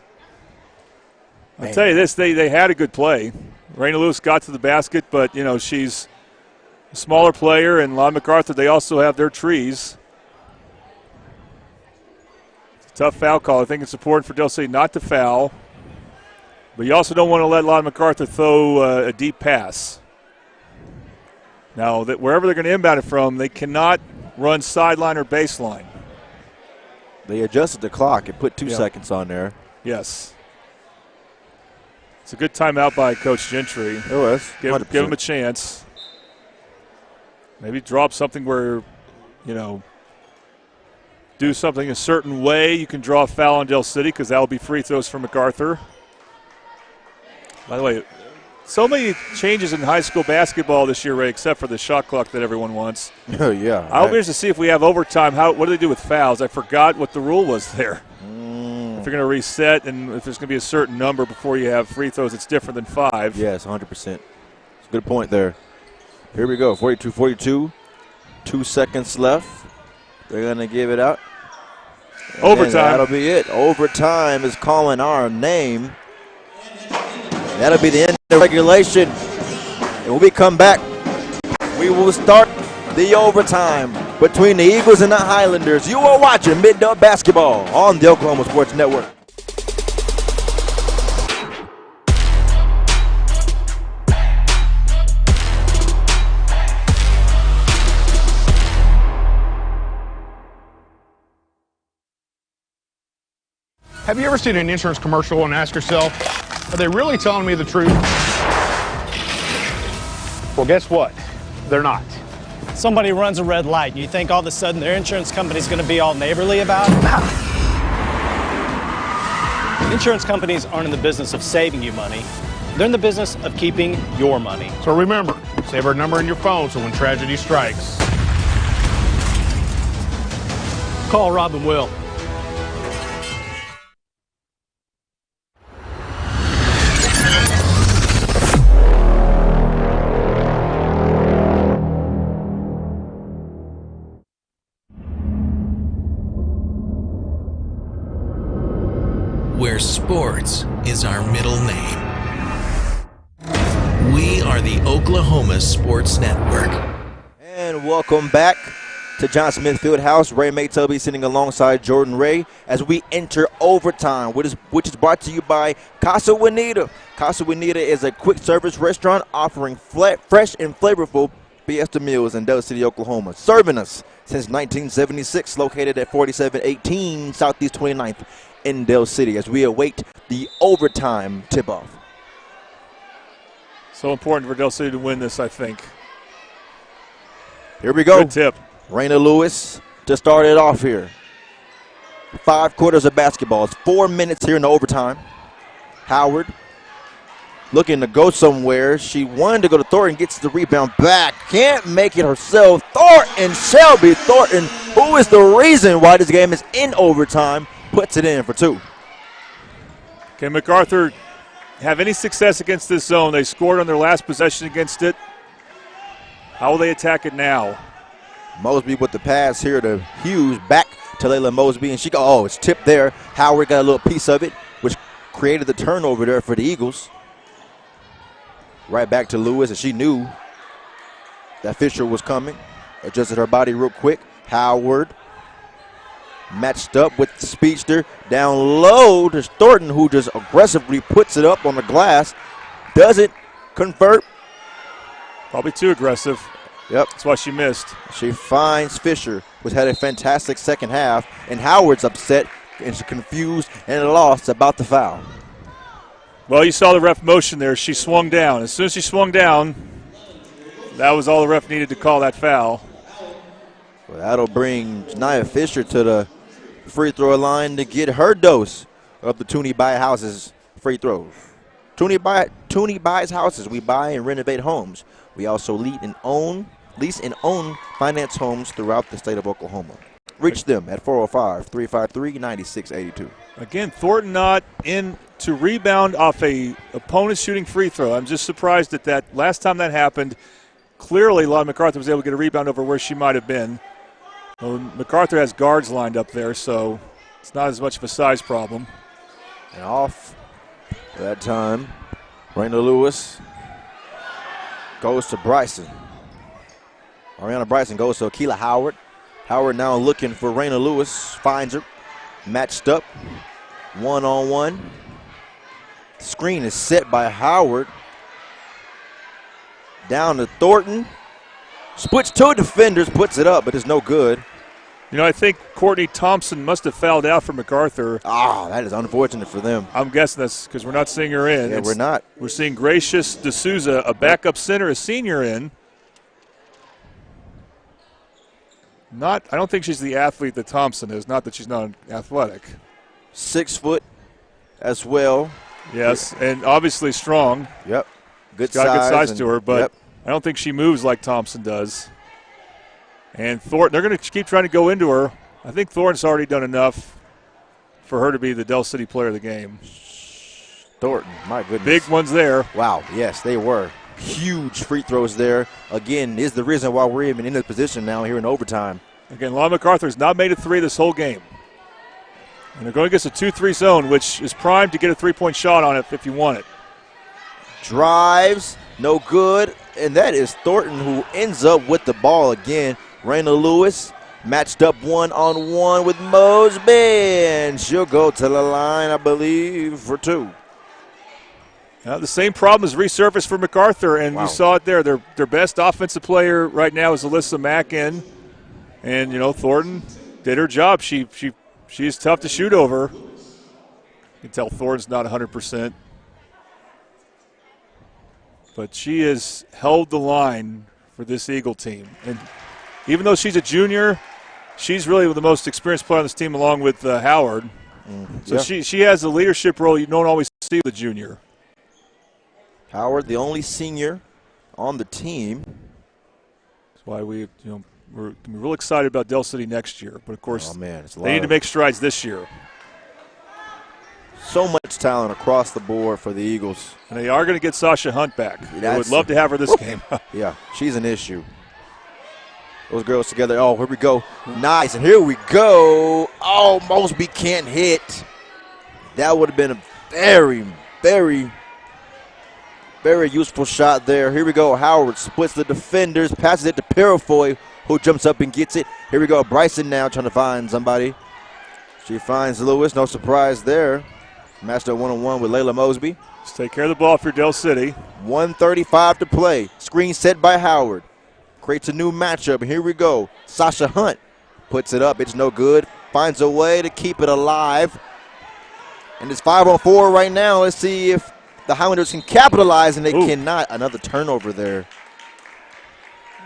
Speaker 5: I'll tell you this, they had a good play. Raina Lewis got to the basket, but, you know, she's a smaller player, and Lon MacArthur, they also have their trees. It's a tough foul call. I think it's important for Del City not to foul. But you also don't want to let Lon MacArthur throw a deep pass. Now, wherever they're going to inbound it from, they cannot run sideline or baseline.
Speaker 3: They adjusted the clock and put 2 seconds on there.
Speaker 5: Yes. It's a good timeout by Coach Gentry.
Speaker 3: It was.
Speaker 5: Give him a chance. Maybe drop something where, you know, do something a certain way. You can draw a foul on Del City because that will be free throws for MacArthur. By the way, so many changes in high school basketball this year, Ray, except for the shot clock that everyone wants.
Speaker 3: Oh, yeah.
Speaker 5: I'll be curious to see if we have overtime. What do they do with fouls? I forgot what the rule was there. If you're going to reset and if there's going to be a certain number before you have free throws, it's different than 5.
Speaker 3: Yes, 100%. It's a good point there. Here we go, 42-42. 2 seconds left. They're going to give it out.
Speaker 5: Overtime.
Speaker 3: That'll be it. Overtime is calling our name. That'll be the end of regulation. And when we come back, we will start the overtime between the Eagles and the Highlanders. You are watching Mid-Dub Basketball on the Oklahoma Sports Network.
Speaker 9: Have you ever seen an insurance commercial and ask yourself, are they really telling me the truth? Well, guess what? They're not.
Speaker 10: Somebody runs a red light and you think all of a sudden their insurance company's going to be all neighborly about it? Insurance companies aren't in the business of saving you money. They're in the business of keeping your money.
Speaker 9: So remember, save our number in your phone so when tragedy strikes,
Speaker 10: Call Rob and Will.
Speaker 2: Where sports is our middle name. We are the Oklahoma Sports Network.
Speaker 3: And welcome back to John Smith Fieldhouse. Ray Maytubby sitting alongside Jordan Ray as we enter overtime, which is brought to you by Casa Juanita. Casa Juanita is a quick service restaurant offering fresh and flavorful fiesta meals in Del City, Oklahoma. Serving us since 1976, located at 4718 Southeast 29th in Del City as we await the overtime tip-off.
Speaker 5: So important for Del City to win this, I think.
Speaker 3: Here we go.
Speaker 5: Good tip.
Speaker 3: Raina Lewis to start it off here. 5 quarters of basketball. It's 4 minutes here in the overtime. Howard looking to go somewhere. She wanted to go to Thornton, gets the rebound back. Can't make it herself. Thornton, Shelby Thornton, who is the reason why this game is in overtime, puts it in for 2.
Speaker 5: Can Macarthur have any success against this zone? They scored on their last possession against it. How will they attack it now?
Speaker 3: Mosby with the pass here to Hughes, back to Layla Mosby, and it's tipped there. Howard got a little piece of it, which created the turnover there for the Eagles. Right back to Lewis, and she knew that Fisher was coming. Adjusted her body real quick. Howard matched up with the speedster. Down low to Thornton, who just aggressively puts it up on the glass. Doesn't convert.
Speaker 5: Probably too aggressive.
Speaker 3: Yep.
Speaker 5: That's why she missed.
Speaker 3: She finds Fisher, who's had a fantastic second half, and Howard's upset and confused and lost about the foul.
Speaker 5: Well, you saw the ref motion there. She swung down. As soon as she swung down, that was all the ref needed to call that foul.
Speaker 3: Well, that'll bring Nia Fisher to the free throw line to get her dose of the Tooney Buy Houses free throws. Tooney Buys Houses. We buy and renovate homes. We also lease and own finance homes throughout the state of Oklahoma. Reach them at 405-353-9682.
Speaker 5: Again, Thornton not in to rebound off a opponent shooting free throw. I'm just surprised at that. Last time that happened, clearly Lon MacArthur was able to get a rebound over where she might have been. Well, MacArthur has guards lined up there, so it's not as much of a size problem.
Speaker 3: And off that time, Raina Lewis goes to Bryson. Ariana Bryson goes to Akila Howard. Howard now looking for Raina Lewis, finds her, matched up, one-on-one. Screen is set by Howard. Down to Thornton. Splits 2 defenders, puts it up, but it's no good.
Speaker 5: You know, I think Courtney Thompson must have fouled out for MacArthur.
Speaker 3: That is unfortunate for them.
Speaker 5: I'm guessing that's because we're not seeing her in.
Speaker 3: Yeah, we're not.
Speaker 5: We're seeing Gracious D'Souza, a backup center, a senior in. I don't think she's the athlete that Thompson is. Not that she's not athletic.
Speaker 3: 6 foot as well.
Speaker 5: Yes, and obviously strong.
Speaker 3: Yep. Good
Speaker 5: She's got
Speaker 3: size.
Speaker 5: a good size to her, but
Speaker 3: yep.
Speaker 5: I don't think she moves like Thompson does. And Thornton, they're going to keep trying to go into her. I think Thornton's already done enough for her to be the Del City player of the game.
Speaker 3: Thornton, my goodness.
Speaker 5: Big ones there.
Speaker 3: Wow, yes, they were. Huge free throws there. Again, is the reason why we're even in this position now here in overtime.
Speaker 5: Again, Lon MacArthur's not made a 3 this whole game. And they're going against a 2-3 zone, which is primed to get a three-point shot on it if you want it.
Speaker 3: Drives, no good. And that is Thornton who ends up with the ball again. Raina Lewis matched up 1-on-1 with Mosby. And she'll go to the line, I believe, for 2.
Speaker 5: Now, the same problem has resurfaced for Macarthur, and you saw it there. Their best offensive player right now is Alyssa Mackin. And, you know, Thornton did her job. She's tough to shoot over. You can tell Thornton's not 100%. But she has held the line for this Eagle team. And even though she's a junior, she's really the most experienced player on this team along with Howard. So she has a leadership role you don't always see with a junior.
Speaker 3: Howard, the only senior on the team.
Speaker 5: That's why we're real excited about Del City next year. But, of course, they need to make strides this year.
Speaker 3: So much talent across the board for the Eagles.
Speaker 5: And they are going to get Sasha Hunt back. I would love to have her this game.
Speaker 3: Yeah, she's an issue. Those girls together. Oh, here we go. Nice. And here we go. Oh, Mosby can't hit. That would have been a very, very, very useful shot there. Here we go. Howard splits the defenders, passes it to Purifoy, who jumps up and gets it. Here we go. Bryson now trying to find somebody. She finds Lewis. No surprise there. Matched up 1-on-1 with Layla Mosby.
Speaker 5: Just take care of the ball for Del City.
Speaker 3: 1:35 to play. Screen set by Howard. Creates a new matchup. And here we go. Sasha Hunt puts it up. It's no good. Finds a way to keep it alive. And it's 5-on-4 right now. Let's see if the Highlanders can capitalize, and they cannot. Another turnover there.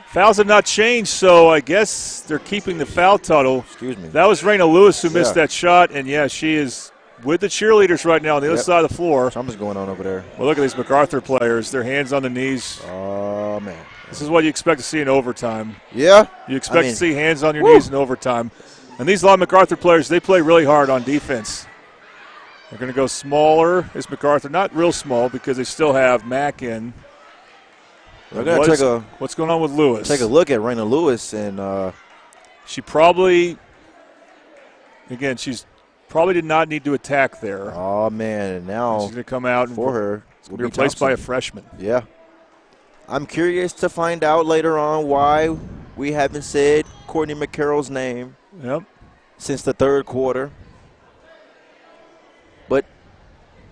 Speaker 5: Fouls have not changed, so I guess they're keeping the foul total.
Speaker 3: Excuse me.
Speaker 5: That was Raina Lewis who missed that shot, and, she is with the cheerleaders right now on the other side of the floor.
Speaker 3: Something's going on over there.
Speaker 5: Well, look at these Macarthur players. Their hands on the knees.
Speaker 3: Oh, man.
Speaker 5: This is what you expect to see in overtime.
Speaker 3: Yeah.
Speaker 5: You expect to see hands on your knees in overtime. And these Macarthur players, they play really hard on defense. They're going to go smaller as Macarthur. Not real small because they still have Mack in.
Speaker 3: We're going to take
Speaker 5: what's going on with Lewis?
Speaker 3: Take a look at Raina Lewis. And
Speaker 5: she probably, again, she's probably did not need to attack there.
Speaker 3: Oh, man. And now
Speaker 5: she's going to come out
Speaker 3: for her.
Speaker 5: It's going to be replaced by a freshman.
Speaker 3: Yeah. I'm curious to find out later on why we haven't said Courtney McCarroll's name since the third quarter. But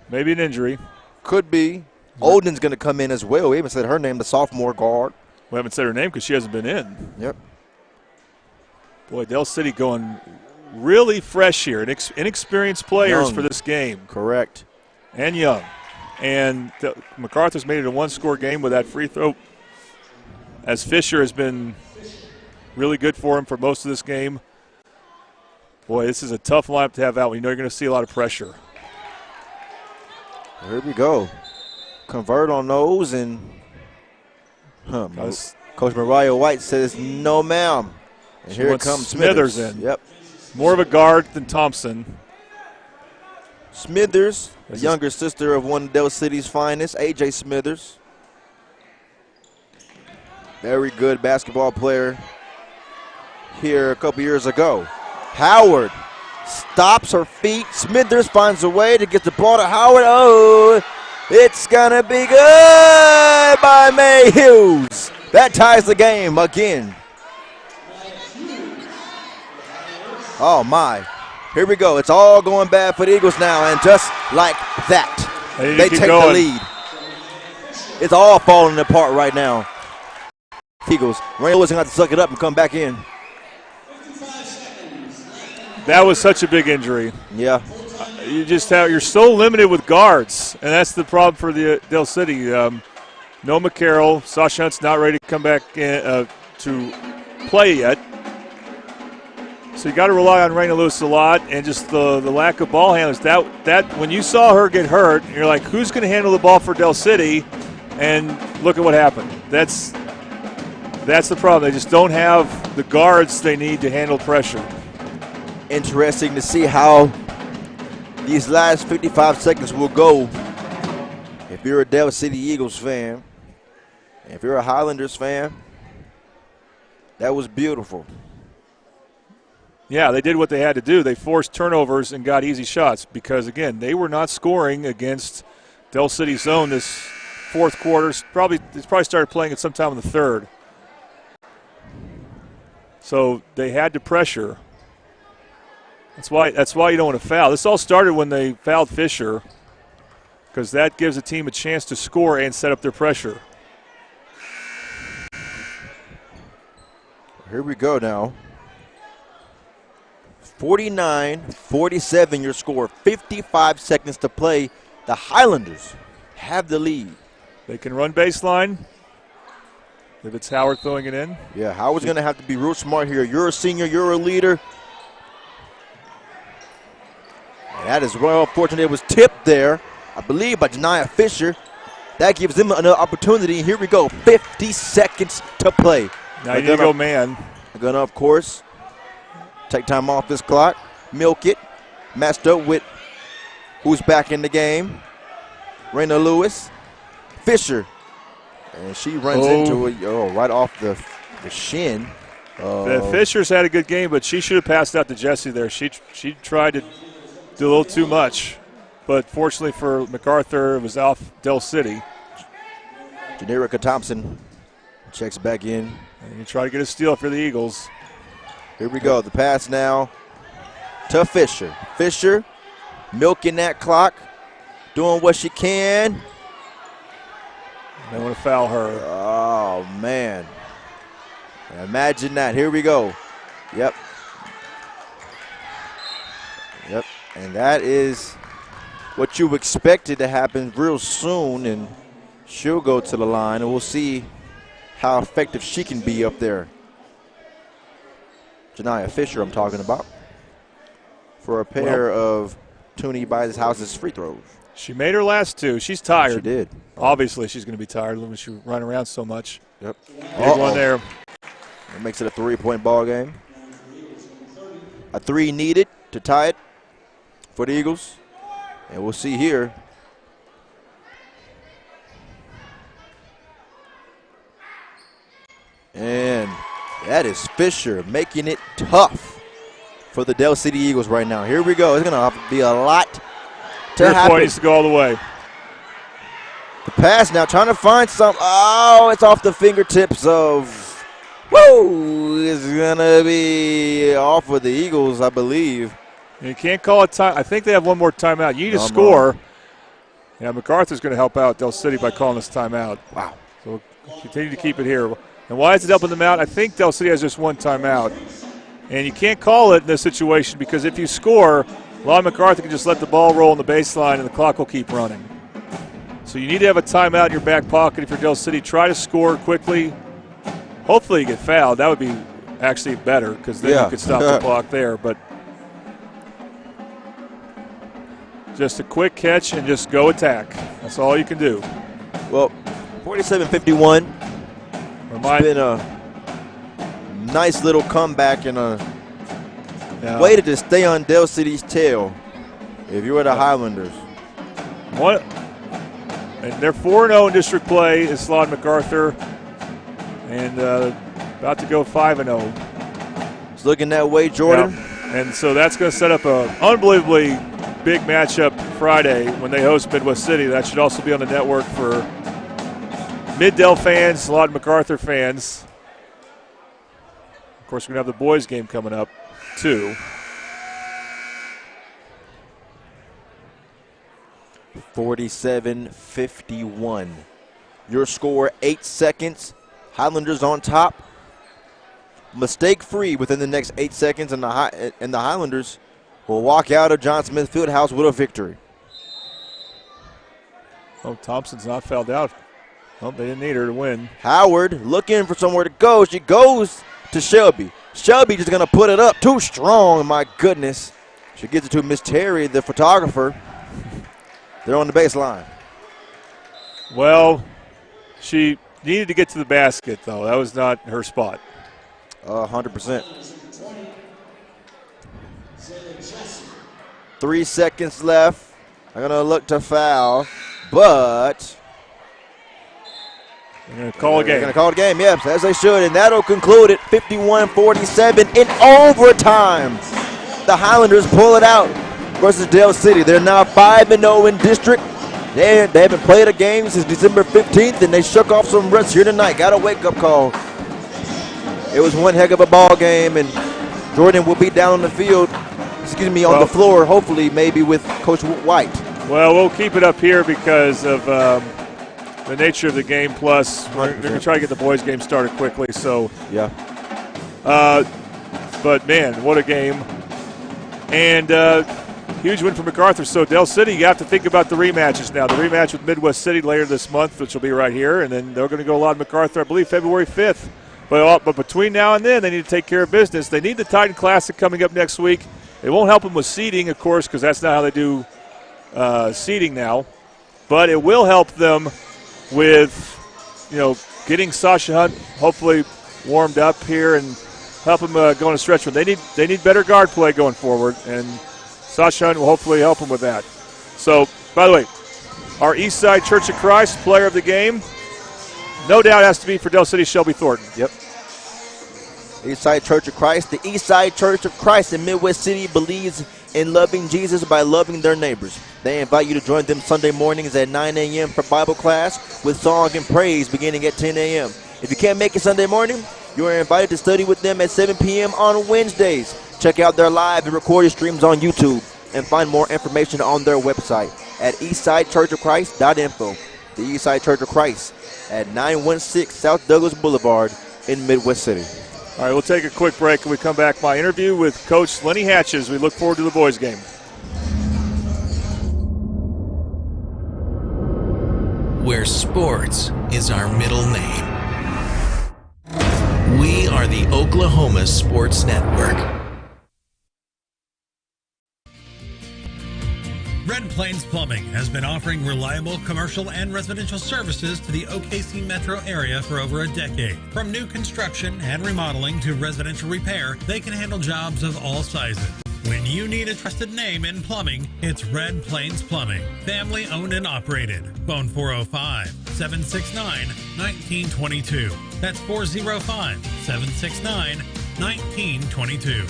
Speaker 5: maybe an injury.
Speaker 3: Could be. Olden's going to come in as well. We haven't said her name, the sophomore guard.
Speaker 5: We haven't said her name because she hasn't been in.
Speaker 3: Yep.
Speaker 5: Boy, Del City going really fresh here. Inexperienced players for this game.
Speaker 3: Correct.
Speaker 5: And young. And Macarthur's made it a one-score game with that free throw, as Fisher has been really good for him for most of this game. Boy, this is a tough lineup to have out when you know you're going to see a lot of pressure.
Speaker 3: Here we go. Convert on those, and Coach Mariah White says, no, ma'am. And here comes Smithers
Speaker 5: in.
Speaker 3: Yep.
Speaker 5: More of a guard than Thompson.
Speaker 3: Smithers, the younger sister of one of Del City's finest, A.J. Smithers. Very good basketball player here a couple years ago. Howard stops her feet. Smithers finds a way to get the ball to Howard. Oh, it's going to be good by May Hughes. That ties the game again. Oh, my. Here we go. It's all going bad for the Eagles now, and just like that, they take the lead. It's all falling apart right now. Eagles. Reynolds going to have to suck it up and come back in.
Speaker 5: That was such a big injury.
Speaker 3: Yeah.
Speaker 5: You're so limited with guards, and that's the problem for the Del City. No McCarroll. Sasha Hunt's not ready to come back in, to play yet. So you got to rely on Raina Lewis a lot, and just the lack of ball handlers. That when you saw her get hurt, you're like, who's going to handle the ball for Del City? And look at what happened. That's the problem. They just don't have the guards they need to handle pressure.
Speaker 3: Interesting to see how these last 55 seconds will go. If you're a Del City Eagles fan, if you're a Highlanders fan, that was beautiful.
Speaker 5: Yeah, they did what they had to do. They forced turnovers and got easy shots because, again, they were not scoring against Del City's zone this fourth quarter. It's probably started playing it sometime in the third. So they had to pressure. That's why you don't want to foul. This all started when they fouled Fisher because that gives a team a chance to score and set up their pressure.
Speaker 3: Here we go now. 49-47 your score. 55 seconds to play. The Highlanders have the lead.
Speaker 5: They can run baseline if it's Howard throwing it in.
Speaker 3: Yeah, Howard's going to have to be real smart here. You're a senior. You're a leader. And that is well unfortunate. It was tipped there, I believe, by Janiyah Fisher. That gives them another opportunity. Here we go. 50 seconds to play.
Speaker 5: Now you need to go man.
Speaker 3: They're going to, of course, take time off this clock. Milk it. Matched up with who's back in the game. Raina Lewis. Fisher. And she runs into it right off the shin.
Speaker 5: Fisher's had a good game, but she should have passed out to Jessie there. She tried to do a little too much. But fortunately for Macarthur, it was off Del City.
Speaker 3: Janerica Thompson checks back in.
Speaker 5: And you try to get a steal for the Eagles.
Speaker 3: Here we go. The pass now to Fisher. Fisher milking that clock, doing what she can.
Speaker 5: They want to foul her.
Speaker 3: Oh, man. Imagine that. Here we go. Yep. And that is what you expected to happen real soon, and she'll go to the line, and we'll see how effective she can be up there. Janiyah Fisher I'm talking about for a pair of Toonie Buys Houses free throws.
Speaker 5: She made her last two. She's tired.
Speaker 3: She did.
Speaker 5: Obviously, she's going to be tired when she run around so much.
Speaker 3: Yep.
Speaker 5: Big one there.
Speaker 3: That makes it a 3-point ball game. A 3 needed to tie it for the Eagles. And we'll see here. And that is Fisher making it tough for the Del City Eagles right now. Here we go. It's going to be a lot to happen.
Speaker 5: Point needs to go all the way.
Speaker 3: The pass now, trying to find some. Oh, it's off the fingertips of. Whoa! It's going to be off with the Eagles, I believe.
Speaker 5: You can't call it time. I think they have one more timeout. You need to score. Yeah, Macarthur's going to help out Del City by calling this timeout.
Speaker 3: Wow.
Speaker 5: So we'll continue to keep it here. And why is it helping them out? I think Del City has just one timeout. And you can't call it in this situation because if you score, Lon Macarthur can just let the ball roll on the baseline and the clock will keep running. So you need to have a timeout in your back pocket if you're Del City. Try to score quickly. Hopefully you get fouled. That would be actually better because then you could stop the clock there. But just a quick catch and just go attack. That's all you can do.
Speaker 3: Well, 47-51. It's been a nice little comeback and a way to just stay on Del City's tail if you were the Highlanders.
Speaker 5: And they're 4-0 in district play is Slot Macarthur, and about to go 5-0.
Speaker 3: It's looking that way, Jordan.
Speaker 5: Yeah. And so that's going to set up an unbelievably big matchup Friday when they host Midwest City. That should also be on the network for Mid-Del fans, Slot Macarthur fans. Of course, we're going to have the boys game coming up, too.
Speaker 3: 47-51. Your score, 8 seconds. Highlanders on top. Mistake-free within the next 8 seconds, and the Highlanders will walk out of John Smith Fieldhouse with a victory.
Speaker 5: Oh, Thompson's not fouled out. Well, they didn't need her to win.
Speaker 3: Howard looking for somewhere to go. She goes to Shelby. Shelby just going to put it up. Too strong, my goodness. She gives it to Miss Terry, the photographer. They're on the baseline.
Speaker 5: Well, she needed to get to the basket, though. That was not her spot.
Speaker 3: 100%. 3 seconds left. I'm going to look to foul, but
Speaker 5: They're going to call a game.
Speaker 3: They're going to call the game, yes, as they should. And that'll conclude it 51-47 in overtime. The Highlanders pull it out versus Dale City. They're now 5-0 in district. They haven't played a game since December 15th, and they shook off some rust here tonight. Got a wake-up call. It was one heck of a ball game, and Jordan will be down on the field, on the floor, hopefully maybe with Coach White.
Speaker 5: Well, we'll keep it up here because of the nature of the game. Plus, they're going to try to get the boys' game started quickly. So,
Speaker 3: yeah.
Speaker 5: But, man, what a game. And huge win for Macarthur. So, Dale City, you have to think about the rematches now. The rematch with Midwest City later this month, which will be right here. And then they're going to go live Macarthur, I believe, February 5th. But between now and then, they need to take care of business. They need the Titan Classic coming up next week. It won't help them with seeding, of course, because that's not how they do seeding now. But it will help them with, getting Sasha Hunt hopefully warmed up here and help them go on a stretch run. They need better guard play going forward, and Sasha Hunt will hopefully help them with that. So, by the way, our Eastside Church of Christ player of the game, no doubt has to be for Dale City, Shelby Thornton.
Speaker 3: Yep. Eastside Church of Christ. The Eastside Church of Christ in Midwest City believes in loving Jesus by loving their neighbors. They invite you to join them Sunday mornings at 9 a.m. for Bible class with song and praise beginning at 10 a.m. If you can't make it Sunday morning, you are invited to study with them at 7 p.m. on Wednesdays. Check out their live and recorded streams on YouTube and find more information on their website at eastsidechurchofchrist.info. The Eastside Church of Christ at 916 South Douglas Boulevard in Midwest City.
Speaker 5: All right, we'll take a quick break, and we come back. My interview with Coach Lenny Hatches. We look forward to the boys' game.
Speaker 2: Where sports is our middle name. We are the Oklahoma Sports Network.
Speaker 14: Red Plains Plumbing has been offering reliable commercial and residential services to the OKC metro area for over a decade. From new construction and remodeling to residential repair, they can handle jobs of all sizes. When you need a trusted name in plumbing, it's Red Plains Plumbing. Family owned and operated. Phone 405-769-1922. That's 405-769-1922.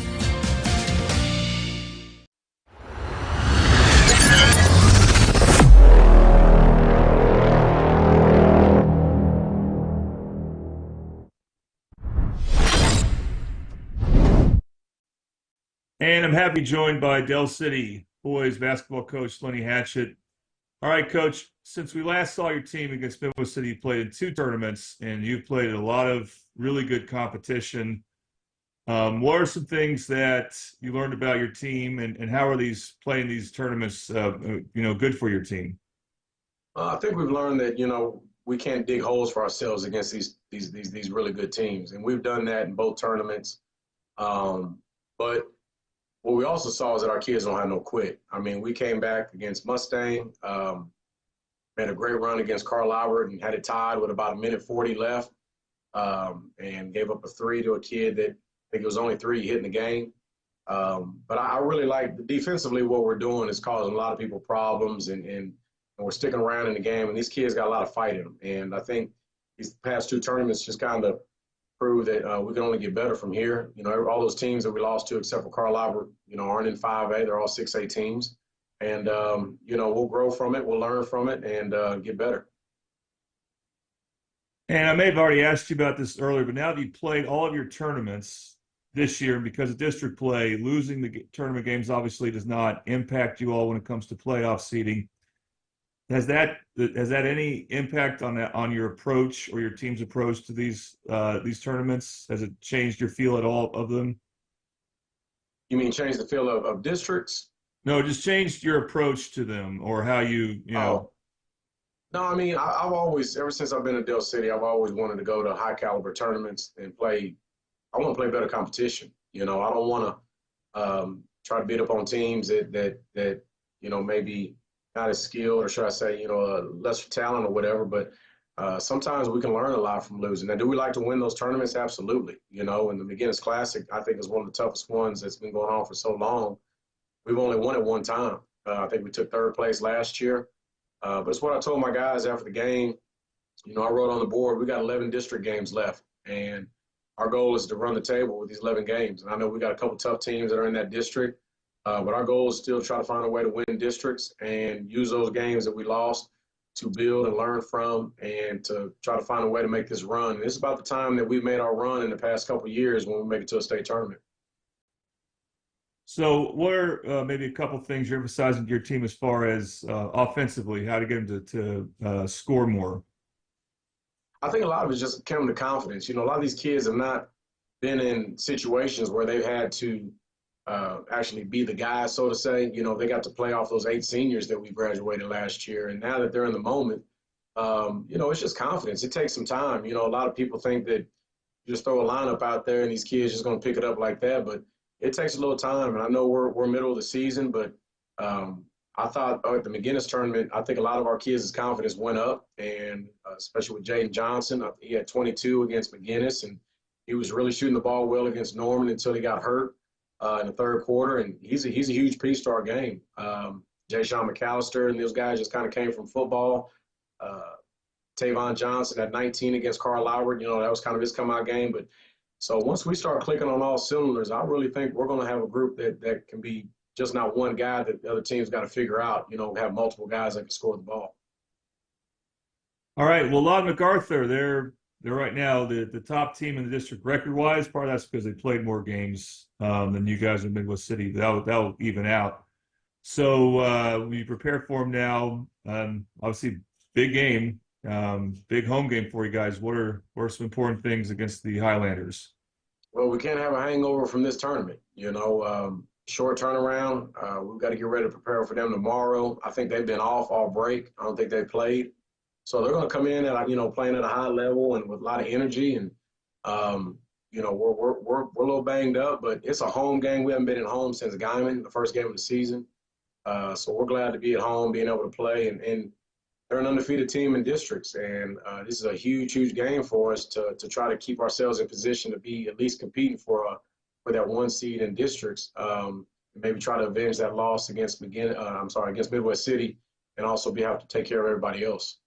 Speaker 4: And I'm happy joined by Dell City boys basketball coach Lenny Hatchett. All right, Coach, since we last saw your team against Midwest City, you played in 2 tournaments, and you've played a lot of really good competition. What are some things that you learned about your team, and how are playing these tournaments good for your team?
Speaker 15: I think we've learned that, we can't dig holes for ourselves against these really good teams, and we've done that in both tournaments. But what we also saw is that our kids don't have no quit. I mean, we came back against Mustang, had a great run against Carl Albert and had it tied with about 1:40 left, and gave up a 3 to a kid that I think it was only 3 he hit in the game. But I really like defensively what we're doing is causing a lot of people problems, and we're sticking around in the game, and these kids got a lot of fight in them. And I think these past 2 tournaments just kind of prove that we can only get better from here. All those teams that we lost to, except for Carl Albert, aren't in 5A. They're all 6A teams. And, we'll grow from it. We'll learn from it and get better.
Speaker 4: And I may have already asked you about this earlier, but now that you've played all of your tournaments this year, and because of district play, losing the tournament games obviously does not impact you all when it comes to playoff seeding. Has that any impact on your approach or your team's approach to these tournaments? Has it changed your feel at all of them?
Speaker 15: You mean change the feel of districts?
Speaker 4: No, just changed your approach to them or how you know.
Speaker 15: No, I mean, I've always, ever since I've been in Dale City, I've always wanted to go to high caliber tournaments and play. I want to play better competition. I don't want to try to beat up on teams that maybe not as skilled, or should I say, lesser talent or whatever. But sometimes we can learn a lot from losing. Now, do we like to win those tournaments? Absolutely. And the McGinnis Classic, I think, is one of the toughest ones that's been going on for so long. We've only won it one time. I think we took 3rd place last year. But it's what I told my guys after the game. I wrote on the board, we got 11 district games left, and our goal is to run the table with these 11 games. And I know we got a couple tough teams that are in that district, but our goal is still try to find a way to win districts and use those games that we lost to build and learn from and to try to find a way to make this run. And it's about the time that we've made our run in the past couple of years when we make it to a state tournament.
Speaker 4: So what are maybe a couple things you're emphasizing to your team as far as offensively, how to get them to score more?
Speaker 15: I think a lot of it just came to confidence. A lot of these kids have not been in situations where they've had to actually be the guy, so to say. They got to play off those 8 seniors that we graduated last year. And now that they're in the moment, it's just confidence. It takes some time. A lot of people think that you just throw a lineup out there and these kids just going to pick it up like that. But it takes a little time. And I know we're middle of the season, but I thought at the McGinnis tournament, I think a lot of our kids' confidence went up, and especially with Jaden Johnson. He had 22 against McGinnis, and he was really shooting the ball well against Norman until he got hurt in the third quarter, and he's a huge piece to our game. Jay Sean McAllister and those guys just kind of came from football. Tavon Johnson at 19 against Carl Lowry, that was kind of his come-out game. But so once we start clicking on all cylinders, I really think we're going to have a group that can be just not one guy that the other team's got to figure out, have multiple guys that can score the ball.
Speaker 4: All right. Well, Macarthur, they're right now the top team in the district record-wise. Part of that's because they played more games than you guys in Midwest City. That'll even out. So we prepare for them now. Obviously, big game, big home game for you guys. What are some important things against the Highlanders?
Speaker 15: Well, we can't have a hangover from this tournament. Short turnaround. We've got to get ready to prepare for them tomorrow. I think they've been off all break. I don't think they played. So they're going to come in at, playing at a high level and with a lot of energy. And, we're a little banged up, but it's a home game. We haven't been at home since Guyman, the first game of the season. So we're glad to be at home, being able to play. And they're an undefeated team in districts. And this is a huge game for us to try to keep ourselves in position to be at least competing for that 1 seed in districts. Maybe try to avenge that loss against against Midwest City, and also be able to take care of everybody else.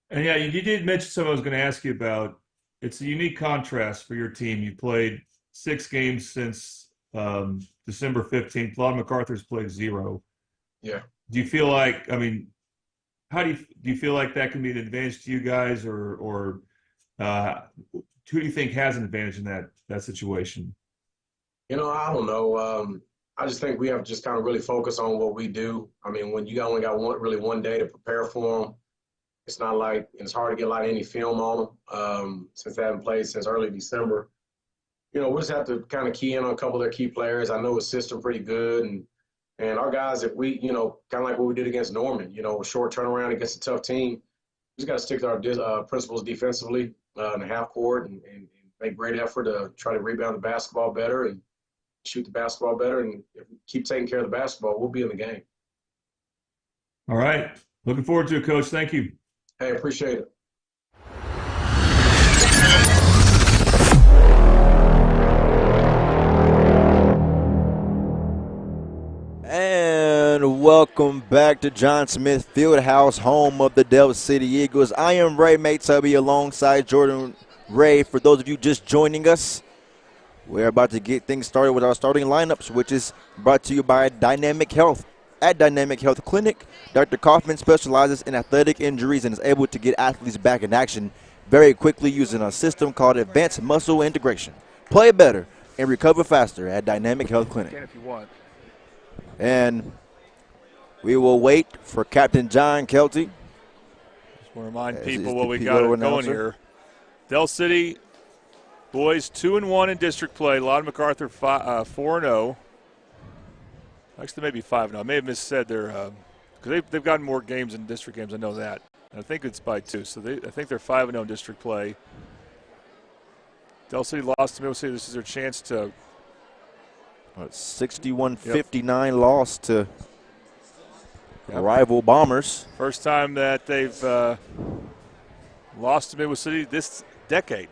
Speaker 4: And yeah, you did mention something I was going to ask you about. It's a unique contrast for your team. You played 6 games since December 15th. Macarthur's played 0.
Speaker 15: Yeah.
Speaker 4: Do you feel like, how do you feel like that can be an advantage to you guys, or who do you think has an advantage in that situation?
Speaker 15: I don't know. I just think we have to just kind of really focus on what we do. When you only got one day to prepare for them, it's not like it's hard to get any film on them since they haven't played since early December. We'll just have to kind of key in on a couple of their key players. I know his system pretty good, and our guys, if we, kind of like what we did against Norman, a short turnaround against a tough team, we just got to stick to our principles defensively in the half court and make great effort to try to rebound the basketball better and shoot the basketball better. And if we keep taking care of the basketball, we'll be in the game.
Speaker 4: All right. Looking forward to it, Coach. Thank you.
Speaker 15: Hey, appreciate it.
Speaker 3: And welcome back to John Smith Fieldhouse, home of the Del City Eagles. I am Ray Maytubby alongside Jordan Ray. For those of you just joining us, we're about to get things started with our starting lineups, which is brought to you by Dynamic Health. At Dynamic Health Clinic, Dr. Kaufman specializes in athletic injuries and is able to get athletes back in action very quickly using a system called Advanced Muscle Integration. Play better and recover faster at Dynamic Health Clinic.
Speaker 5: If you want.
Speaker 3: And we will wait for Captain John Kelty.
Speaker 5: Just want to remind people what we got going here. Del City boys 2-1 in district play. Macarthur 4-0. Actually, maybe 5-0. I may have missaid their because they've gotten more games in district games. I know that. And I think it's by 2. So I think they're 5-0 in district play. Del City lost to Middle City. This is their chance to
Speaker 3: 61-59 loss to rival Bombers.
Speaker 5: First time that they've lost to Midwest City this decade.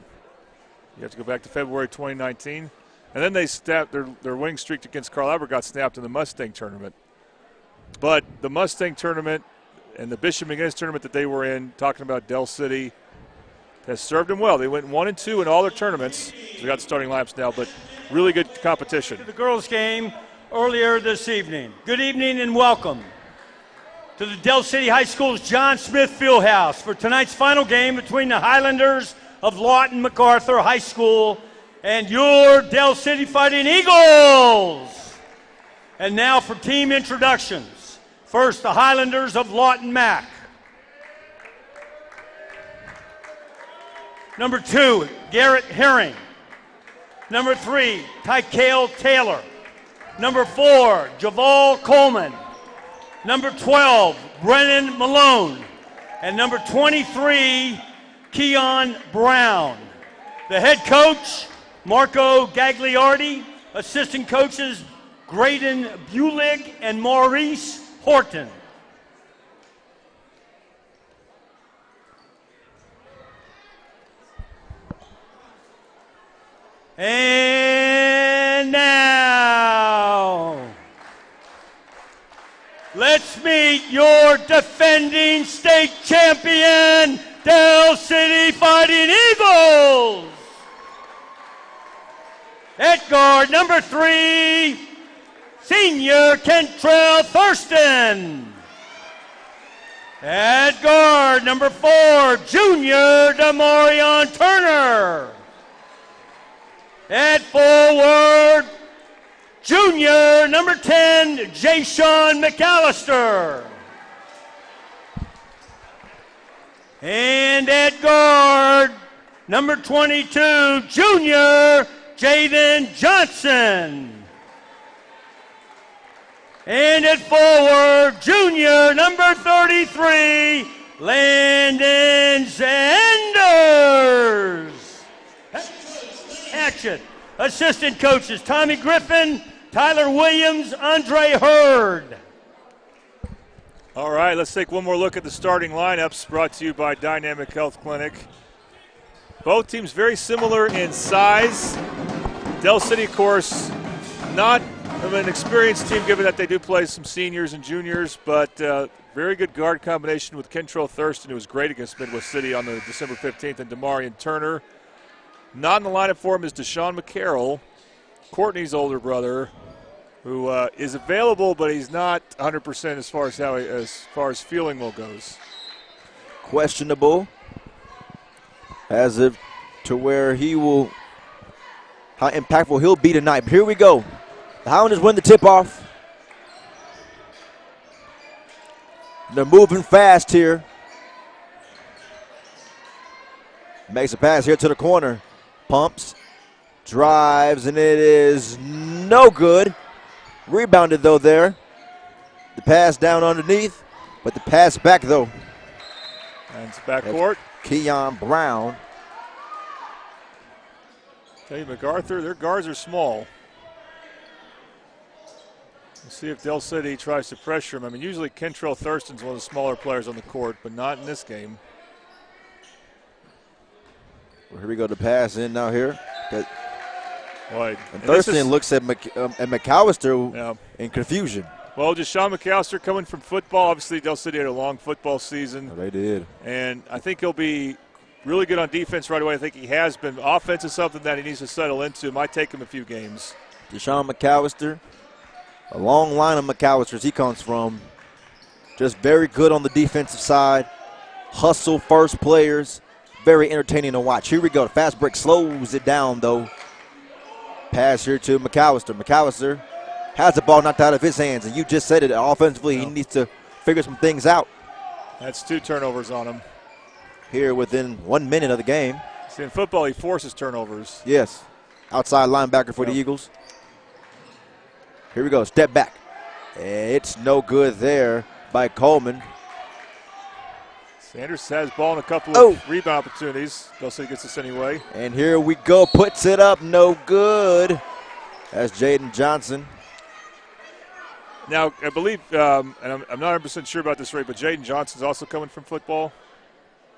Speaker 5: You have to go back to February 2019. And then they snapped their winning streak against Carl Albert got snapped in the Mustang tournament. But the Mustang tournament and the Bishop McGinnis tournament that they were in, talking about Del City, has served them well. They went 1-2 in all their tournaments. We got starting lineups now, but really good competition.
Speaker 8: The girls' game earlier this evening. Good evening and welcome to the Del City High School's John Smith Fieldhouse for tonight's final game between the Highlanders of Lawton Macarthur High School and your Del City Fighting Eagles. And now for team introductions. First, the Highlanders of Lawton Mac. Number 2, Garrett Herring. Number 3, Tykael Taylor. Number 4, Javal Coleman. Number 12, Brennan Malone. And number 23, Keon Brown. The head coach, Marco Gagliardi. Assistant coaches, Graydon Bulig and Maurice Horton. And now, let's meet your defending state champion, Del City Fighting Eagles. At guard, number 3, senior Kentrell Thurston. At guard, number 4, junior Demarion Turner. At forward, junior number 10, Jayshawn McAllister. And at guard, number 22, junior Jaden Johnson. And at forward, junior number 33, Landon Sanders. Action. Assistant coaches, Tommy Griffin, Tyler Williams, Andre Hurd.
Speaker 5: All right, let's take one more look at the starting lineups brought to you by Dynamic Health Clinic. Both teams very similar in size. Del City, of course, not of an experienced team given that they do play some seniors and juniors, but very good guard combination with Kentrell Thurston, who was great against Midwest City on the December 15th, and Demarion Turner. Not in the lineup for him is Deshaun McCarroll, Courtney's older brother, who is available, but he's not 100% as far as feeling well goes.
Speaker 3: Questionable, as if to where he will, how impactful he'll be tonight. But here we go. The Highlanders win the tip-off. They're moving fast here. Makes a pass here to the corner. Pumps, drives, and it is no good. Rebounded, though, there. The pass down underneath, but the pass back, though.
Speaker 5: And it's backcourt.
Speaker 3: Keon Brown.
Speaker 5: Tell you, Macarthur, their guards are small. We'll see if Del City tries to pressure him. I mean, usually Kentrell Thurston's one of the smaller players on the court, but not in this game.
Speaker 3: Well, here we go, the pass in now here.
Speaker 5: Right.
Speaker 3: And Thurston looks at McAllister in confusion.
Speaker 5: Well, just Sean McAllister coming from football. Obviously, Del City had a long football season.
Speaker 3: Oh, they did.
Speaker 5: And I think he'll be really good on defense right away. I think he has been. Offense is something that he needs to settle into. It might take him a few games.
Speaker 3: Deshaun McAllister, a long line of McAllisters he comes from. Just very good on the defensive side. Hustle first players. Very entertaining to watch. Here we go. The fast break slows it down, though. Pass here to McAllister. McAllister has the ball knocked out of his hands, and you just said it. Offensively, he needs to figure some things out.
Speaker 5: That's 2 turnovers on him.
Speaker 3: Here within 1 minute of the game.
Speaker 5: See, in football, he forces turnovers.
Speaker 3: Yes. Outside linebacker for the Eagles. Here we go. Step back. It's no good there by Coleman.
Speaker 5: Sanders has ball in a couple of rebound opportunities. Del City gets this anyway.
Speaker 3: And here we go. Puts it up. No good. That's Jaden Johnson.
Speaker 5: Now, I believe, and I'm not 100% sure about this, Ray, but Jaden Johnson's also coming from football.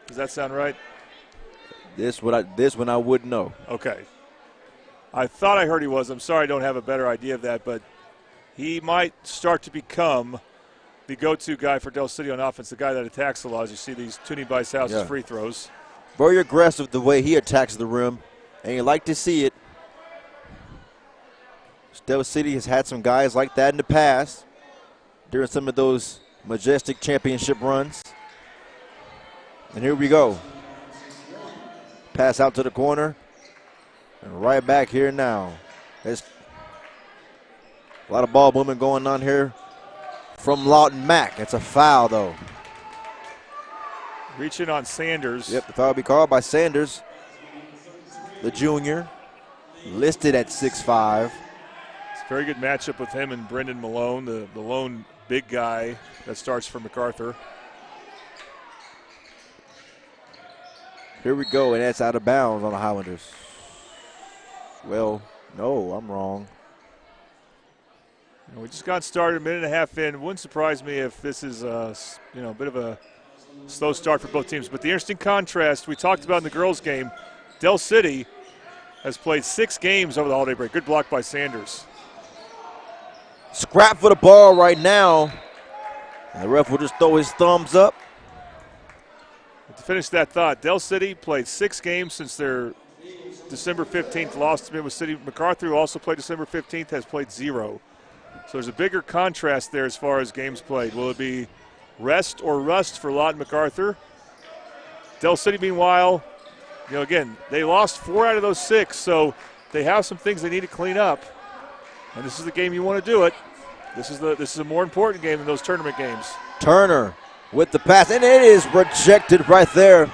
Speaker 5: Does that sound right?
Speaker 3: This one I wouldn't know.
Speaker 5: Okay. I thought I heard he was. I'm sorry I don't have a better idea of that, but he might start to become the go-to guy for Del City on offense, the guy that attacks a lot. As you see these Toonie Bice House's free throws.
Speaker 3: Very aggressive the way he attacks the rim, and you like to see it. Del City has had some guys like that in the past during some of those majestic championship runs. And here we go. Pass out to the corner. And right back here now. There's a lot of ball movement going on here from Lawton Mack. It's a foul, though.
Speaker 5: Reaching on Sanders.
Speaker 3: Yep, the foul will be called by Sanders, the junior, listed at 6'5".
Speaker 5: It's a very good matchup with him and Brendan Malone, the lone big guy that starts for Macarthur.
Speaker 3: Here we go, and that's out of bounds on the Highlanders. Well, no, I'm wrong.
Speaker 5: We just got started, a minute and a half in. Wouldn't surprise me if this is a bit of a slow start for both teams. But the interesting contrast we talked about in the girls' game, Del City has played 6 games over the holiday break. Good block by Sanders.
Speaker 3: Scrap for the ball right now. And the ref will just throw his thumbs up.
Speaker 5: But to finish that thought, Del City played 6 games since their December 15th loss to Midwest City. Macarthur, who also played December 15th, has played 0. So there's a bigger contrast there as far as games played. Will it be rest or rust for Lawton Macarthur? Del City, meanwhile, again, they lost 4 out of those 6, so they have some things they need to clean up. And this is the game you want to do it. This is a more important game than those tournament games.
Speaker 3: Turner with the pass, and it is rejected right there.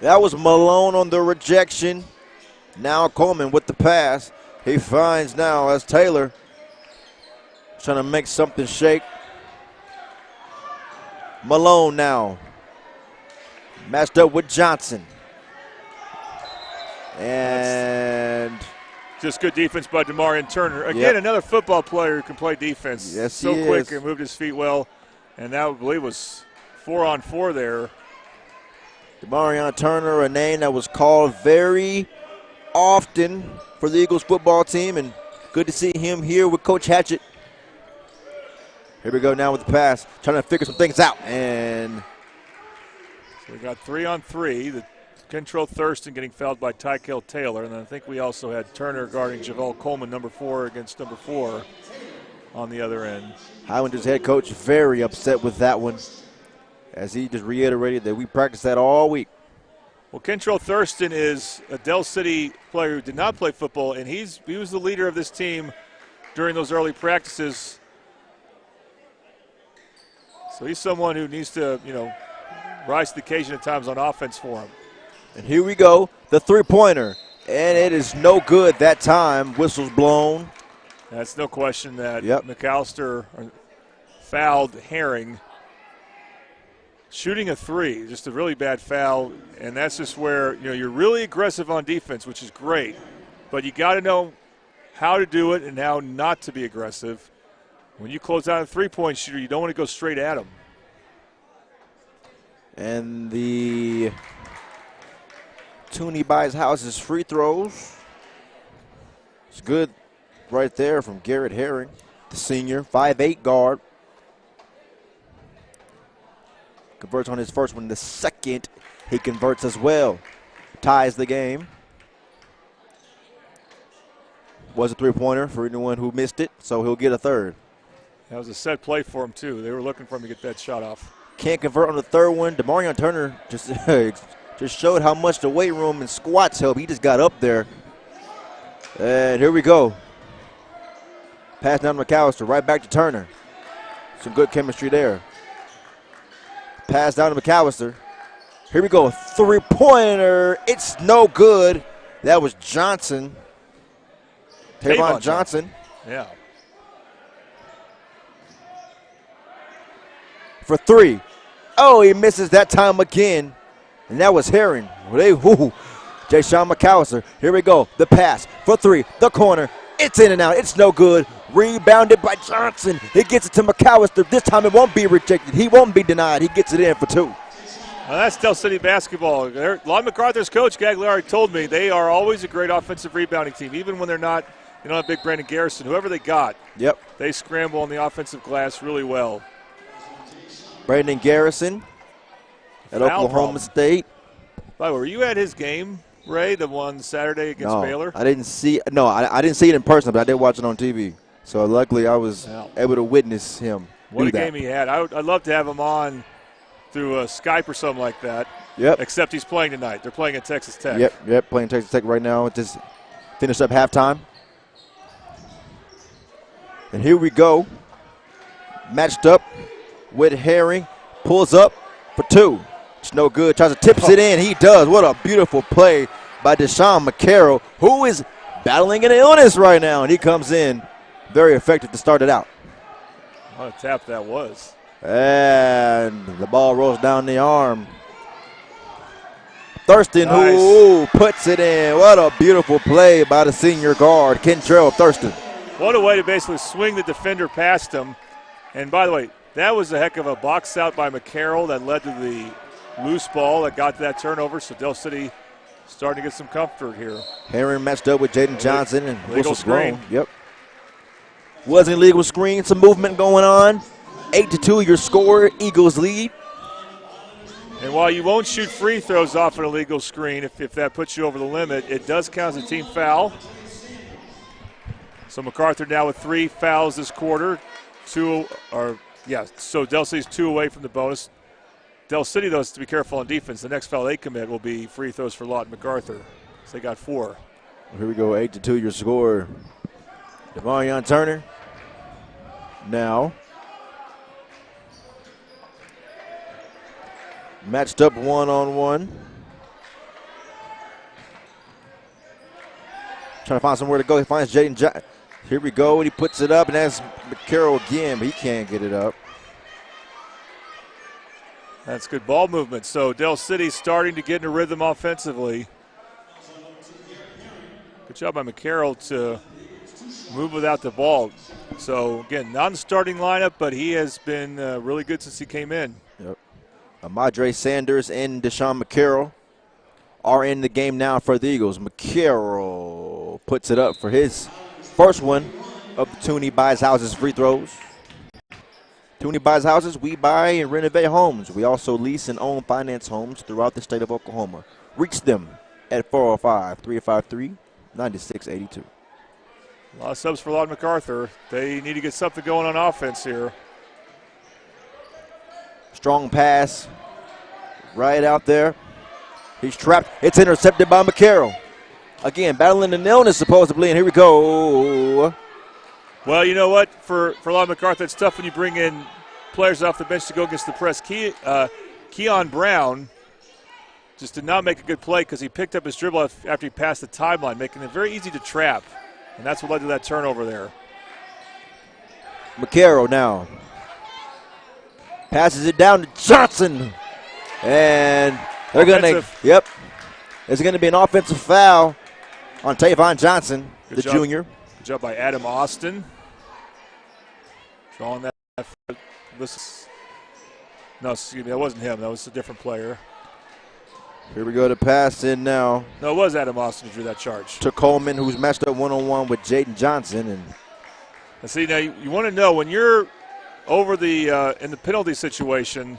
Speaker 3: That was Malone on the rejection. Now Coleman with the pass. He finds now as Taylor trying to make something shake. Malone now matched up with Johnson. And
Speaker 5: just good defense by DeMarion Turner. Again, another football player who can play defense.
Speaker 3: Yes,
Speaker 5: so
Speaker 3: he
Speaker 5: quick
Speaker 3: is.
Speaker 5: and moved his feet well. And that, I believe, was 4-on-4 there.
Speaker 3: DeMarion Turner, a name that was called very often for the Eagles football team, and good to see him here with Coach Hatchett. Here we go now with the pass, trying to figure some things out. And
Speaker 5: so we got 3-on-3. The Kentrell Thurston getting fouled by Tykel Taylor. And then I think we also had Turner guarding Javale Coleman, number 4 against number 4 on the other end.
Speaker 3: Highlanders head coach very upset with that one, as he just reiterated that we practiced that all week.
Speaker 5: Well, Kentrell Thurston is a Del City player who did not play football, and he was the leader of this team during those early practices. So he's someone who needs to, rise to the occasion at times on offense for him.
Speaker 3: And here we go, the three-pointer. And it is no good that time. Whistle's blown.
Speaker 5: That's no question that McAllister fouled Herring. Shooting a 3, just a really bad foul, and that's just where you're really aggressive on defense, which is great, but you got to know how to do it and how not to be aggressive. When you close out a three-point shooter, you don't want to go straight at him.
Speaker 3: And the Toonie Buys House's free throws. It's good right there from Garrett Herring, the senior, 5'8" guard. Converts on his first one. The second, he converts as well. Ties the game. Was a three-pointer for anyone who missed it, so he'll get a third.
Speaker 5: That was a set play for him, too. They were looking for him to get that shot off.
Speaker 3: Can't convert on the third one. DeMarion Turner just showed how much the weight room and squats help. He just got up there. And here we go. Pass down to McAllister. Right back to Turner. Some good chemistry there. Pass down to McAllister. Here we go. Three-pointer. It's no good. That was Johnson. Tavon Johnson.
Speaker 5: Yeah.
Speaker 3: For 3. Oh, he misses that time again. And that was Herring. Jay Sean McAllister. Here we go. The pass for 3. The corner. It's in and out. It's no good. Rebounded by Johnson. He gets it to McAllister. This time it won't be rejected. He won't be denied. He gets it in for 2.
Speaker 5: Well, that's Del City basketball. Lawton Macarthur's coach, Gagliari, told me they are always a great offensive rebounding team, even when they're not you don't have big Brandon Garrison. Whoever they got,
Speaker 3: Yep.
Speaker 5: they scramble on the offensive glass really well.
Speaker 3: Brandon Garrison at
Speaker 5: Foul
Speaker 3: Oklahoma
Speaker 5: problem.
Speaker 3: State.
Speaker 5: By the way, were you at his game, Ray, the one Saturday against Baylor?
Speaker 3: I didn't see. No, I didn't see it in person, but I did watch it on TV. So luckily, I was able to witness him.
Speaker 5: What
Speaker 3: do
Speaker 5: a
Speaker 3: that.
Speaker 5: game he had. I'd love to have him on through Skype or something like that.
Speaker 3: Yep.
Speaker 5: Except he's playing tonight. They're playing at Texas Tech.
Speaker 3: Yep, playing Texas Tech right now. Just finished up halftime. And here we go. Matched up with Herring. Pulls up for two. It's no good. Tries to tips it in. He does. What a beautiful play by Deshaun McCarroll, who is battling an illness right now. And he comes in very effective to start it out.
Speaker 5: What a tap that was.
Speaker 3: And the ball rolls down the arm. Thurston,
Speaker 5: Nice.
Speaker 3: who puts it in. What a beautiful play by the senior guard, Kentrell Thurston.
Speaker 5: What a way to basically swing the defender past him. And by the way, that was a heck of a box out by McCarroll that led to the loose ball that got to that turnover. So Del City starting to get some comfort here.
Speaker 3: Herring matched up with Jaden Johnson and
Speaker 5: Legal
Speaker 3: whistle
Speaker 5: screen.
Speaker 3: blown. Yep. Wasn't legal screen. Some movement going on. 8-2 your score. Eagles lead.
Speaker 5: And while you won't shoot free throws off an illegal screen, if that puts you over the limit, it does count as a team foul. So MacArthur now with 3 fouls this quarter. So Del City's 2 away from the bonus. Del City, though, has to be careful on defense. The next foul they commit will be free throws for Lawton MacArthur. So they got 4.
Speaker 3: Here we go, 8-2 your score. Devarion Turner. Now. Matched up 1-on-1. Trying to find somewhere to go. He finds Jaden Johnson. Here we go, and he puts it up, and that's McCarroll again, but he can't get it up.
Speaker 5: That's good ball movement. So Del City's starting to get in a rhythm offensively. Good job by McCarroll to move without the ball. So, again, not in the starting lineup, but he has been really good since he came in.
Speaker 3: Yep. Amadre Sanders and Deshaun McCarroll are in the game now for the Eagles. McCarroll puts it up for his first one of the Tooney Buys Houses free throws. Tooney Buys Houses, we buy and renovate homes. We also lease and own finance homes throughout the state of Oklahoma. Reach them at 405-353-9682.
Speaker 5: A lot of subs for Lawton MacArthur. They need to get something going on offense here.
Speaker 3: Strong pass right out there. He's trapped. It's intercepted by McCarroll. Again, battling an illness supposedly, and here we go.
Speaker 5: Well, you know what? For Lawton MacArthur, it's tough when you bring in players off the bench to go against the press. Keon Brown just did not make a good play because he picked up his dribble after he passed the timeline, making it very easy to trap. And that's what led to that turnover there.
Speaker 3: McCarroll now passes it down to Johnson. And they're going to, yep, there's going to be an offensive foul on Tavon Johnson, the junior.
Speaker 5: Good job by Adam Austin. Drawing that. No, excuse me, that wasn't him. That was a different player.
Speaker 3: Here we go to pass in now.
Speaker 5: No, it was Adam Austin who drew that charge.
Speaker 3: To Coleman, who's matched up one-on-one with Jaden Johnson. And
Speaker 5: see, now you want to know when you're over the in the penalty situation,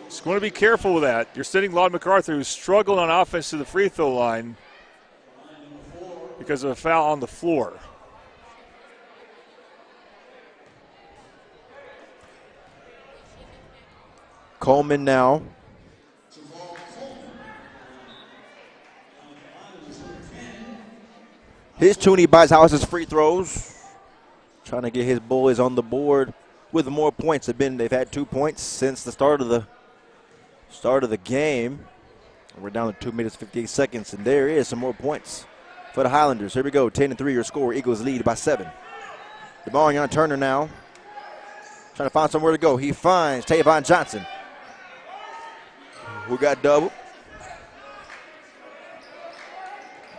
Speaker 5: just want to be careful with that. You're sitting Lawton MacArthur, who's struggled on offense to the free throw line because of a foul on the floor.
Speaker 3: Coleman now. His Tooney Buys Houses free throws. Trying to get his boys on the board with more points. They've had 2 points since the start of the game. We're down to 2 minutes 58 seconds, and there is some more points for the Highlanders. Here we go, 10-3 your score. Eagles lead by 7. Devarion Turner now trying to find somewhere to go. He finds Tavon Johnson, who got double.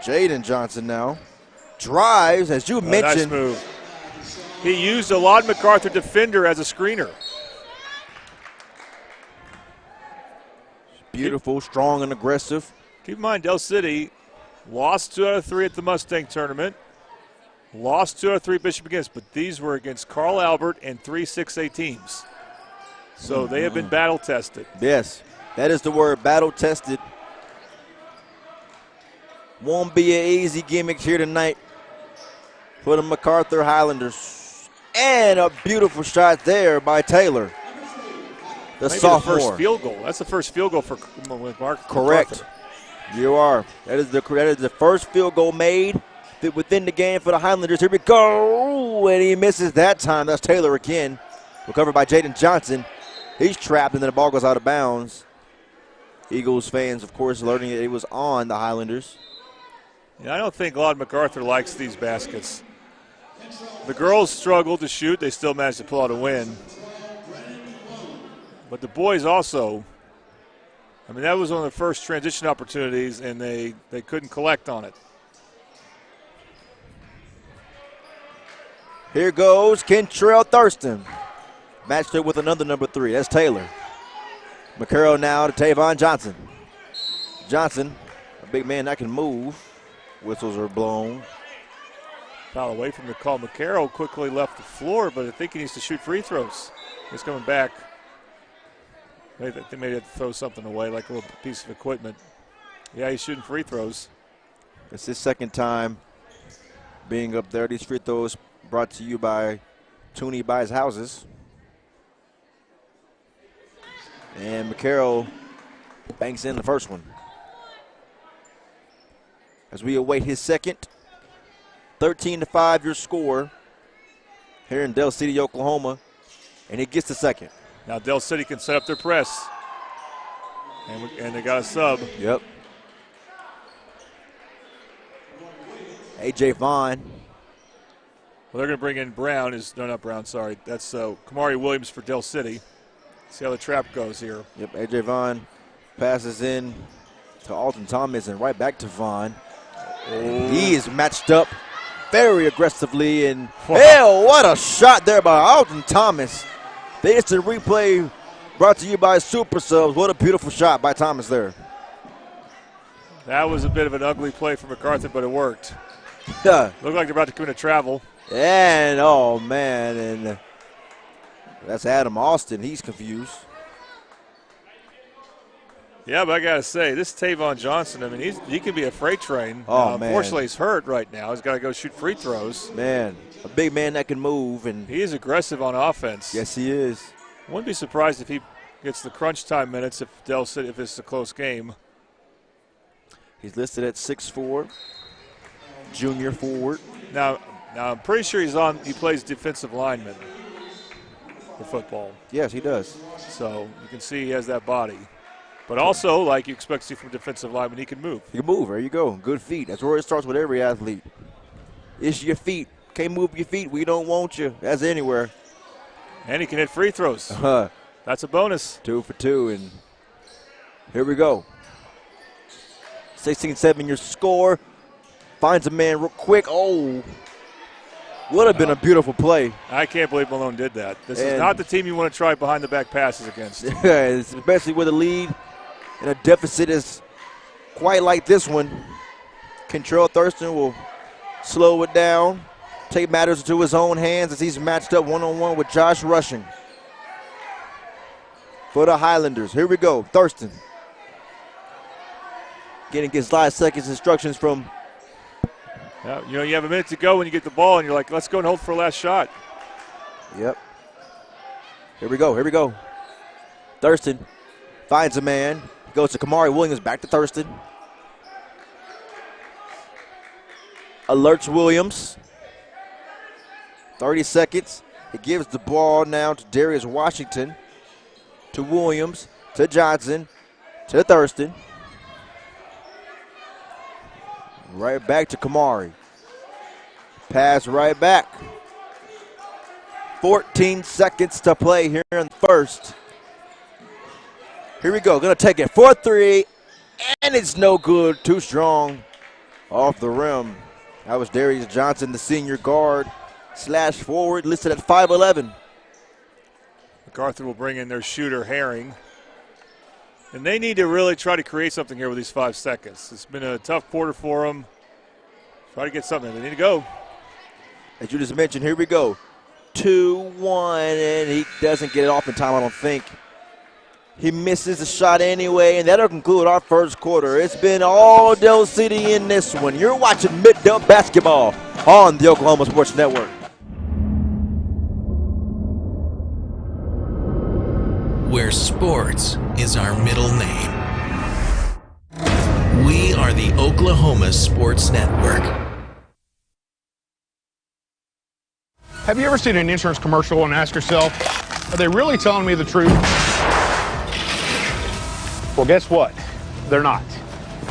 Speaker 3: Jaden Johnson now drives, as you mentioned.
Speaker 5: Nice move. He used a Lawton MacArthur defender as a screener.
Speaker 3: Beautiful, strong, and aggressive.
Speaker 5: Keep in mind, Del City lost 2 out of 3 at the Mustang tournament. Lost 2 out of 3 Bishop against, but these were against Carl Albert and 3 6A teams. So they have been battle tested.
Speaker 3: Yes, that is the word, battle tested. Won't be an easy gimmick here tonight for the Macarthur Highlanders. And a beautiful shot there by Taylor, the
Speaker 5: Maybe
Speaker 3: sophomore.
Speaker 5: The first field goal. That's the first field goal for Mark.
Speaker 3: Correct. You are. That is the first field goal made within the game for the Highlanders. Here we go. And he misses that time. That's Taylor again. Recovered by Jaden Johnson. He's trapped, and then the ball goes out of bounds. Eagles fans, of course, learning that it was on the Highlanders.
Speaker 5: Yeah, I don't think a lot of Macarthur likes these baskets. The girls struggled to shoot. They still managed to pull out a win. But the boys also, I mean, that was one of the first transition opportunities, and they couldn't collect on it.
Speaker 3: Here goes Kentrell Thurston. Matched up with another number 3. That's Taylor. McCarroll now to Tavon Johnson. Johnson, a big man that can move. Whistles are blown.
Speaker 5: Foul away from the call. McCarroll quickly left the floor, but I think he needs to shoot free throws. He's coming back. They may have to throw something away, like a little piece of equipment. Yeah, he's shooting free throws.
Speaker 3: It's his second time being up there. These free throws brought to you by Tooney Buys Houses. And McCarroll banks in the first one. As we await his second, 13-5 your score here in Del City, Oklahoma. And he gets the second.
Speaker 5: Now Del City can set up their press. And they got a sub.
Speaker 3: Yep. A.J. Vaughn.
Speaker 5: Well, they're going to bring in Brown. No, not Brown, sorry. That's Kamari Williams for Del City. See how the trap goes here.
Speaker 3: Yep, A.J. Vaughn passes in to Alton Thomas and right back to Vaughn. And he is matched up very aggressively. And, hell, what a shot there by Alton Thomas. The instant replay brought to you by Super Subs. What a beautiful shot by Thomas there.
Speaker 5: That was a bit of an ugly play for Macarthur, but it worked.
Speaker 3: Yeah.
Speaker 5: Looked like they're about to come into travel.
Speaker 3: And, oh, man, and that's Adam Austin. He's confused.
Speaker 5: Yeah, but I got to say, this Tavon Johnson, I mean, he can be a freight train.
Speaker 3: Oh, man.
Speaker 5: Unfortunately, he's hurt right now. He's got to go shoot free throws.
Speaker 3: Man, a big man that can move. And
Speaker 5: he is aggressive on offense.
Speaker 3: Yes, he is.
Speaker 5: Wouldn't be surprised if he gets the crunch time minutes if Del City, if it's a close game.
Speaker 3: He's listed at 6'4", junior forward.
Speaker 5: Now I'm pretty sure he plays defensive lineman for football.
Speaker 3: Yes, he does.
Speaker 5: So you can see he has that body. But also, like you expect to see from a defensive lineman, he can move.
Speaker 3: He can move. There you go. Good feet. That's where it starts with every athlete. It's your feet. Can't move your feet. We don't want you. That's anywhere.
Speaker 5: And he can hit free throws. That's a bonus.
Speaker 3: 2 for 2. And here we go. 16-7 your score. Finds a man real quick. Oh. Would have been a beautiful play.
Speaker 5: I can't believe Malone did that. This is not the team you want to try behind-the-back passes against.
Speaker 3: Especially with a lead and a deficit is quite like this one. Kentrell Thurston will slow it down, take matters into his own hands as he's matched up one-on-one with Josh Rushing for the Highlanders. Here we go. Thurston getting his last seconds instructions from.
Speaker 5: You have a minute to go when you get the ball, and you're like, let's go and hold for a last shot.
Speaker 3: Yep. Here we go. Thurston finds a man. Goes to Kamari Williams, back to Thurston. Alerts Williams. 30 seconds. He gives the ball now to Darius Washington, to Williams, to Johnson, to Thurston. Right back to Kamari. Pass right back. 14 seconds to play here in the first. Here we go. Going to take it 4-3, and it's no good. Too strong off the rim. That was Darius Johnson, the senior guard / forward, listed at 5'11".
Speaker 5: MacArthur will bring in their shooter, Herring. And they need to really try to create something here with these 5 seconds. It's been a tough quarter for them. Try to get something. They need to go.
Speaker 3: as you just mentioned, here we go. 2-1, and he doesn't get it off in time, I don't think. He misses the shot anyway, and that'll conclude our first quarter. It's been all Del City in this one. You're watching Mid-Del Basketball on the Oklahoma Sports Network.
Speaker 2: Where sports is our middle name. We are the Oklahoma Sports Network.
Speaker 9: Have you ever seen an insurance commercial and ask yourself, are they really telling me the truth? Well, guess what? They're not.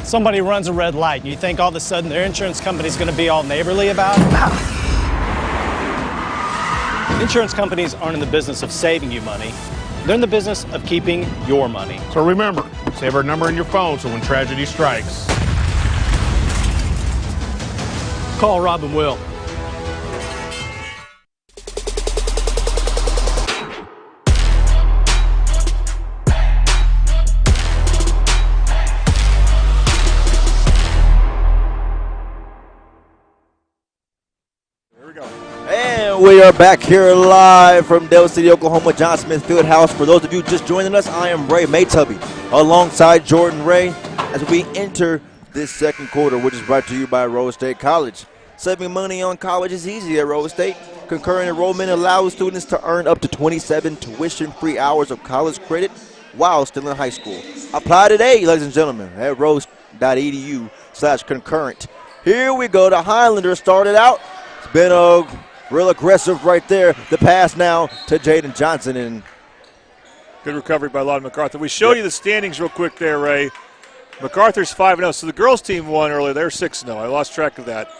Speaker 10: Somebody runs a red light, and you think all of a sudden their insurance company's going to be all neighborly about it? Insurance companies aren't in the business of saving you money. They're in the business of keeping your money.
Speaker 9: So remember, save our number in your phone so when tragedy strikes,
Speaker 10: Call Rob and Will.
Speaker 3: We are back here live from Del City, Oklahoma, John Smith Fieldhouse. For those of you just joining us, I am Ray Maytubby alongside Jordan Ray as we enter this second quarter, which is brought to you by Rose State College. Saving money on college is easy at Rose State. Concurrent enrollment allows students to earn up to 27 tuition-free hours of college credit while still in high school. Apply today, ladies and gentlemen, at rose.edu/concurrent. Here we go. The Highlanders started out. It's been a real aggressive right there. The pass now to Jaden Johnson. And
Speaker 5: good recovery by Lon Macarthur. We show you the standings real quick there, Ray. Macarthur's 5-0. So the girls' team won earlier. They're 6-0. I lost track of that.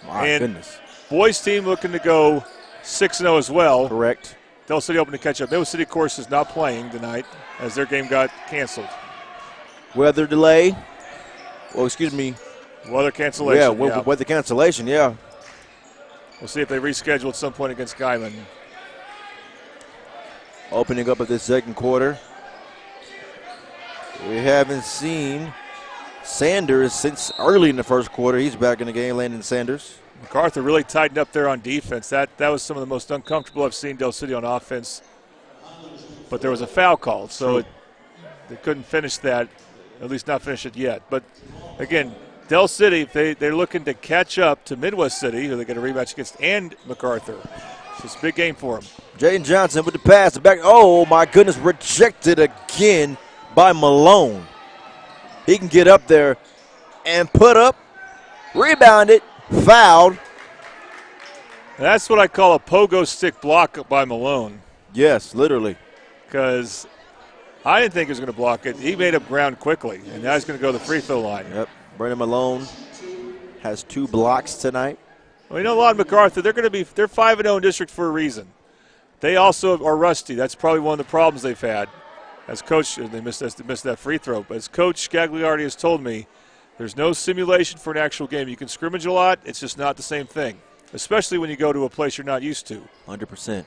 Speaker 3: My goodness.
Speaker 5: Boys' team looking to go 6-0 as well.
Speaker 3: Correct.
Speaker 5: Del City hoping to catch up. Del City, of course, is not playing tonight as their game got canceled.
Speaker 3: Weather delay. Well, excuse me.
Speaker 5: Weather cancellation.
Speaker 3: Yeah, weather cancellation, yeah.
Speaker 5: We'll see if they reschedule at some point against Guyman.
Speaker 3: Opening up of this second quarter. We haven't seen Sanders since early in the first quarter. He's back in the game, Landon Sanders.
Speaker 5: Macarthur really tightened up there on defense. That was some of the most uncomfortable I've seen Del City on offense. But there was a foul called, so they couldn't finish that, at least not finish it yet. But, again, Del City, they're looking to catch up to Midwest City, who they get a rematch against, and Macarthur. So it's a big game for them.
Speaker 3: Jaden Johnson with the pass. Back. Oh, my goodness. Rejected again by Malone. He can get up there and put up, rebounded, fouled.
Speaker 5: That's what I call a pogo stick block by Malone.
Speaker 3: Yes, literally.
Speaker 5: Because I didn't think he was going to block it. He made up ground quickly, and now he's going to go to the free throw line.
Speaker 3: Yep. Brandon Malone has 2 blocks tonight.
Speaker 5: Well, you know, Lon Macarthur, they're 5-0 in district for a reason. They also are rusty. That's probably one of the problems they've had. As coach, they missed that free throw. But as Coach Gagliardi has told me, there's no simulation for an actual game. You can scrimmage a lot. It's just not the same thing, especially when you go to a place you're not used to.
Speaker 3: 100%.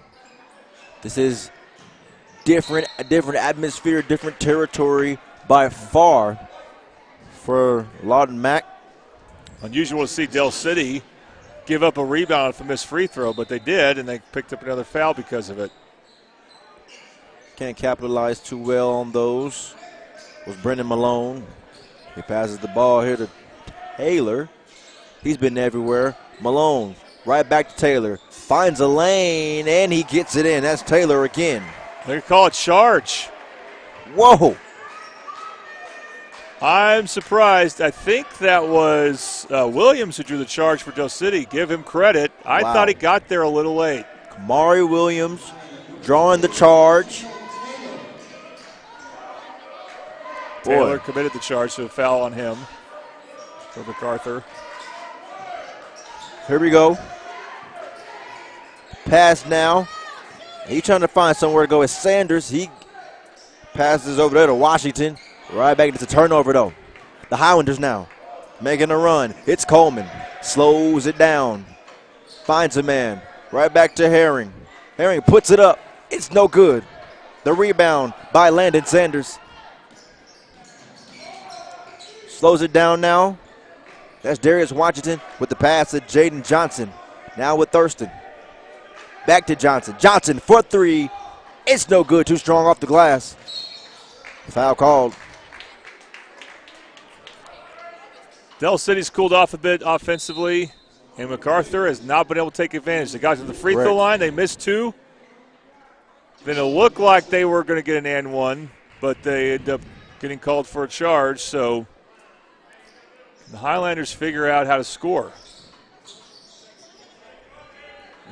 Speaker 3: This is different, a different atmosphere, different territory by far for Lawton Mack.
Speaker 5: Unusual to see Del City give up a rebound from this free throw, but they did, and they picked up another foul because of it.
Speaker 3: Can't capitalize too well on those. Was Brendan Malone. He passes the ball here to Taylor. He's been everywhere. Malone right back to Taylor. Finds a lane, and he gets it in. That's Taylor again.
Speaker 5: They call it charge.
Speaker 3: Whoa.
Speaker 5: I'm surprised. I think that was Williams who drew the charge for Del City. Give him credit. I thought he got there a little late.
Speaker 3: Kamari Williams drawing the charge.
Speaker 5: Taylor committed the charge, so a foul on him for Macarthur.
Speaker 3: Here we go. Pass now. He's trying to find somewhere to go. It's Sanders. He passes over there to Washington. Right back into the turnover, though. The Highlanders now making a run. It's Coleman. Slows it down. Finds a man. Right back to Herring. Herring puts it up. It's no good. The rebound by Landon Sanders. Slows it down now. That's Darius Washington with the pass to Jaden Johnson. Now with Thurston. Back to Johnson. Johnson for three. It's no good. Too strong off the glass. Foul called.
Speaker 5: Del City's cooled off a bit offensively, and Macarthur has not been able to take advantage. They got to the free throw line. They missed two. Then it looked like they were going to get an and one, but they ended up getting called for a charge. So the Highlanders figure out how to score.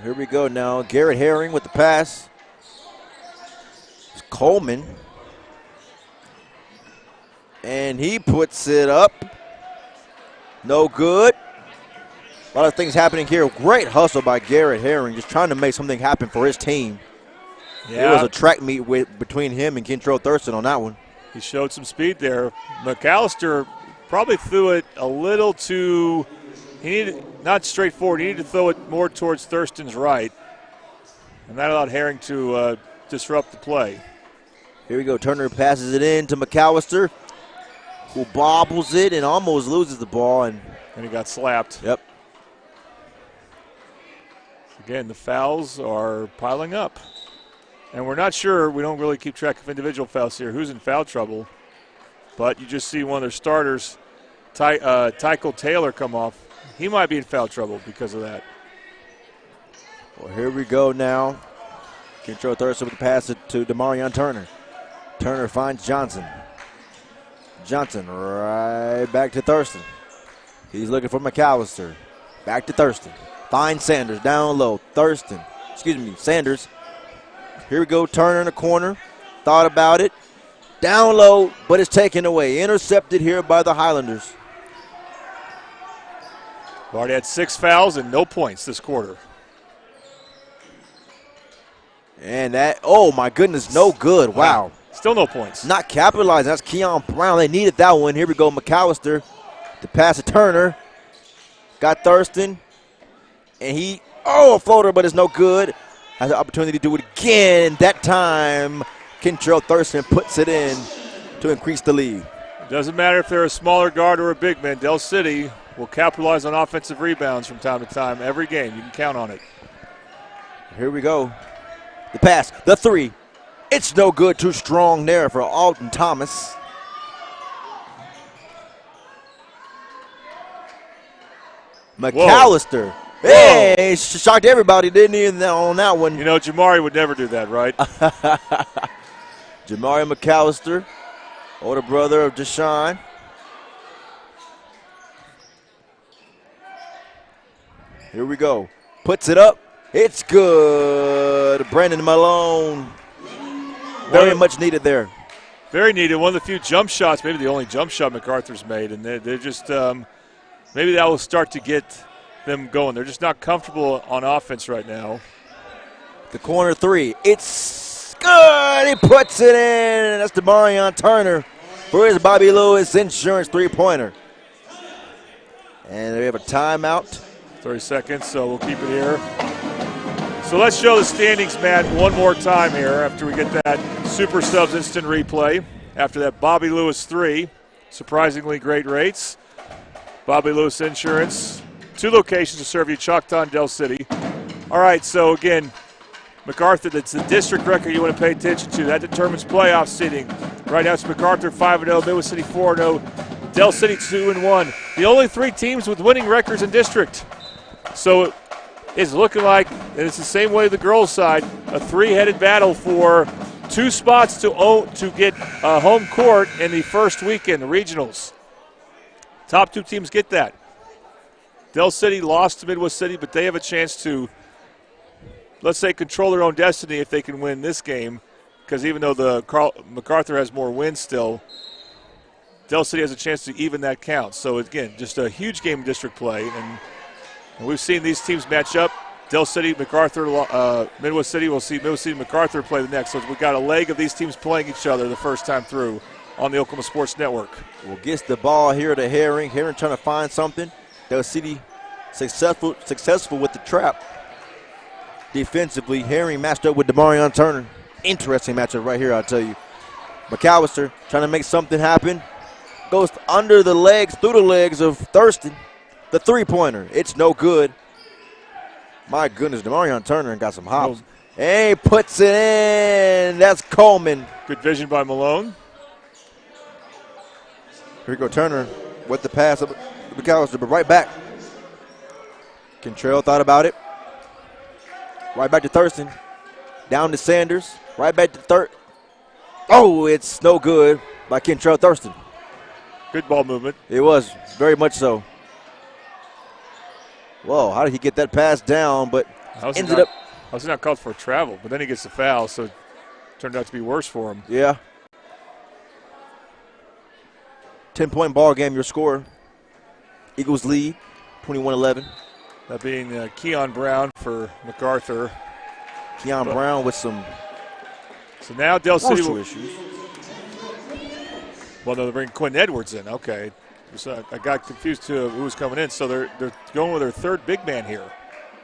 Speaker 3: Here we go now. Garrett Herring with the pass. It's Coleman. And he puts it up. No good. A lot of things happening here. Great hustle by Garrett Herring, just trying to make something happen for his team. Yeah. It was a track meet between him and Kentrell Thurston on that one.
Speaker 5: He showed some speed there. McAllister probably threw it a little too, not straightforward. He needed to throw it more towards Thurston's right. And that allowed Herring to disrupt the play.
Speaker 3: Here we go. Turner passes it in to McAllister, who bobbles it and almost loses the ball. And
Speaker 5: he got slapped.
Speaker 3: Yep.
Speaker 5: Again, the fouls are piling up. And we're not sure, we don't really keep track of individual fouls here, who's in foul trouble. But you just see one of their starters, Tycho Taylor, come off. He might be in foul trouble because of that.
Speaker 3: Well, here we go now. Kentrell Thurston with the pass to Demarion Turner. Turner finds Johnson. Johnson right back to Thurston. He's looking for McAllister. Back to Thurston. Finds Sanders down low. Sanders. Here we go, Turner in the corner. Thought about it. Down low, but it's taken away. Intercepted here by the Highlanders.
Speaker 5: Already had 6 fouls and no points this quarter.
Speaker 3: And that, oh my goodness, no good. Wow.
Speaker 5: Still no points.
Speaker 3: Not capitalizing. That's Keon Brown. They needed that one. Here we go, McAllister. The pass to Turner. Got Thurston. And a floater, but it's no good. Has the opportunity to do it again. That time, Kentrell Thurston puts it in to increase the lead.
Speaker 5: It doesn't matter if they're a smaller guard or a big man. Del City will capitalize on offensive rebounds from time to time. Every game, you can count on it.
Speaker 3: Here we go. The pass, the three. It's no good. Too strong there for Alton Thomas. McAllister. Whoa. Hey, shocked everybody, didn't he, on that one?
Speaker 5: You know, Jamari would never do that, right?
Speaker 3: Jamari McAllister, older brother of Deshaun. Here we go. Puts it up. It's good. Brandon Malone. Very much needed there.
Speaker 5: Very needed. One of the few jump shots, maybe the only jump shot MacArthur's made. And they're just maybe that will start to get them going. They're just not comfortable on offense right now.
Speaker 3: The corner three. It's good. He puts it in. That's Demarion Turner for his Bobby Lewis Insurance three-pointer. And we have a timeout.
Speaker 5: 30 seconds, so we'll keep it here. So let's show the standings, Matt, one more time here after we get that Super Subs instant replay. After that Bobby Lewis 3, surprisingly great rates. Bobby Lewis Insurance, 2 locations to serve you, Choctaw and Del City. All right, so again, MacArthur, that's the district record you want to pay attention to. That determines playoff seeding. Right now it's MacArthur 5-0, Midwest City 4-0, Del City 2-1. The only 3 teams with winning records in district. So it's looking like, and it's the same way the girls' side, a 3-headed battle for 2 spots to get home court in the first weekend, the regionals. Top 2 teams get that. Del City lost to Midwest City, but they have a chance to, let's say, control their own destiny if they can win this game, because even though MacArthur has more wins still, Del City has a chance to even that count. So, again, just a huge game of district play, and we've seen these teams match up. Del City, MacArthur, Midwest City. We'll see Midwest City and MacArthur play the next. So we've got a leg of these teams playing each other the first time through on the Oklahoma Sports Network.
Speaker 3: Well, gets the ball here to Herring. Herring trying to find something. Del City successful with the trap. Defensively, Herring matched up with Demarion Turner. Interesting matchup right here, I'll tell you. McAllister trying to make something happen. Goes through the legs of Thurston. The three-pointer, it's no good. My goodness, Demarion Turner got some hops. And he puts it in. That's Coleman.
Speaker 5: Good vision by Malone.
Speaker 3: Here we go, Turner with the pass up to McAllister, but right back. Cantrell thought about it. Right back to Thurston. Down to Sanders. Right back to third. Oh, it's no good by Cantrell Thurston.
Speaker 5: Good ball movement.
Speaker 3: It was, very much so. Whoa, how did he get that pass down, but ended up.
Speaker 5: I was not called for a travel, but then he gets the foul, so it turned out to be worse for him.
Speaker 3: Yeah. 10-point ball game, your score. Eagles lead, 21-11.
Speaker 5: That being Keon Brown for Macarthur.
Speaker 3: Keon Brown with some.
Speaker 5: So now Del City will.
Speaker 3: Issues.
Speaker 5: Well, no, they bring Quinn Edwards in. Okay. So I got confused to who was coming in. So they're going with their third big man here.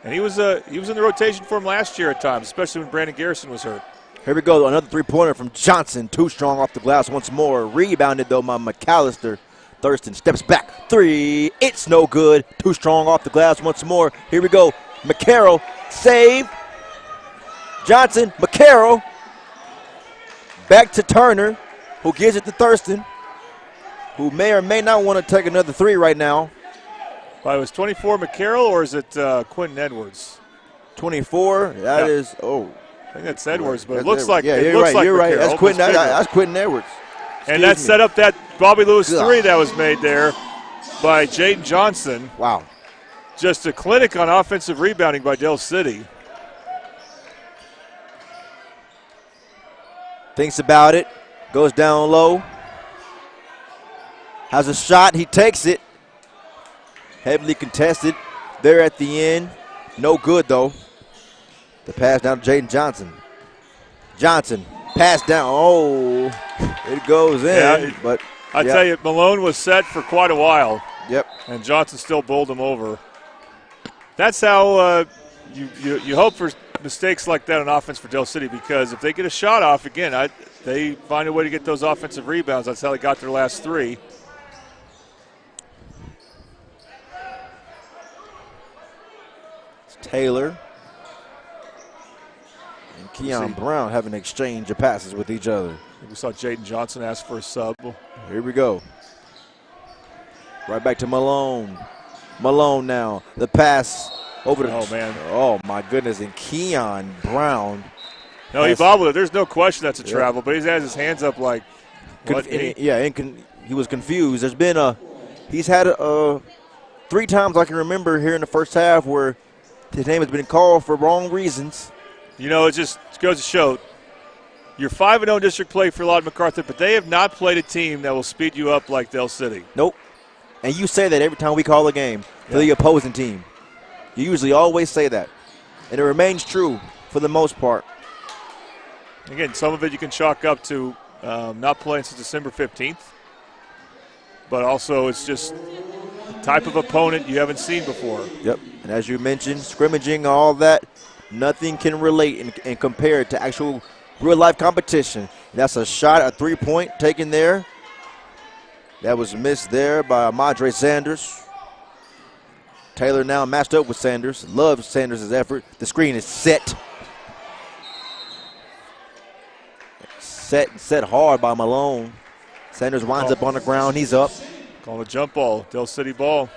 Speaker 5: And he was in the rotation for him last year at times, especially when Brandon Garrison was hurt.
Speaker 3: Here we go, another three-pointer from Johnson. Too strong off the glass once more. Rebounded, though, by McAllister. Thurston steps back. Three. It's no good. Too strong off the glass once more. Here we go. McCarroll. Save. Johnson. McCarroll. Back to Turner, who gives it to Thurston, who may or may not want to take another three right now.
Speaker 5: Well, it was 24 McCarroll, or is it Quentin Edwards?
Speaker 3: 24. That is. Oh.
Speaker 5: I think that's Edwards, but
Speaker 3: That's
Speaker 5: it looks
Speaker 3: Edwards.
Speaker 5: like
Speaker 3: You're right.
Speaker 5: McCarroll,
Speaker 3: That's Quentin Edwards.
Speaker 5: And that set up that Bobby Lewis three that was made there by Jaden Johnson.
Speaker 3: Wow.
Speaker 5: Just a clinic on offensive rebounding by Del City.
Speaker 3: Thinks about it. Goes down low. Has a shot. He takes it. Heavily contested there at the end. No good, though. The pass down to Jaden Johnson. Johnson, pass down. Oh, it goes in. But
Speaker 5: I tell you, Malone was set for quite a while.
Speaker 3: Yep.
Speaker 5: And Johnson still bowled him over. That's how you hope for mistakes like that on offense for Del City, because if they get a shot off, again, they find a way to get those offensive rebounds. That's how they got their last three.
Speaker 3: It's Taylor and Keon Brown have an exchange of passes with each other.
Speaker 5: We saw Jaden Johnson ask for a sub.
Speaker 3: Here we go. Right back to Malone. Malone now. The pass over to.
Speaker 5: Oh, man.
Speaker 3: Oh, my goodness. And Keon Brown.
Speaker 5: No, he bobbled it. There's no question that's a travel, but he has his hands up like.
Speaker 3: He was confused. He's had 3 times I can remember here in the first half where his name has been called for wrong reasons.
Speaker 5: You know, it just goes to show you're 5-0 district play for a lot of Macarthur, but they have not played a team that will speed you up like Del City.
Speaker 3: Nope. And you say that every time we call a game for the opposing team. You usually always say that. And it remains true for the most part.
Speaker 5: Again, some of it you can chalk up to not playing since December 15th. But also it's just the type of opponent you haven't seen before.
Speaker 3: Yep. And as you mentioned, scrimmaging, all that, nothing can relate and compare it to actual real-life competition. That's a shot, a three-point taken there. That was missed there by Madre Sanders. Taylor now matched up with Sanders. Loves Sanders' effort. The screen is set. Set hard by Malone. Sanders winds up on the ground. He's up.
Speaker 5: Call a jump ball. Del City ball.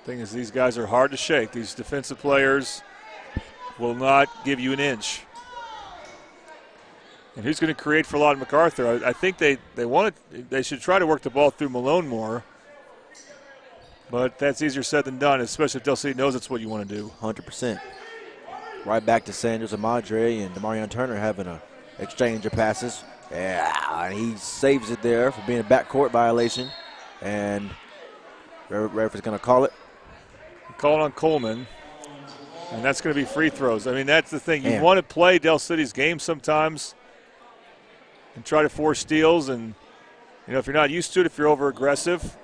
Speaker 5: Thing is, these guys are hard to shake. These defensive players will not give you an inch. And who's going to create for a lot of Macarthur? I think they should try to work the ball through Malone more. But that's easier said than done, especially if Del City knows that's what you want to do.
Speaker 3: 100%. Right back to Sanders and Madre, and Demarion Turner having an exchange of passes. Yeah, and he saves it there for being a backcourt violation. And ref is going to call it.
Speaker 5: Call it on Coleman. And that's going to be free throws. I mean, that's the thing. You want to play Del City's game sometimes and try to force steals. And, you know, if you're not used to it, if you're over-aggressive,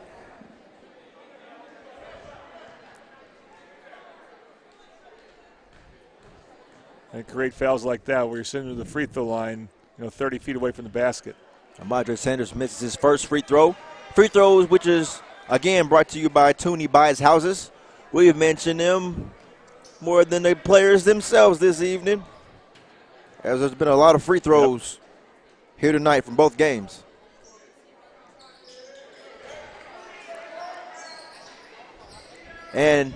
Speaker 5: and create fouls like that where you're sitting to the free throw line, 30 feet away from the basket.
Speaker 3: Madre Sanders misses his first free throw. Free throws, which is, again, brought to you by Tooney Buys Houses, We've mentioned them more than the players themselves this evening, as there's been a lot of free throws here tonight from both games. And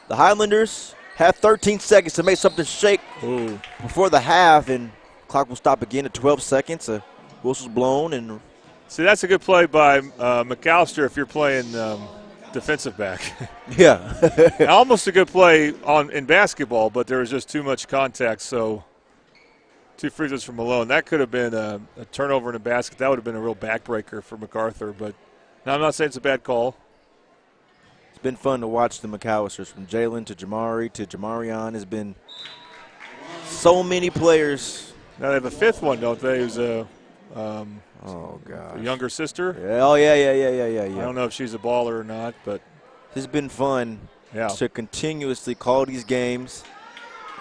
Speaker 3: the Highlanders have 13 seconds to make something shake before the half, and clock will stop again at 12 seconds. A whistle's blown. And
Speaker 5: see, that's a good play by Macarthur if you're playing defensive back.
Speaker 3: Yeah.
Speaker 5: Almost a good play in basketball, but there was just too much contact, so 2 free throws from Malone. That could have been a turnover in a basket. That would have been a real backbreaker for Macarthur, but no, I'm not saying it's a bad call.
Speaker 3: It's been fun to watch the McAllisters, from Jalen to Jamari to Jamarion. Has been so many players.
Speaker 5: Now they have a fifth one, don't they? Who's a younger sister.
Speaker 3: Yeah,
Speaker 5: I don't know if she's a baller or not, but
Speaker 3: it's been fun to continuously call these games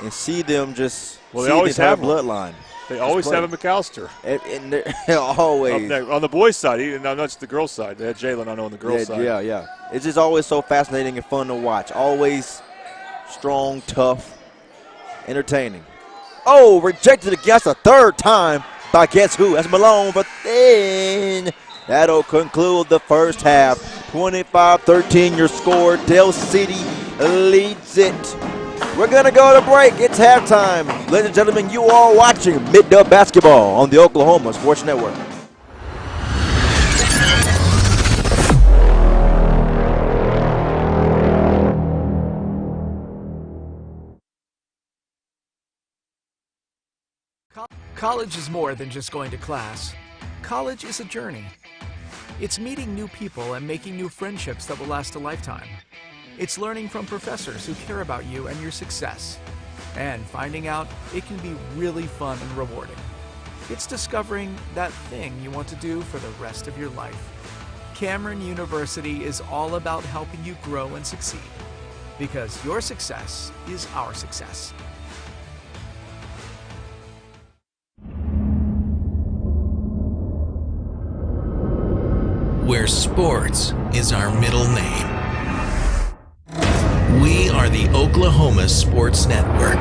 Speaker 3: and see them just
Speaker 5: they always have
Speaker 3: bloodline.
Speaker 5: They always have a Macarthur.
Speaker 3: And they're always.
Speaker 5: On the boys' side, not just the girls' side. They had Jalen, I know, on the girls' side.
Speaker 3: Yeah. It's just always so fascinating and fun to watch. Always strong, tough, entertaining. Oh, rejected against a third time by guess who? That's Malone, but then that'll conclude the first half. 25-13 your score. Dell City leads it. We're going to go to break. It's halftime. Ladies and gentlemen, you are watching Mid-Dub Basketball on the Oklahoma Sports Network.
Speaker 13: College is more than just going to class. College is a journey. It's meeting new people and making new friendships that will last a lifetime. It's learning from professors who care about you and your success, and finding out it can be really fun and rewarding. It's discovering that thing you want to do for the rest of your life. Cameron University is all about helping you grow and succeed, because your success is our success.
Speaker 2: Where sports is our middle name. We are the Oklahoma Sports Network.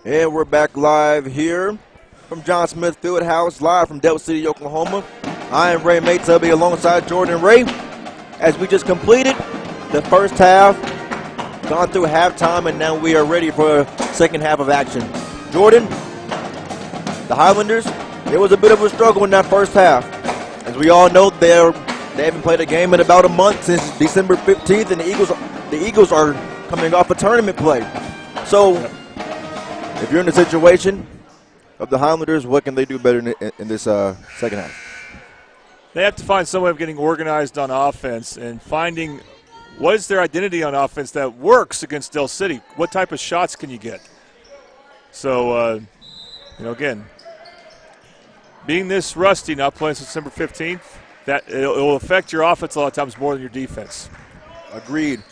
Speaker 3: And we're back live here from John Smith Fieldhouse, live from Delta City, Oklahoma. I am Ray Maytubby alongside Jordan Ray. As we just completed the first half, gone through halftime, and now we are ready for a second half of action. Jordan, the Highlanders, it was a bit of a struggle in that first half. As we all know, they haven't played a game in about a month since December 15th, and the Eagles are coming off a tournament play. So, if you're in the situation of the Highlanders, what can they do better in this second half?
Speaker 5: They have to find some way of getting organized on offense and finding what is their identity on offense that works against Del City. What type of shots can you get? So, again, being this rusty, not playing since December 15th, that it will affect your offense a lot of times more than your defense.
Speaker 3: Agreed.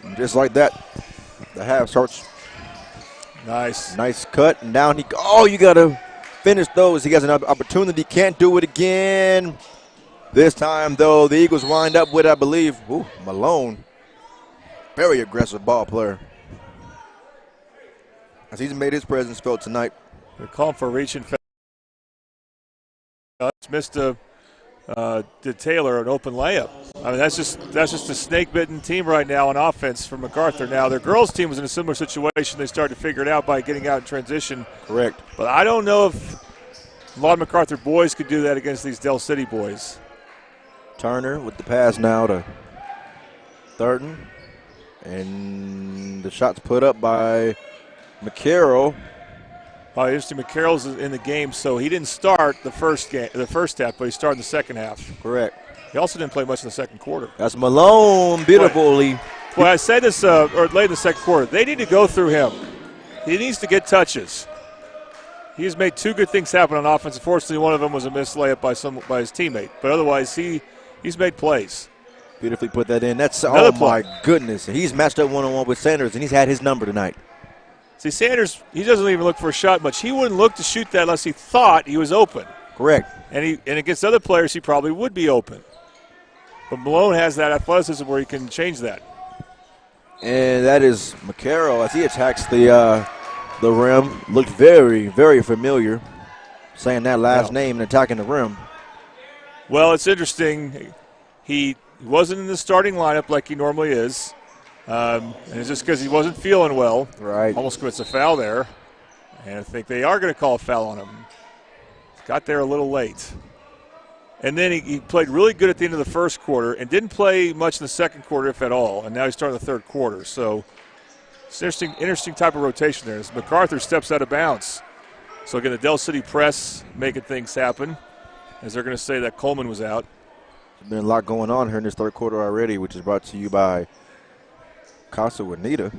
Speaker 3: And just like that, the half starts.
Speaker 5: Nice
Speaker 3: cut, and down he. Oh, you got to finish those. He has an opportunity. Can't do it again. This time, though, the Eagles wind up with, I believe, Malone. Very aggressive ball player. As he's made his presence felt tonight.
Speaker 5: They're calling for a reach and missed to Taylor an open layup. I mean, that's just a snake-bitten team right now on offense for Macarthur. Now, their girls' team was in a similar situation. They started to figure it out by getting out in transition.
Speaker 3: Correct.
Speaker 5: But I don't know if a lot of Macarthur boys could do that against these Del City boys.
Speaker 3: Turner with the pass now to Thurton. And the shot's put up by McCarroll.
Speaker 5: Interesting. McCarroll's in the game, so he didn't start the first half, but he started the second half.
Speaker 3: Correct.
Speaker 5: He also didn't play much in the second quarter.
Speaker 3: That's Malone beautifully.
Speaker 5: Well, I say this or late in the second quarter. They need to go through him. He needs to get touches. He's made two good things happen on offense. Unfortunately, one of them was a missed layup by his teammate. But otherwise, he's made plays.
Speaker 3: Beautifully put that in. That's
Speaker 5: Another
Speaker 3: my goodness. He's matched up one-on-one with Sanders, and he's had his number tonight.
Speaker 5: See, Sanders, he doesn't even look for a shot much. He wouldn't look to shoot that unless he thought he was open.
Speaker 3: Correct.
Speaker 5: And against other players, he probably would be open. But Malone has that athleticism where he can change that.
Speaker 3: And that is McCarroll as he attacks the rim. Looked very, very familiar, saying that last name and attacking the rim.
Speaker 5: Well, it's interesting. He wasn't in the starting lineup like he normally is. And it's just because he wasn't feeling well.
Speaker 3: Right.
Speaker 5: Almost commits a foul there. And I think they are going to call a foul on him. Got there a little late. And then he played really good at the end of the first quarter and didn't play much in the second quarter, if at all. And now he's starting the third quarter. So it's an interesting type of rotation there. As Macarthur steps out of bounds. So again, the Del City press making things happen, as they're going to say that Coleman was out.
Speaker 3: There's been a lot going on here in this third quarter already, which is brought to you by Casa Juanita.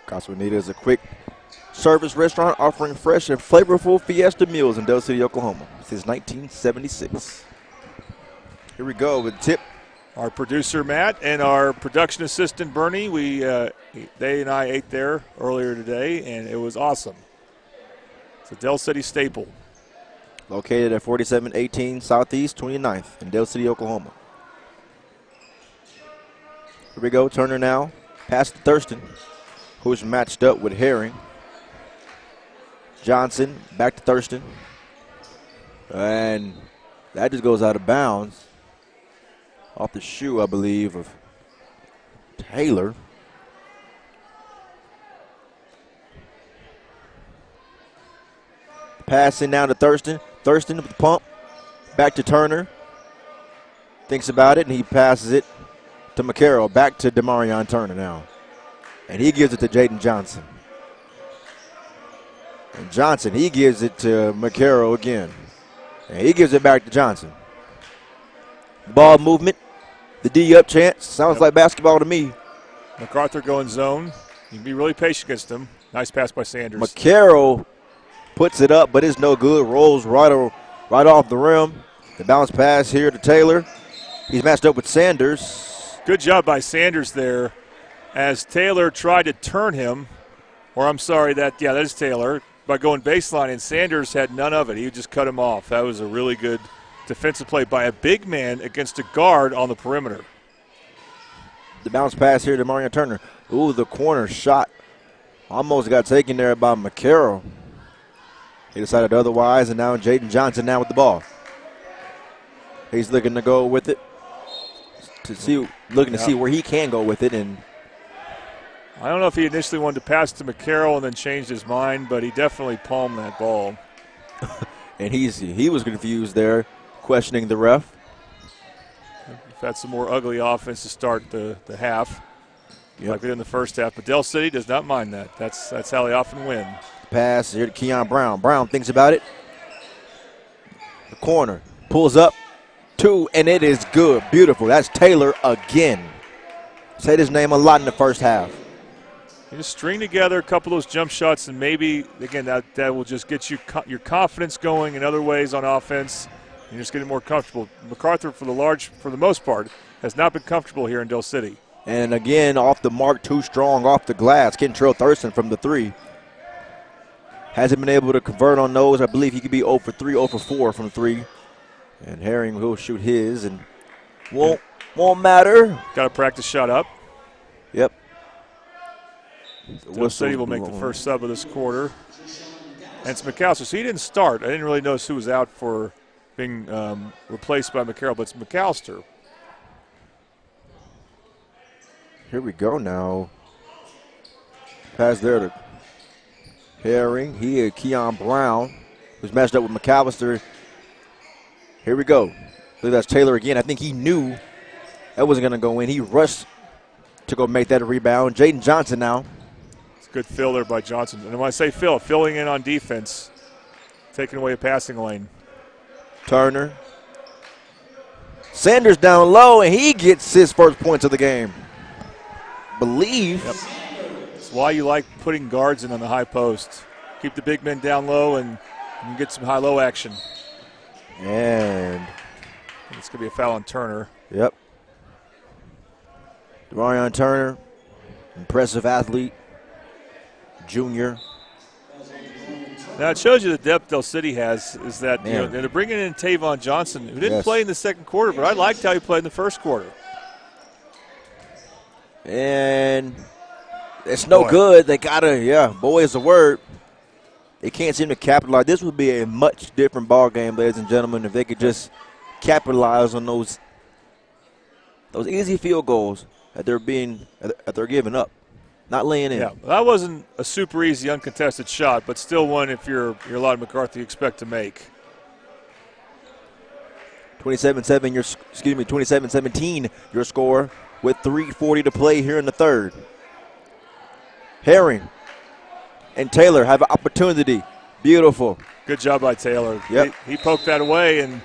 Speaker 3: Casa Juanita is a quick service restaurant offering fresh and flavorful fiesta meals in Del City, Oklahoma since 1976. Here we go with tip.
Speaker 5: Our producer, Matt, and our production assistant, Bernie, they and I ate there earlier today, and it was awesome. It's a Del City staple.
Speaker 3: Located at 4718 Southeast 29th in Del City, Oklahoma. Here we go, Turner now. Pass to Thurston, who's matched up with Herring. Johnson, back to Thurston. And that just goes out of bounds. Off the shoe, I believe, of Taylor. Passing down to Thurston. Thurston with the pump. Back to Turner. Thinks about it, and he passes it to McCarroll. Back to Demarion Turner now. And he gives it to Jaden Johnson. And Johnson, he gives it to McCarroll again. And he gives it back to Johnson. Ball movement. The D-up chance. Sounds like basketball to me.
Speaker 5: Macarthur going zone. You can be really patient against him. Nice pass by Sanders.
Speaker 3: McCarroll puts it up, but it's no good. Rolls right off the rim. The bounce pass here to Taylor. He's matched up with Sanders.
Speaker 5: Good job by Sanders there as Taylor tried to turn him. Or I'm sorry, that is Taylor, by going baseline, and Sanders had none of it. He just cut him off. That was a really good defensive play by a big man against a guard on the perimeter.
Speaker 3: The bounce pass here to Demarion Turner. Ooh, the corner shot Almost got taken there by McCarroll. He decided otherwise, and now Jaden Johnson now with the ball. He's looking to go with it, to see where he can go with it. And
Speaker 5: I don't know if he initially wanted to pass to McCarroll and then changed his mind, but he definitely palmed that ball.
Speaker 3: And he was confused there, questioning the ref.
Speaker 5: We've had some more ugly offense to start the half, like we did in the first half. But Del City does not mind that. That's how they often win.
Speaker 3: Pass here to Keon Brown. Brown thinks about it. The corner, pulls up, 2, and it is good. Beautiful. That's Taylor again. Said his name a lot in the first half.
Speaker 5: You just string together a couple of those jump shots, and maybe, again, that will just get you your confidence going in other ways on offense. You're just getting more comfortable. Macarthur, for the most part, has not been comfortable here in Del City.
Speaker 3: And again, off the mark, too strong off the glass. Kentrell Thurston from the 3. Hasn't been able to convert on those. I believe he could be 0 for 3, 0 for 4 from 3. And Herring will shoot his, and won't matter.
Speaker 5: Got to practice shot up.
Speaker 3: Yep.
Speaker 5: Del City will make the first sub of this quarter. And it's Macarthur. So he didn't start. I didn't really notice who was out for being replaced by McCarroll, but it's Macarthur.
Speaker 3: Here we go now. Pass there to Herring. He had Keon Brown, who's matched up with McAllister. Here we go. I believe that's Taylor again. I think he knew that wasn't going to go in. He rushed to go make that a rebound. Jaden Johnson now.
Speaker 5: It's a good fill there by Johnson. And when I say fill, filling in on defense, taking away a passing lane.
Speaker 3: Turner. Sanders down low, and he gets his first points of the game. Believe.
Speaker 5: Yep. That's why you like putting guards in on the high post. Keep the big men down low, and you can get some high-low action.
Speaker 3: And
Speaker 5: it's going to be a foul on Turner.
Speaker 3: Yep. Darion Turner, impressive athlete, junior.
Speaker 5: Now it shows you the depth Del City has is that they're bringing in Tavon Johnson, who didn't play in the second quarter, but I liked how he played in the first quarter.
Speaker 3: And it's no good. They got to, boy is the word. They can't seem to capitalize. This would be a much different ball game, ladies and gentlemen, if they could just capitalize on those easy field goals that they're giving up, not laying in.
Speaker 5: Yeah, that wasn't a super easy uncontested shot, but still one if you're a lot of McCarthy you expect to make.
Speaker 3: 27-17 your score with 3:40 to play here in the third. Herring and Taylor have an opportunity. Beautiful.
Speaker 5: Good job by Taylor.
Speaker 3: Yep.
Speaker 5: He poked that away, and,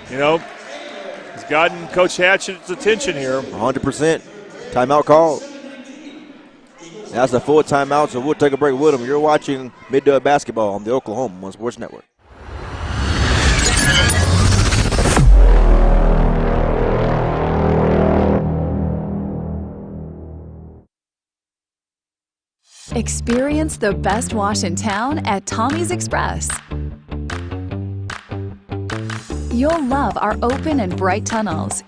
Speaker 5: he's gotten Coach Hatchett's attention here.
Speaker 3: 100%. Timeout called. That's a full timeout, so we'll take a break with them. You're watching Mid-Dub Basketball on the Oklahoma One Sports Network.
Speaker 7: Experience the best wash in town at Tommy's Express. You'll love our open and bright tunnels,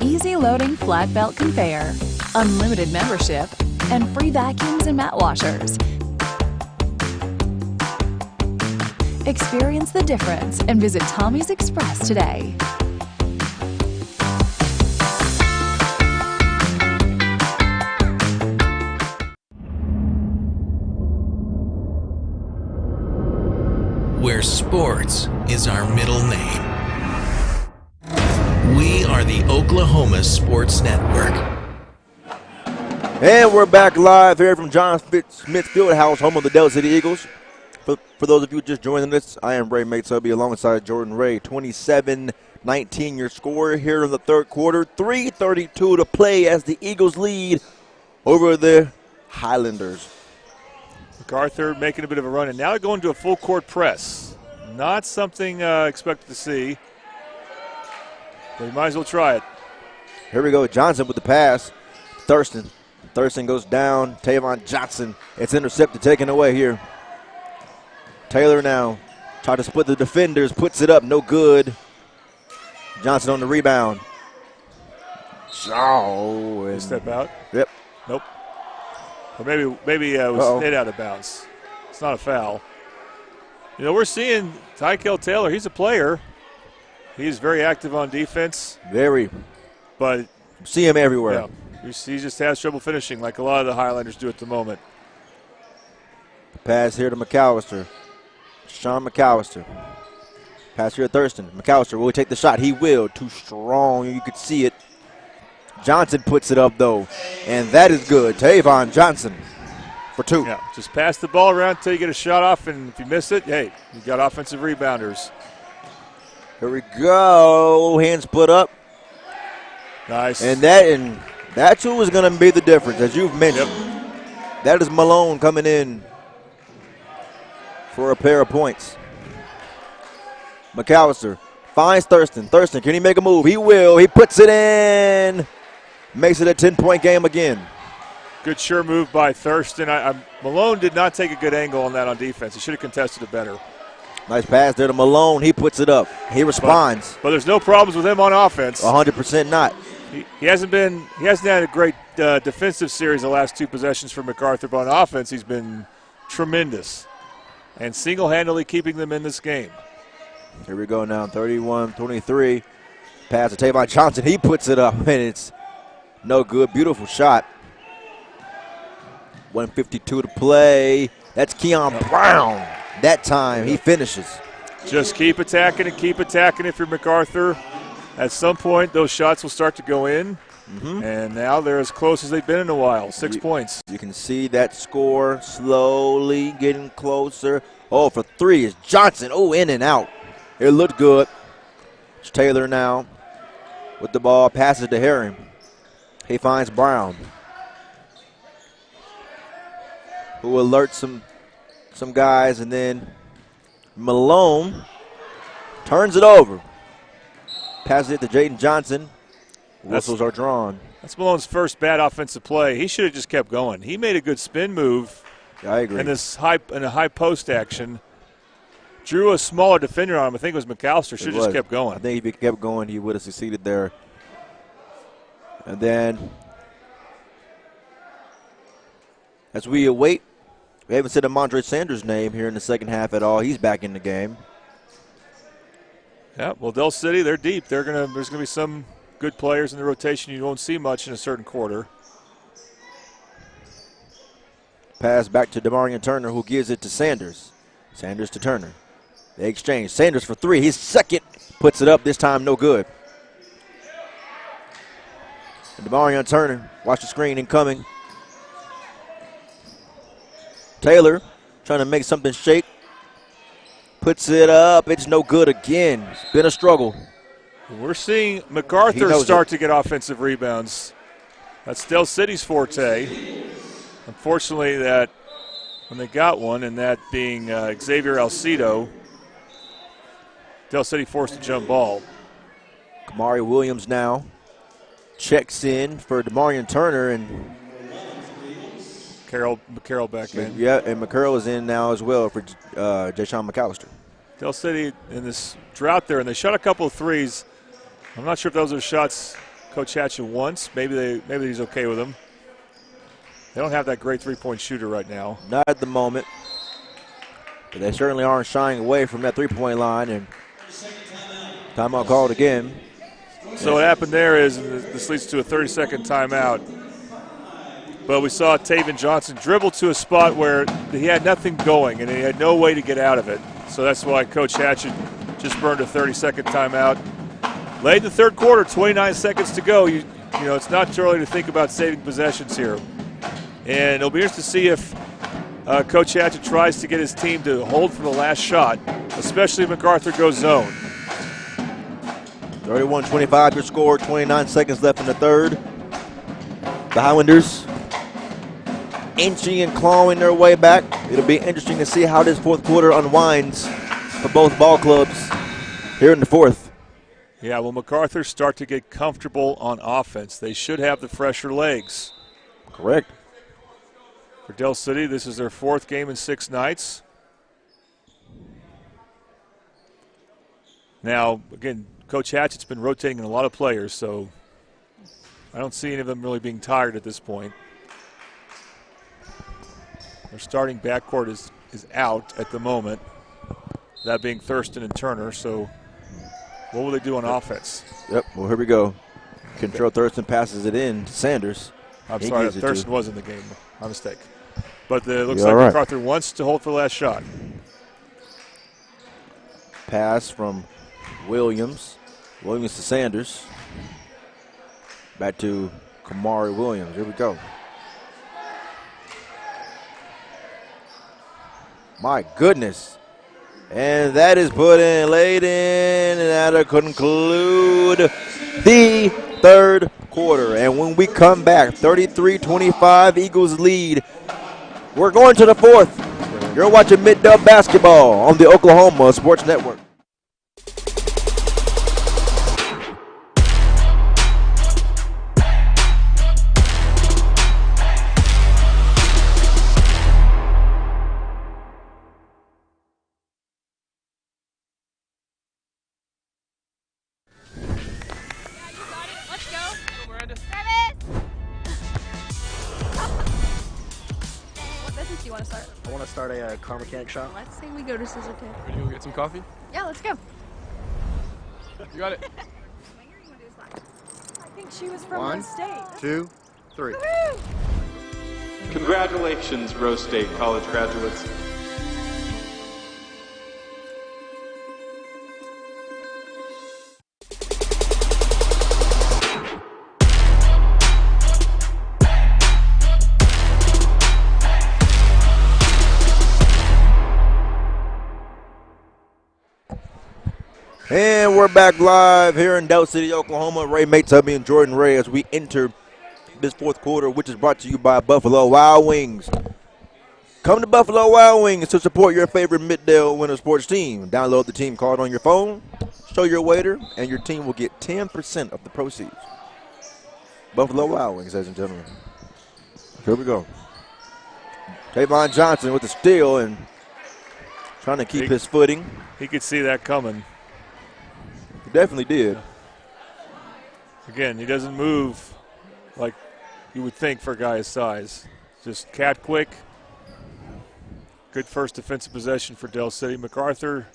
Speaker 7: easy loading flat belt conveyor, unlimited membership, and free vacuums and mat washers. Experience the difference and visit Tommy's Express today.
Speaker 2: Where sports is our middle name. We are the Oklahoma Sports Network.
Speaker 3: And we're back live here from John Smith Fieldhouse, home of the Del City Eagles. For those of you just joining us, I am Ray Mates-Hubby alongside Jordan Ray. 27-19 your score here in the third quarter. 3:32 to play as the Eagles lead over the Highlanders.
Speaker 5: MacArthur making a bit of a run, and now going to a full court press. Not something expected to see, but you might as well try it.
Speaker 3: Here we go. Johnson with the pass. Thurston goes down. Tavon Johnson. It's intercepted, taken away here. Taylor now trying to split the defenders. Puts it up. No good. Johnson on the rebound.
Speaker 5: Step out.
Speaker 3: Yep.
Speaker 5: Nope. Or maybe it was hit out of bounds. It's not a foul. You know, we're seeing Tykel Taylor. He's a player. He's very active on defense.
Speaker 3: Very.
Speaker 5: But
Speaker 3: see him everywhere.
Speaker 5: Yeah, he just has trouble finishing like a lot of the Highlanders do at the moment.
Speaker 3: Pass here to McAllister. Sean McAllister. Pass here to Thurston. McAllister, will he take the shot? He will. Too strong. You could see it. Johnson puts it up, though, and that is good. Tavon Johnson for 2.
Speaker 5: Yeah, just pass the ball around until you get a shot off, and if you miss it, hey, you got offensive rebounders.
Speaker 3: Here we go. Hands put up.
Speaker 5: Nice.
Speaker 3: And that's who is going to be the difference, as you've mentioned. Yep. That is Malone coming in for a pair of points. McAllister finds Thurston. Thurston, can he make a move? He will. He puts it in. Makes it a 10-point game again.
Speaker 5: Good sure move by Thurston. Malone did not take a good angle on that on defense. He should have contested it better.
Speaker 3: Nice pass there to Malone. He puts it up. He responds.
Speaker 5: But there's no problems with him on offense.
Speaker 3: 100% not.
Speaker 5: He hasn't had a great defensive series the last 2 possessions for Macarthur, but on offense he's been tremendous and single-handedly keeping them in this game.
Speaker 3: Here we go now, 31-23. Pass to Tavon Johnson. He puts it up, and it's no good. Beautiful shot. 1:52 to play. That's Keon Brown. That time he finishes.
Speaker 5: Just keep attacking and keep attacking if you're Macarthur. At some point, those shots will start to go in, and now they're as close as they've been in a while, 6 points.
Speaker 3: You can see that score slowly getting closer. Oh, for 3 is Johnson. Oh, in and out. It looked good. It's Taylor now with the ball. Passes to Herring. He finds Brown, who alerts some guys, and then Malone turns it over. Passes it to Jaden Johnson. Whistles are drawn.
Speaker 5: That's Malone's first bad offensive play. He should have just kept going. He made a good spin move.
Speaker 3: Yeah, I agree.
Speaker 5: In a high post action. Drew a smaller defender on him. I think it was McAllister. Should have just kept going.
Speaker 3: I think if he kept going, he would have succeeded there. And then, as we await, we haven't said Amandre Sanders' name here in the second half at all. He's back in the game.
Speaker 5: Yeah, well, Del City, they're deep. There's going to be some good players in the rotation you won't see much in a certain quarter.
Speaker 3: Pass back to DeMarion Turner, who gives it to Sanders. Sanders to Turner. They exchange. Sanders for 3. His second. Puts it up. This time no good. And DeMarion Turner. Watch the screen incoming. Taylor trying to make something shake. Puts it up. It's no good again. It's been a struggle.
Speaker 5: We're seeing Macarthur start to get offensive rebounds. That's Del City's forte. Unfortunately, that when they got one, and that being Xavier Alcido, Del City forced a jump ball.
Speaker 3: Kamari Williams now checks in for DeMarion Turner, and
Speaker 5: Carroll back in.
Speaker 3: Yeah, and McCurl is in now as well for Jayshawn McAllister.
Speaker 5: Del City in this drought there, and they shot a couple of threes. I'm not sure if those are shots Coach Hatchett wants. Maybe he's okay with them. They don't have that great three-point shooter right now.
Speaker 3: Not at the moment. But they certainly aren't shying away from that three-point line. And timeout called again.
Speaker 5: So what happened there is, and this leads to a 30-second timeout, but we saw Tavon Johnson dribble to a spot where he had nothing going and he had no way to get out of it. So that's why Coach Hatchett just burned a 30-second timeout. Late in the third quarter, 29 seconds to go. You know, it's not too early to think about saving possessions here. And it'll be interesting to see if Coach Hatchett tries to get his team to hold for the last shot, especially if Macarthur goes zone.
Speaker 3: 31-25 your score, 29 seconds left in the third. The Highlanders inching and clawing their way back. It'll be interesting to see how this fourth quarter unwinds for both ball clubs here in the fourth.
Speaker 5: Yeah, well, Macarthur start to get comfortable on offense. They should have the fresher legs.
Speaker 3: Correct.
Speaker 5: For Del City, this is their fourth game in 6 nights. Now, again, Coach Hatchett's been rotating a lot of players, so I don't see any of them really being tired at this point. Their starting backcourt is out at the moment, that being Thurston and Turner. So what will they do on offense?
Speaker 3: Yep, well, here we go. Control Thurston passes it in to Sanders.
Speaker 5: I'm
Speaker 3: He
Speaker 5: sorry,
Speaker 3: gives it
Speaker 5: Thurston
Speaker 3: to-
Speaker 5: was in the game. My mistake. But it looks
Speaker 3: You're
Speaker 5: like
Speaker 3: all right.
Speaker 5: MacArthur wants to hold for the last shot.
Speaker 3: Pass from Williams. Williams to Sanders. Back to Kamari Williams. Here we go. My goodness. And that is put in late in, and that'll conclude the third quarter. And when we come back, 33-25, Eagles lead. We're going to the fourth. You're watching Mid-Dub Basketball on the Oklahoma Sports Network.
Speaker 16: What business do you want to start?
Speaker 17: I want to start a car mechanic shop.
Speaker 16: Let's say we go to Scissor Tip.
Speaker 18: Ready to go get some coffee?
Speaker 16: Yeah, let's go.
Speaker 18: You got it.
Speaker 16: I think she was from
Speaker 18: One,
Speaker 16: Rose State.
Speaker 18: 2, 3.
Speaker 16: Woohoo!
Speaker 19: Congratulations, Rose State college graduates.
Speaker 3: And we're back live here in Delta City, Oklahoma. Ray Maytubby and Jordan Ray as we enter this fourth quarter, which is brought to you by Buffalo Wild Wings. Come to Buffalo Wild Wings to support your favorite Middale Winter Sports team. Download the team card on your phone, show your waiter, and your team will get 10% of the proceeds. Buffalo Wild Wings, ladies and gentlemen. Here we go. Tavon Johnson with the steal and trying to keep his footing.
Speaker 5: He could see that coming.
Speaker 3: He definitely did.
Speaker 5: Again, he doesn't move like you would think for a guy his size. Just cat quick. Good first defensive possession for Del City. MacArthur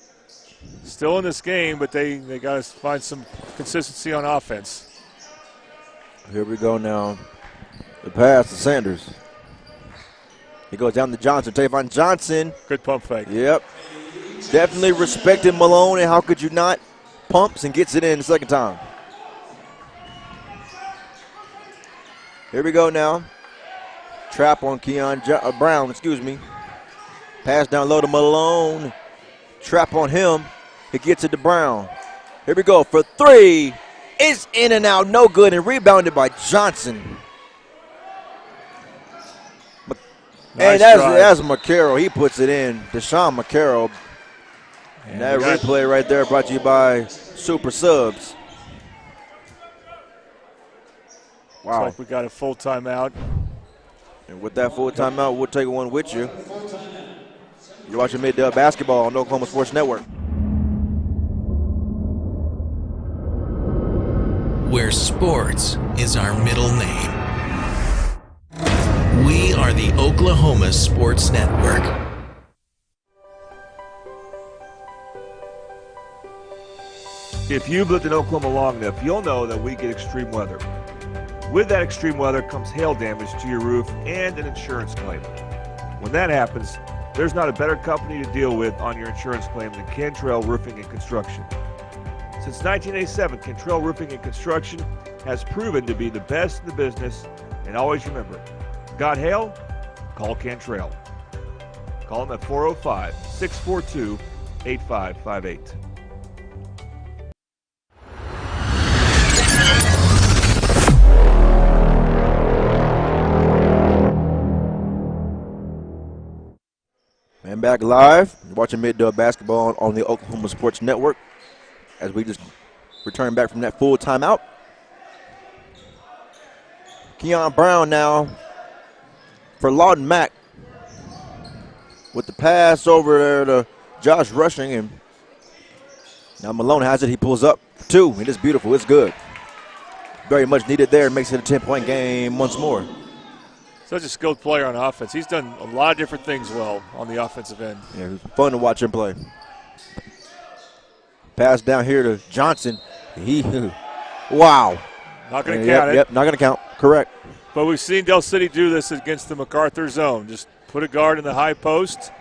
Speaker 5: still in this game, but they got to find some consistency on offense.
Speaker 3: Here we go now. The pass to Sanders. He goes down to Johnson. Tavon Johnson.
Speaker 5: Good pump fake.
Speaker 3: Yep. Definitely respected Malone, and how could you not? Pumps and gets it in the second time. Here we go now. Trap on Brown, excuse me. Pass down low to Malone. Trap on him. He gets it to Brown. Here we go for three. It's in and out, no good, and rebounded by Johnson.
Speaker 5: Nice
Speaker 3: and that's McCarroll. He puts it in. Deshaun McCarroll. And that replay right there brought to you by Super Subs. Wow.
Speaker 5: Looks like we got a full timeout.
Speaker 3: And with that full timeout, we'll take one with you. You're watching Mid-Dub Basketball on Oklahoma Sports Network.
Speaker 20: Where sports is our middle name. We are the Oklahoma Sports Network.
Speaker 5: If you've lived in Oklahoma long enough, you'll know that we get extreme weather. With that extreme weather comes hail damage to your roof and an insurance claim. When that happens, there's not a better company to deal with on your insurance claim than Cantrell Roofing and Construction. Since 1987, Cantrell Roofing and Construction has proven to be the best in the business, and always remember, got hail? Call Cantrell. Call them at 405-642-8558.
Speaker 3: And back live, you're watching Mid-Dub Basketball on the Oklahoma Sports Network as we just return back from that full timeout. Keon Brown now for Lawton Mack with the pass over there to Josh Rushing, and now Malone has it. He pulls up for two. It is beautiful. It's good. Very much needed there. Makes it a 10-point game once more.
Speaker 5: Such a skilled player on offense. He's done a lot of different things well on the offensive end.
Speaker 3: Yeah, it was fun to watch him play. Pass down here to Johnson. Wow.
Speaker 5: Not going to count it.
Speaker 3: Yep, not going to count. Correct.
Speaker 5: But we've seen Del City do this against the Macarthur zone. Just put a guard in the high post,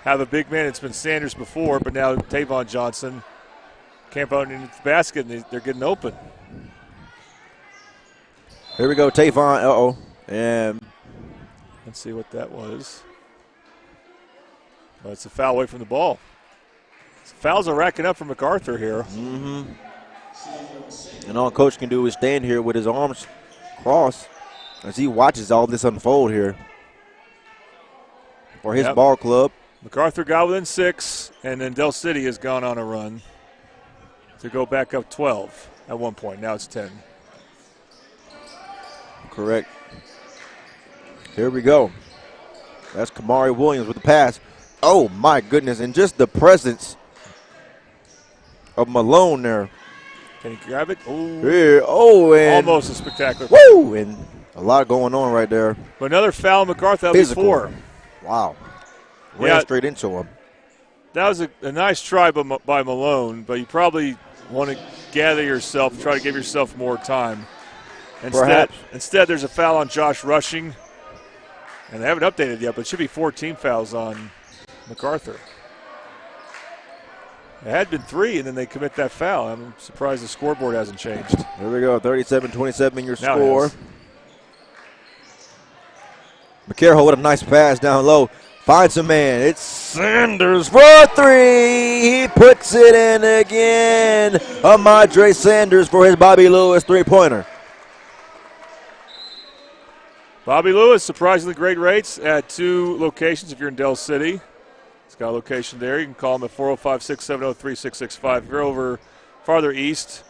Speaker 5: have a big man. It's been Sanders before, but now Tavon Johnson camp out in the basket, and they're getting open.
Speaker 3: Here we go, Tavon. Uh-oh. And
Speaker 5: let's see what that was. Well, it's a foul away from the ball. Fouls are racking up for Macarthur here.
Speaker 3: Mm-hmm. And all coach can do is stand here with his arms crossed as he watches all this unfold here for his ball club.
Speaker 5: Macarthur got within 6, and then Del City has gone on a run to go back up 12 at one point. Now it's 10.
Speaker 3: Correct. Here we go. That's Kamari Williams with the pass. Oh, my goodness. And just the presence of Malone there.
Speaker 5: Can he grab it? Ooh.
Speaker 3: Here. Oh, and
Speaker 5: almost a spectacular.
Speaker 3: Woo! And a lot going on right there.
Speaker 5: But another foul, Macarthur. That was 4.
Speaker 3: Wow. Ran straight into him.
Speaker 5: That was a nice try by Malone, but you probably want to gather yourself, try to give yourself more time. Instead, there's a foul on Josh Rushing, and they haven't updated yet, but it should be 14 fouls on Macarthur. It had been 3, and then they commit that foul. I'm surprised the scoreboard hasn't changed.
Speaker 3: Here we go, 37-27 your score. McCarroll with a nice pass down low. Finds a man. It's Sanders for 3. He puts it in again. Amadre Sanders for his Bobby Lewis three-pointer.
Speaker 5: Bobby Lewis, surprisingly great rates at 2 locations if you're in Del City. He's got a location there. You can call him at 405-670-3665. If you're over farther east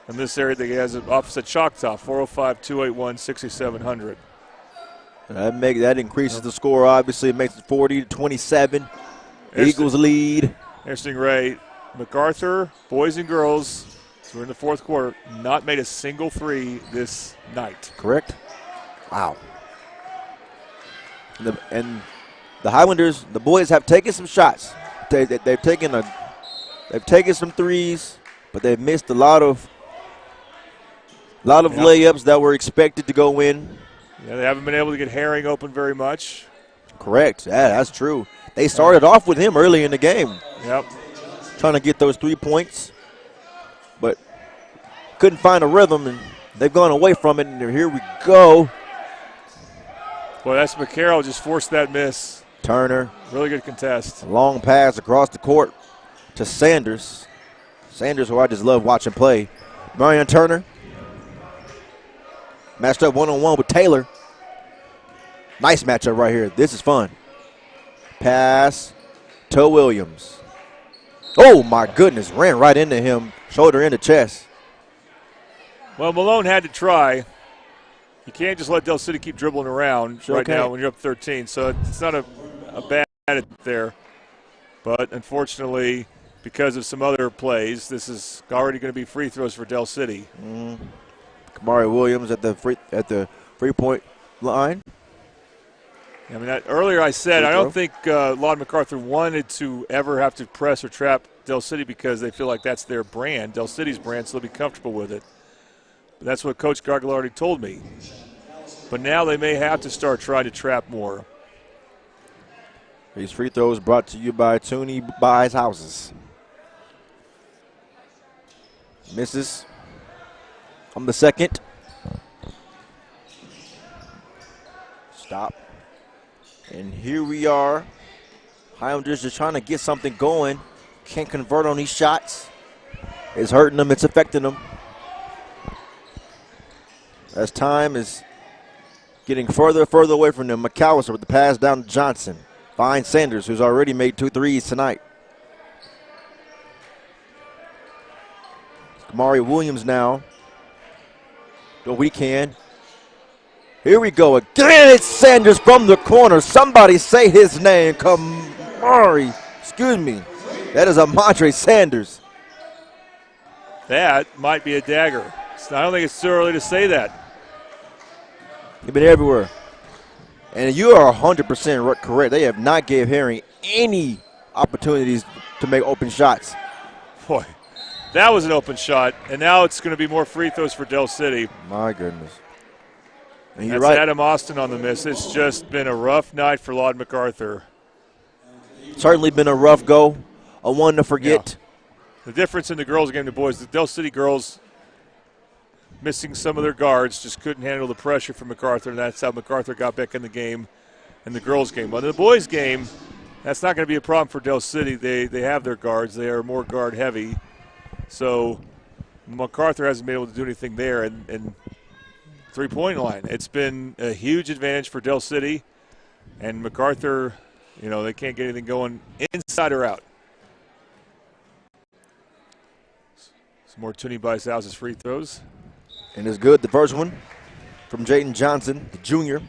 Speaker 5: in this area, he has an office at Choctaw, 405-281-6700.
Speaker 3: That increases the score, obviously. It makes it 40-27. Eagles lead.
Speaker 5: Interesting, Ray. Macarthur, boys and girls, so we're in the 4th quarter, not made a single 3 this night.
Speaker 3: Correct. Wow. And the Highlanders, the boys have taken some shots. They've taken some threes, but they've missed a lot of layups that were expected to go in.
Speaker 5: Yeah, they haven't been able to get Herring open very much.
Speaker 3: Correct. Yeah, that's true. They started off with him early in the game.
Speaker 5: Yep.
Speaker 3: Trying to get those 3 points, but couldn't find a rhythm, and they've gone away from it, and here we go.
Speaker 5: Boy, that's McCarroll just forced that miss.
Speaker 3: Turner.
Speaker 5: Really good contest.
Speaker 3: A long pass across the court to Sanders. Sanders, who I just love watching play. Marion Turner. Matched up one-on-one with Taylor. Nice matchup right here. This is fun. Pass to Williams. Oh, my goodness. Ran right into him. Shoulder into chest.
Speaker 5: Well, Malone had to try. You can't just let Del City keep dribbling around now when you're up 13. So it's not a bad there. But unfortunately, because of some other plays, this is already going to be free throws for Del City.
Speaker 3: Kamari Williams at the free-point line.
Speaker 5: I mean, earlier I said I don't think Lawton Macarthur wanted to ever have to press or trap Del City because they feel like that's their brand, Del City's brand, so they'll be comfortable with it. But that's what Coach Gargilardi told me. But now they may have to start trying to trap more.
Speaker 3: These free throws brought to you by Tooney Buys Houses. Misses on the second. Stop. And here we are. Highlanders just trying to get something going. Can't convert on these shots. It's hurting them. It's affecting them. As time is getting further and further away from them. McAllister with the pass down to Johnson. Finds Sanders, who's already made 2 threes tonight. Kamari Williams now. The weekend. Here we go again. It's Sanders from the corner. Somebody say his name. Kamari. Excuse me. That is Amadre Sanders.
Speaker 5: That might be a dagger. I don't think it's too early to say that.
Speaker 3: He's been everywhere. And you are 100% correct. They have not gave Herring any opportunities to make open shots.
Speaker 5: Boy, that was an open shot, and now it's going to be more free throws for Del City.
Speaker 3: My goodness. And you're
Speaker 5: That's
Speaker 3: right.
Speaker 5: Adam Austin on the miss. It's just been a rough night for Lawd Macarthur.
Speaker 3: Certainly been a rough go, a one to forget.
Speaker 5: Yeah. The difference in the girls' game, the boys, the Del City girls missing some of their guards, just couldn't handle the pressure from Macarthur, and that's how Macarthur got back in the game, in the girls' game. But in the boys' game, that's not going to be a problem for Del City. They have their guards. They are more guard heavy. So Macarthur hasn't been able to do anything there. And three-point line, it's been a huge advantage for Del City. And Macarthur, you know, they can't get anything going inside or out. Some more Toonie Bice House's free throws.
Speaker 3: And it's good. The first one from Jaden Johnson, the junior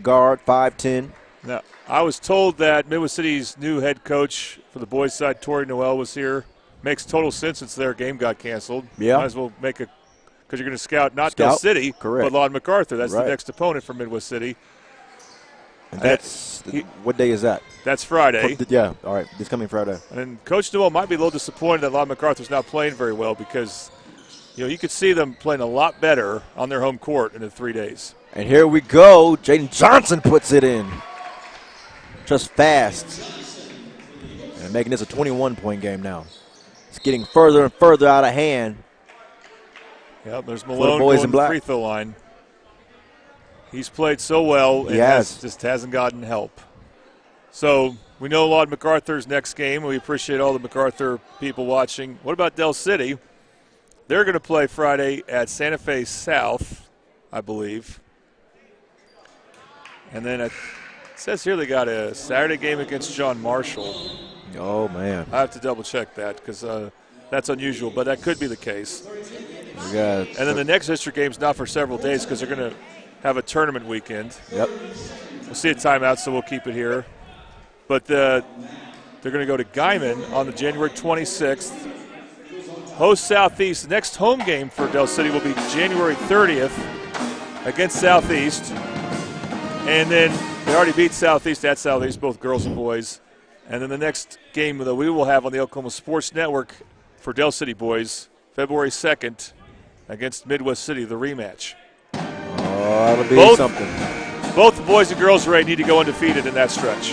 Speaker 3: guard, 5'10".
Speaker 5: Now, I was told that Midwest City's new head coach for the boys' side, Tori Noel, was here. Makes total sense since their game got canceled.
Speaker 3: Yeah.
Speaker 5: Might as well make a – because you're going to scout not Del City,
Speaker 3: correct,
Speaker 5: but Lawd Macarthur. That's
Speaker 3: right.
Speaker 5: The next opponent for Midwest City.
Speaker 3: And that's what day is that?
Speaker 5: That's Friday.
Speaker 3: Yeah, all right, this coming Friday.
Speaker 5: And Coach Noel might be a little disappointed that Lawd Macarthur's not playing very well because, you know, you could see them playing a lot better on their home court in the 3 days.
Speaker 3: And here we go. Jaden Johnson puts it in. Just fast. And making this a 21-point game now. It's getting further and further out of hand.
Speaker 5: Yep, there's Malone
Speaker 3: boys
Speaker 5: going
Speaker 3: in
Speaker 5: to the
Speaker 3: black.
Speaker 5: free throw line. He's played so well and just hasn't gotten help. So we know Lawd Macarthur's next game. We appreciate all the Macarthur people watching. What about Del City? They're going to play Friday at Santa Fe South, I believe. And then it says here they got a Saturday game against John Marshall.
Speaker 3: Oh, man.
Speaker 5: I have to double-check that because that's unusual, but that could be the case.
Speaker 3: And
Speaker 5: then the next district game's not for several days because they're going to have a tournament weekend.
Speaker 3: Yep.
Speaker 5: We'll see a timeout, so we'll keep it here. But they're going to go to Guyman on the January 26th. Host Southeast. The next home game for Del City will be January 30th against Southeast. And then they already beat Southeast at Southeast, both girls and boys. And then the next game that we will have on the Oklahoma Sports Network for Del City boys, February 2nd against Midwest City, the rematch.
Speaker 3: Oh, that'll be something.
Speaker 5: Both the boys and girls Ray need to go undefeated in that stretch.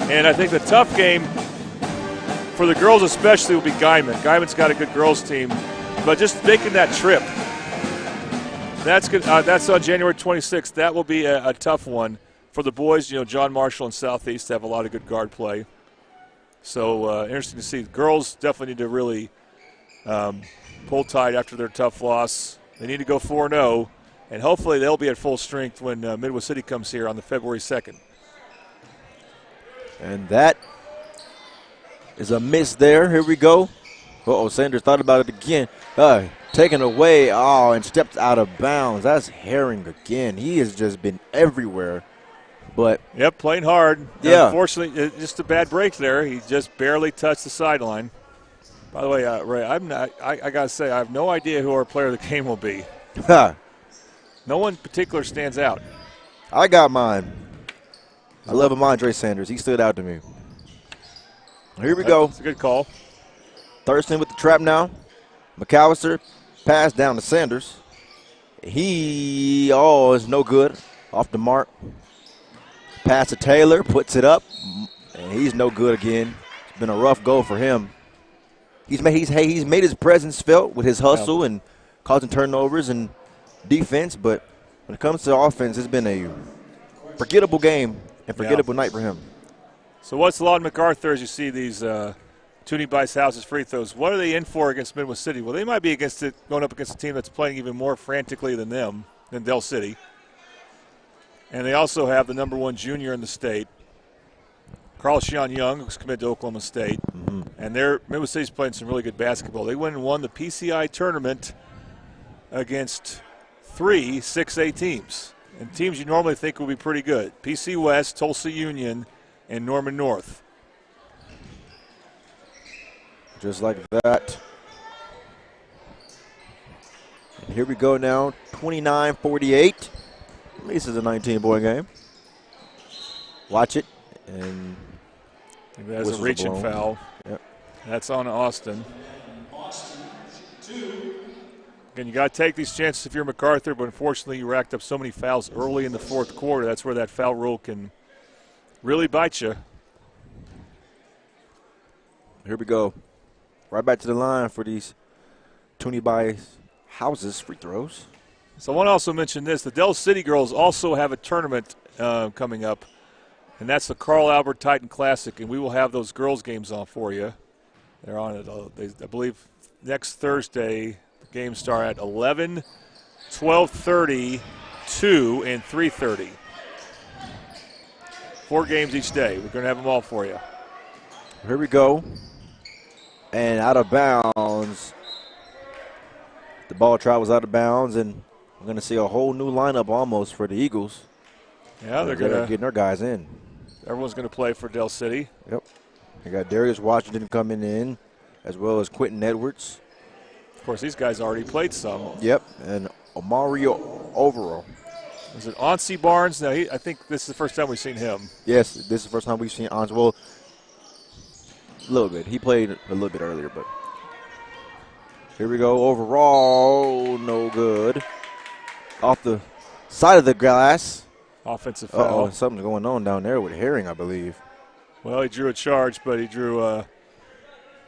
Speaker 5: And I think the tough game for the girls especially will be Guyman. Guyman's got a good girls team, but just making that trip, that's good. That's on January 26th. That will be a tough one for the boys. You know, John Marshall and Southeast have a lot of good guard play. So interesting to see. The girls definitely need to really pull tight after their tough loss. They need to go 4-0, and hopefully they'll be at full strength when Midwest City comes here on the February 2nd.
Speaker 3: And that is a miss there. Here we go. Uh-oh, Sanders thought about it again. Taken away. Oh, and stepped out of bounds. That's Herring again. He has just been everywhere. But
Speaker 5: yep, playing hard.
Speaker 3: Yeah.
Speaker 5: Unfortunately, just a bad break there. He just barely touched the sideline. By the way, Ray, I got to say, I have no idea who our player of the game will be. No one in particular stands out.
Speaker 3: I got mine. I love him, Andre Sanders. He stood out to me. Here we go.
Speaker 5: It's a good call.
Speaker 3: Thurston with the trap now. McAllister pass down to Sanders. He is no good. Off the mark. Pass to Taylor, puts it up, and he's no good again. It's been a rough go for him. He's made his presence felt with his hustle and causing turnovers and defense, but when it comes to offense, it's been a forgettable game and forgettable night for him.
Speaker 5: So what's Lawd Macarthur as you see these Toonie Bice House's free throws? What are they in for against Midwest City? Well, they might be going up against a team that's playing even more frantically than them, than Del City. And they also have the number 1 junior in the state, Carl Sean Young, who's committed to Oklahoma State.
Speaker 3: Mm-hmm.
Speaker 5: And Midwest City's playing some really good basketball. They went and won the PCI tournament against 3 6A teams. And teams you normally think would be pretty good. PC West, Tulsa Union, and Norman North.
Speaker 3: Just like that. And here we go now, 29-48. At least it's a 19-point game. watch it, and
Speaker 5: that's a reaching foul.
Speaker 3: Yep.
Speaker 5: That's on Austin. Again, you got to take these chances if you're Macarthur, but unfortunately you racked up so many fouls early in the fourth quarter. That's where that foul rule can really bite you.
Speaker 3: Here we go. Right back to the line for these Toonie by Houses free throws.
Speaker 5: So I want to also mention this. The Del City girls also have a tournament coming up, and that's the Carl Albert Titan Classic, and we will have those girls' games on for you. They're on it, I believe, next Thursday. The games start at 11, 12:30, 2, and 3:30. 4 games each day. We're going to have them all for you.
Speaker 3: Here we go. And out of bounds. The ball travels out of bounds, and we're going to see a whole new lineup almost for the Eagles.
Speaker 5: Yeah, they're
Speaker 3: getting their guys in.
Speaker 5: Everyone's going to play for Del City.
Speaker 3: Yep. They got Darius Washington coming in, as well as Quentin Edwards.
Speaker 5: Of course, these guys already played some.
Speaker 3: Yep, and Omario Overall.
Speaker 5: Is it Onsi Barnes? No, I think this is the first time we've seen him.
Speaker 3: Yes, this is the first time we've seen Onsi. Well, a little bit. He played a little bit earlier, but here we go. Overall, no good. Off the side of the glass.
Speaker 5: Offensive foul.
Speaker 3: Something's going on down there with Herring, I believe.
Speaker 5: Well, he drew a charge, but he drew a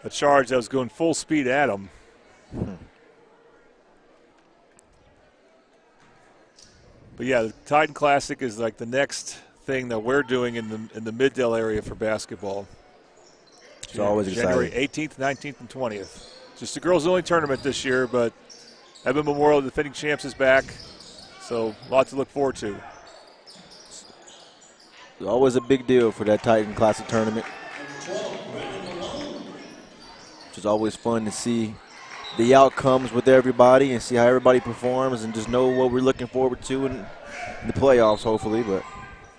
Speaker 5: charge that was going full speed at him. But yeah, the Titan Classic is like the next thing that we're doing in the Middale area for basketball.
Speaker 3: It's always
Speaker 5: January
Speaker 3: exciting.
Speaker 5: 18th, 19th, and 20th. Just a girls-only tournament this year, but Evan Memorial, the defending champs, is back, so a lot to look forward to.
Speaker 3: It's always a big deal for that Titan Classic tournament. It's always fun to see the outcomes with everybody and see how everybody performs and just know what we're looking forward to in the playoffs, hopefully. But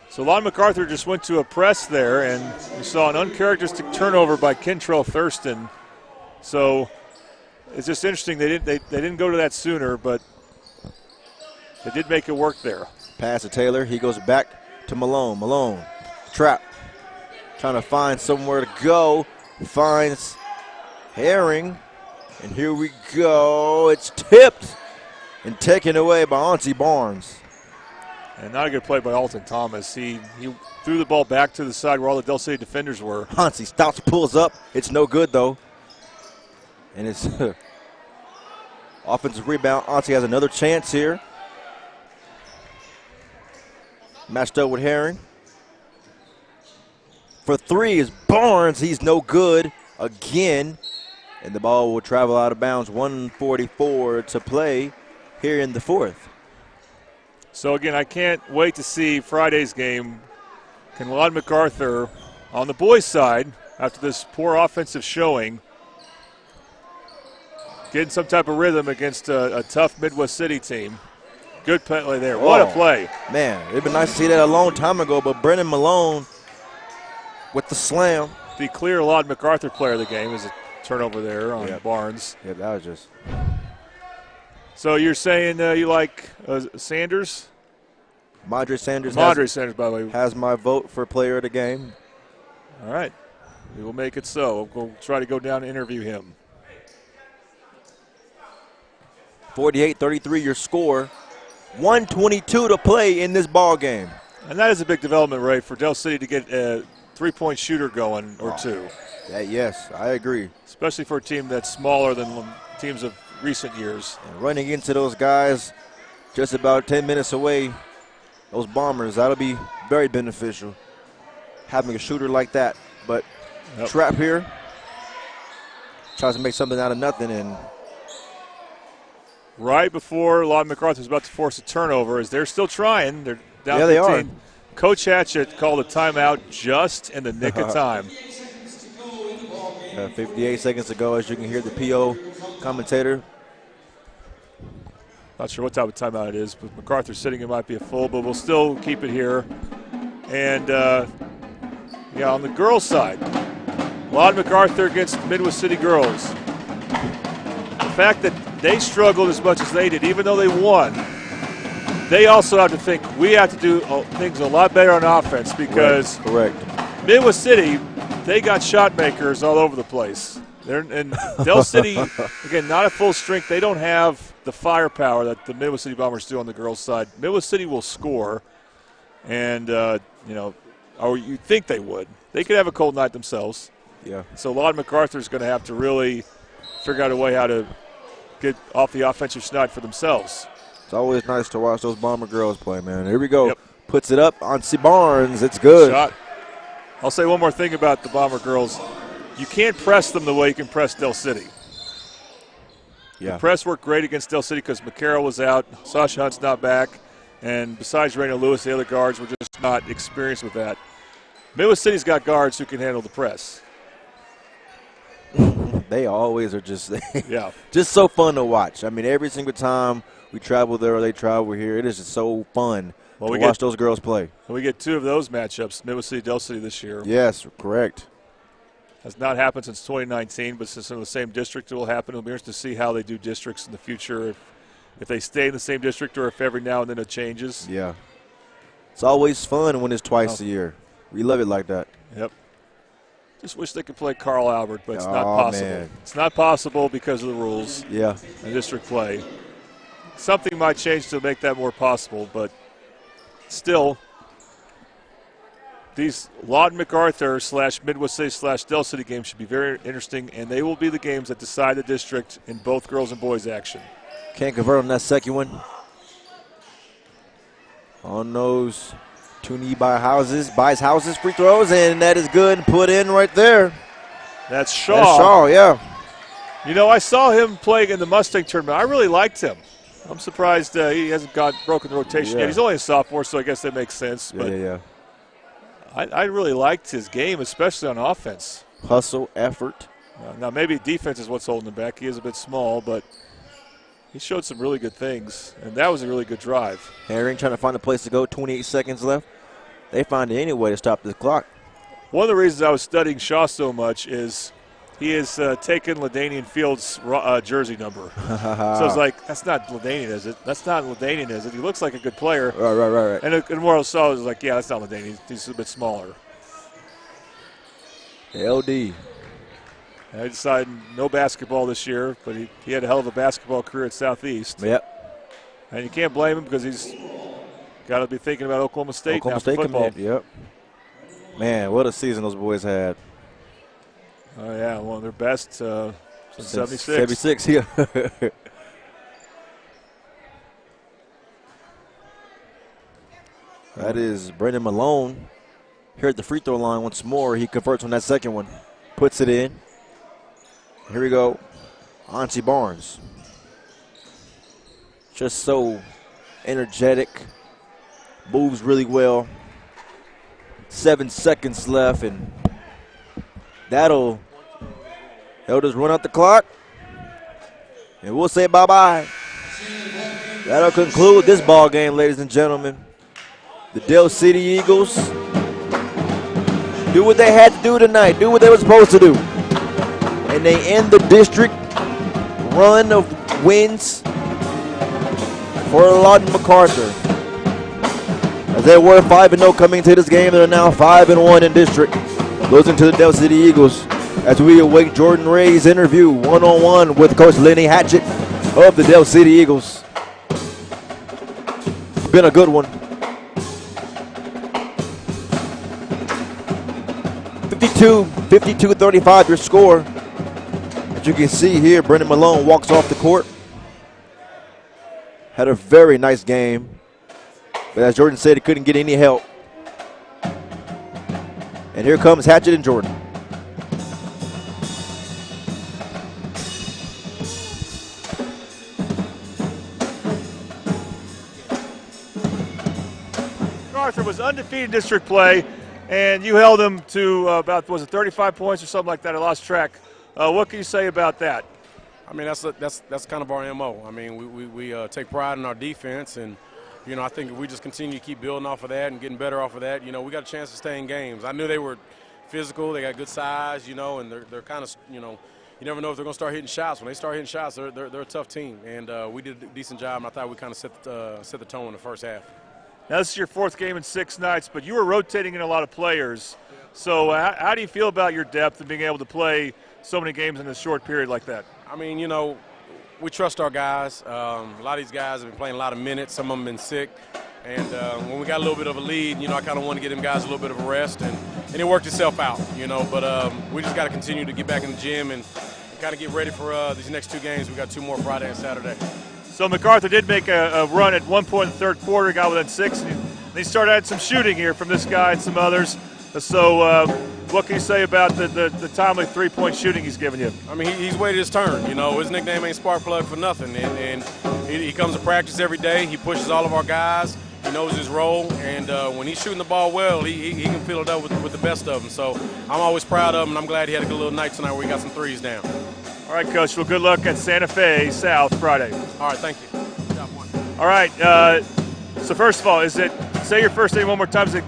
Speaker 5: so Lon MacArthur just went to a press there, and we saw an uncharacteristic turnover by Kentrell Thurston. So it's just interesting. They didn't go to that sooner, but they did make it work there.
Speaker 3: Pass to Taylor. He goes back to Malone. Malone, trap, trying to find somewhere to go. Finds Herring. And here we go. It's tipped and taken away by Onsi Barnes.
Speaker 5: And not a good play by Alton Thomas. He threw the ball back to the side where all the Del City defenders were.
Speaker 3: Onsi stops, pulls up. It's no good, though. And it's offensive rebound. Onsi has another chance here. Matched up with Herring. For 3 is Barnes. He's no good again. And the ball will travel out of bounds. 1:44 to play here in the fourth.
Speaker 5: So, again, I can't wait to see Friday's game. Can Lon MacArthur, on the boys' side, after this poor offensive showing, get in some type of rhythm against a tough Midwest City team? Good play there. What a play.
Speaker 3: Man, it'd been nice to see that a long time ago, but Brennan Malone with the slam.
Speaker 5: The clear Lon MacArthur player of the game is a turnover there on Barnes.
Speaker 3: Yeah, that was just.
Speaker 5: So you're saying you like Sanders?
Speaker 3: Madre Sanders.
Speaker 5: Madre Sanders, by the way.
Speaker 3: Has my vote for player of the game.
Speaker 5: All right. We will make it so. We'll try to go down and interview him.
Speaker 3: 48-33 your score. 1:22 to play in this ball game.
Speaker 5: And that is a big development, Ray, for Del City to get a three-point shooter going or two.
Speaker 3: Yes, I agree.
Speaker 5: Especially for a team that's smaller than teams of recent years.
Speaker 3: And running into those guys just about 10 minutes away, those Bombers, that'll be very beneficial, having a shooter like that. But Trap here tries to make something out of nothing. And
Speaker 5: right before Lon MacArthur is about to force a turnover, as they're still trying. They're down 15.
Speaker 3: They are.
Speaker 5: Coach Hatchett called a timeout just in the nick of time.
Speaker 3: 58 seconds to go, as you can hear the PO commentator.
Speaker 5: Not sure what type of timeout it is, but MacArthur's sitting. It might be a full, but we'll still keep it here. And, on the girls' side, Lon MacArthur against Midwest City girls. The fact that they struggled as much as they did, even though they won, they also have to think we have to do things a lot better on offense because
Speaker 3: correct.
Speaker 5: Midwest City, they got shot makers all over the place. And Del City, again, not at full strength. They don't have the firepower that the Midwest City Bombers do on the girls' side. Midwest City will score, and, or you think they would. They could have a cold night themselves.
Speaker 3: Yeah.
Speaker 5: So Lawton Macarthur is going to have to really figure out a way how to get off the offensive schneid for themselves.
Speaker 3: It's always nice to watch those Bomber girls play, man. Here we go. Yep. Puts it up on C. Barnes. It's good.
Speaker 5: Shot. I'll say one more thing about the Bomber girls. You can't press them the way you can press Del City.
Speaker 3: Yeah.
Speaker 5: The press worked great against Del City because McCarroll was out, Sasha Hunt's not back, and besides Raina Lewis, the other guards were just not experienced with that. Midwest City's got guards who can handle the press.
Speaker 3: They always are just
Speaker 5: yeah,
Speaker 3: just so fun to watch. I mean, every single time we travel there or they travel here, it is just so fun to watch those girls play.
Speaker 5: We get 2 of those matchups, Midwest City, Del City this year.
Speaker 3: Yes, correct.
Speaker 5: Has not happened since 2019, but since in the same district it will happen. It'll be interesting to see how they do districts in the future, if they stay in the same district or if every now and then it changes.
Speaker 3: Yeah. It's always fun when it's twice a year. We love it like that.
Speaker 5: Yep. Just wish they could play Carl Albert, but it's not possible.
Speaker 3: Man.
Speaker 5: It's not possible because of the rules.
Speaker 3: Yeah.
Speaker 5: And district play. Something might change to make that more possible, but still, these Lawton MacArthur / Midwest City / Del City games should be very interesting, and they will be the games that decide the district in both girls and boys action.
Speaker 3: Can't convert on that second one. On those Tooney buys houses, free throws, and that is good. Put in right there.
Speaker 5: That's Shaw.
Speaker 3: That's Shaw, yeah.
Speaker 5: You know, I saw him playing in the Mustang tournament. I really liked him. I'm surprised he hasn't broken the rotation yet. He's only a sophomore, so I guess that makes sense. But
Speaker 3: Yeah.
Speaker 5: I really liked his game, especially on offense.
Speaker 3: Hustle, effort.
Speaker 5: Now, maybe defense is what's holding him back. He is a bit small, but he showed some really good things, and that was a really good drive.
Speaker 3: Herring trying to find a place to go, 28 seconds left. They find any way to stop the clock.
Speaker 5: One of the reasons I was studying Shaw so much is he has taken LaDainian Fields' jersey number. So it's like, that's not LaDainian, is it? That's not LaDainian, is it? He looks like a good player.
Speaker 3: Right.
Speaker 5: And more so was like, yeah, that's not LaDainian. He's a bit smaller.
Speaker 3: LD.
Speaker 5: I decided no basketball this year, but he had a hell of a basketball career at Southeast.
Speaker 3: Yep.
Speaker 5: And you can't blame him because he's got to be thinking about Oklahoma State now for football.
Speaker 3: Yep. Man, what a season those boys had.
Speaker 5: Oh, yeah, one of their best since 76.
Speaker 3: 76, yeah. That is Brendan Malone here at the free throw line once more. He converts on that second one, puts it in. Here we go. Auntie Barnes. Just so energetic. Moves really well. 7 seconds left, and they'll just run out the clock. And we'll say bye-bye. That'll conclude this ball game, ladies and gentlemen. The Del City Eagles do what they had to do tonight, do what they were supposed to do. And they end the district run of wins for Lawton MacArthur. As they were 5-0 coming to this game, they're now 5-1 in district. Losing to the Del City Eagles as we await Jordan Ray's interview one-on-one with Coach Lenny Hatchett of the Del City Eagles. It's been a good one. 52-35 your score. As you can see here, Brendan Malone walks off the court. Had a very nice game. But as Jordan said, he couldn't get any help. And here comes Hatchett and Jordan.
Speaker 5: MacArthur was undefeated district play, and you held him to about, was it 35 points or something like that? I lost track. What can you say about that?
Speaker 21: I mean, that's kind of our MO. I mean, we take pride in our defense, and I think if we just continue to keep building off of that and getting better off of that, we got a chance to stay in games. I knew they were physical, they got good size, and they're kind of, you never know if they're going to start hitting shots. When they start hitting shots, they're a tough team, and we did a decent job, and I thought we kind of set the tone in the first half.
Speaker 5: Now, this is your 4th game in 6 nights, but you were rotating in a lot of players. So how do you feel about your depth and being able to play so many games in a short period like that?
Speaker 21: I mean, you know, we trust our guys. A lot of these guys have been playing a lot of minutes. Some of them been sick. And when we got a little bit of a lead, you know, I kind of wanted to get them guys a little bit of a rest. And it worked itself out, you know. But we just got to continue to get back in the gym and kind of get ready for these next 2 games. We got 2 more Friday and Saturday.
Speaker 5: So Macarthur did make a run at one point in the 3rd quarter, got within 6. And they started adding some shooting here from this guy and some others. So what can you say about the timely 3-point shooting he's given you?
Speaker 21: I mean, he's waited his turn. You know, his nickname ain't Sparkplug for nothing. And he comes to practice every day. He pushes all of our guys. He knows his role. And when he's shooting the ball well, he can fill it up with the best of them. So I'm always proud of him, and I'm glad he had a good little night tonight where he got some threes down.
Speaker 5: All right, Coach. Well, good luck at Santa Fe South Friday.
Speaker 21: All right, thank you.
Speaker 5: All right. So first of all, say your first name one more time. Is it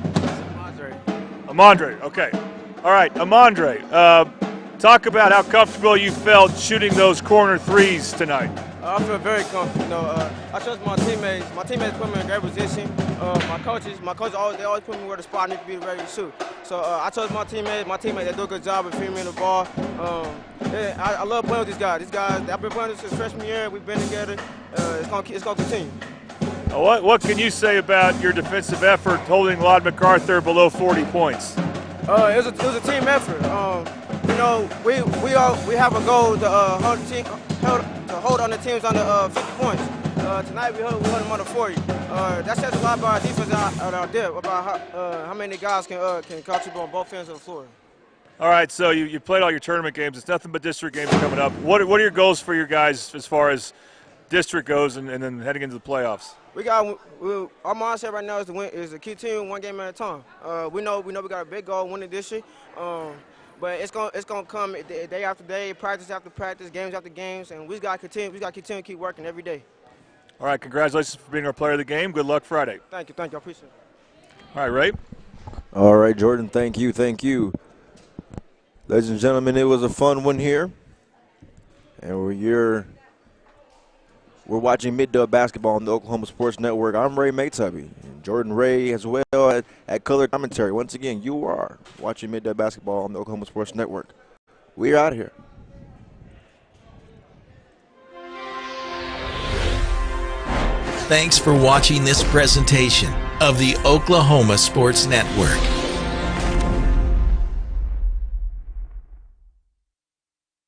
Speaker 5: Amandre? Okay. All right, Amandre. Talk about how comfortable you felt shooting those corner threes tonight.
Speaker 1: I feel very comfortable. You know, I trust my teammates. My teammates put me in a great position. My coaches always put me where the spot I need to be ready to shoot. So I trust my teammates. My teammates, they do a good job of feeding me the ball. I love playing with these guys. These guys, I've been playing since freshman year. We've been together. It's gonna continue.
Speaker 5: What can you say about your defensive effort holding Lod Macarthur below 40 points?
Speaker 1: It was a team effort. You know, we have a goal to hold on the teams under 50 points. Tonight we hold them under 40. That says a lot about our defense and our depth, about how many guys can contribute on both ends of the floor.
Speaker 5: All right, so you played all your tournament games. It's nothing but district games coming up. What are your goals for your guys as far as district goes and then heading into the playoffs?
Speaker 1: Our mindset right now is to win, is to keep team 1 game at a time. We know we got a big goal, win the district, but it's gonna come day after day, practice after practice, games after games, and we got to continue to keep working every day.
Speaker 5: All right, congratulations for being our player of the game. Good luck Friday.
Speaker 1: Thank you, I appreciate it.
Speaker 5: All right, Ray.
Speaker 3: All right, Jordan, thank you. Ladies and gentlemen, it was a fun one here, and we're watching mid-dub basketball on the Oklahoma Sports Network. I'm Ray Maytubby, and Jordan Ray as well at color commentary. Once again, you are watching mid-dub basketball on the Oklahoma Sports Network. We're out of here.
Speaker 20: Thanks for watching this presentation of the Oklahoma Sports Network.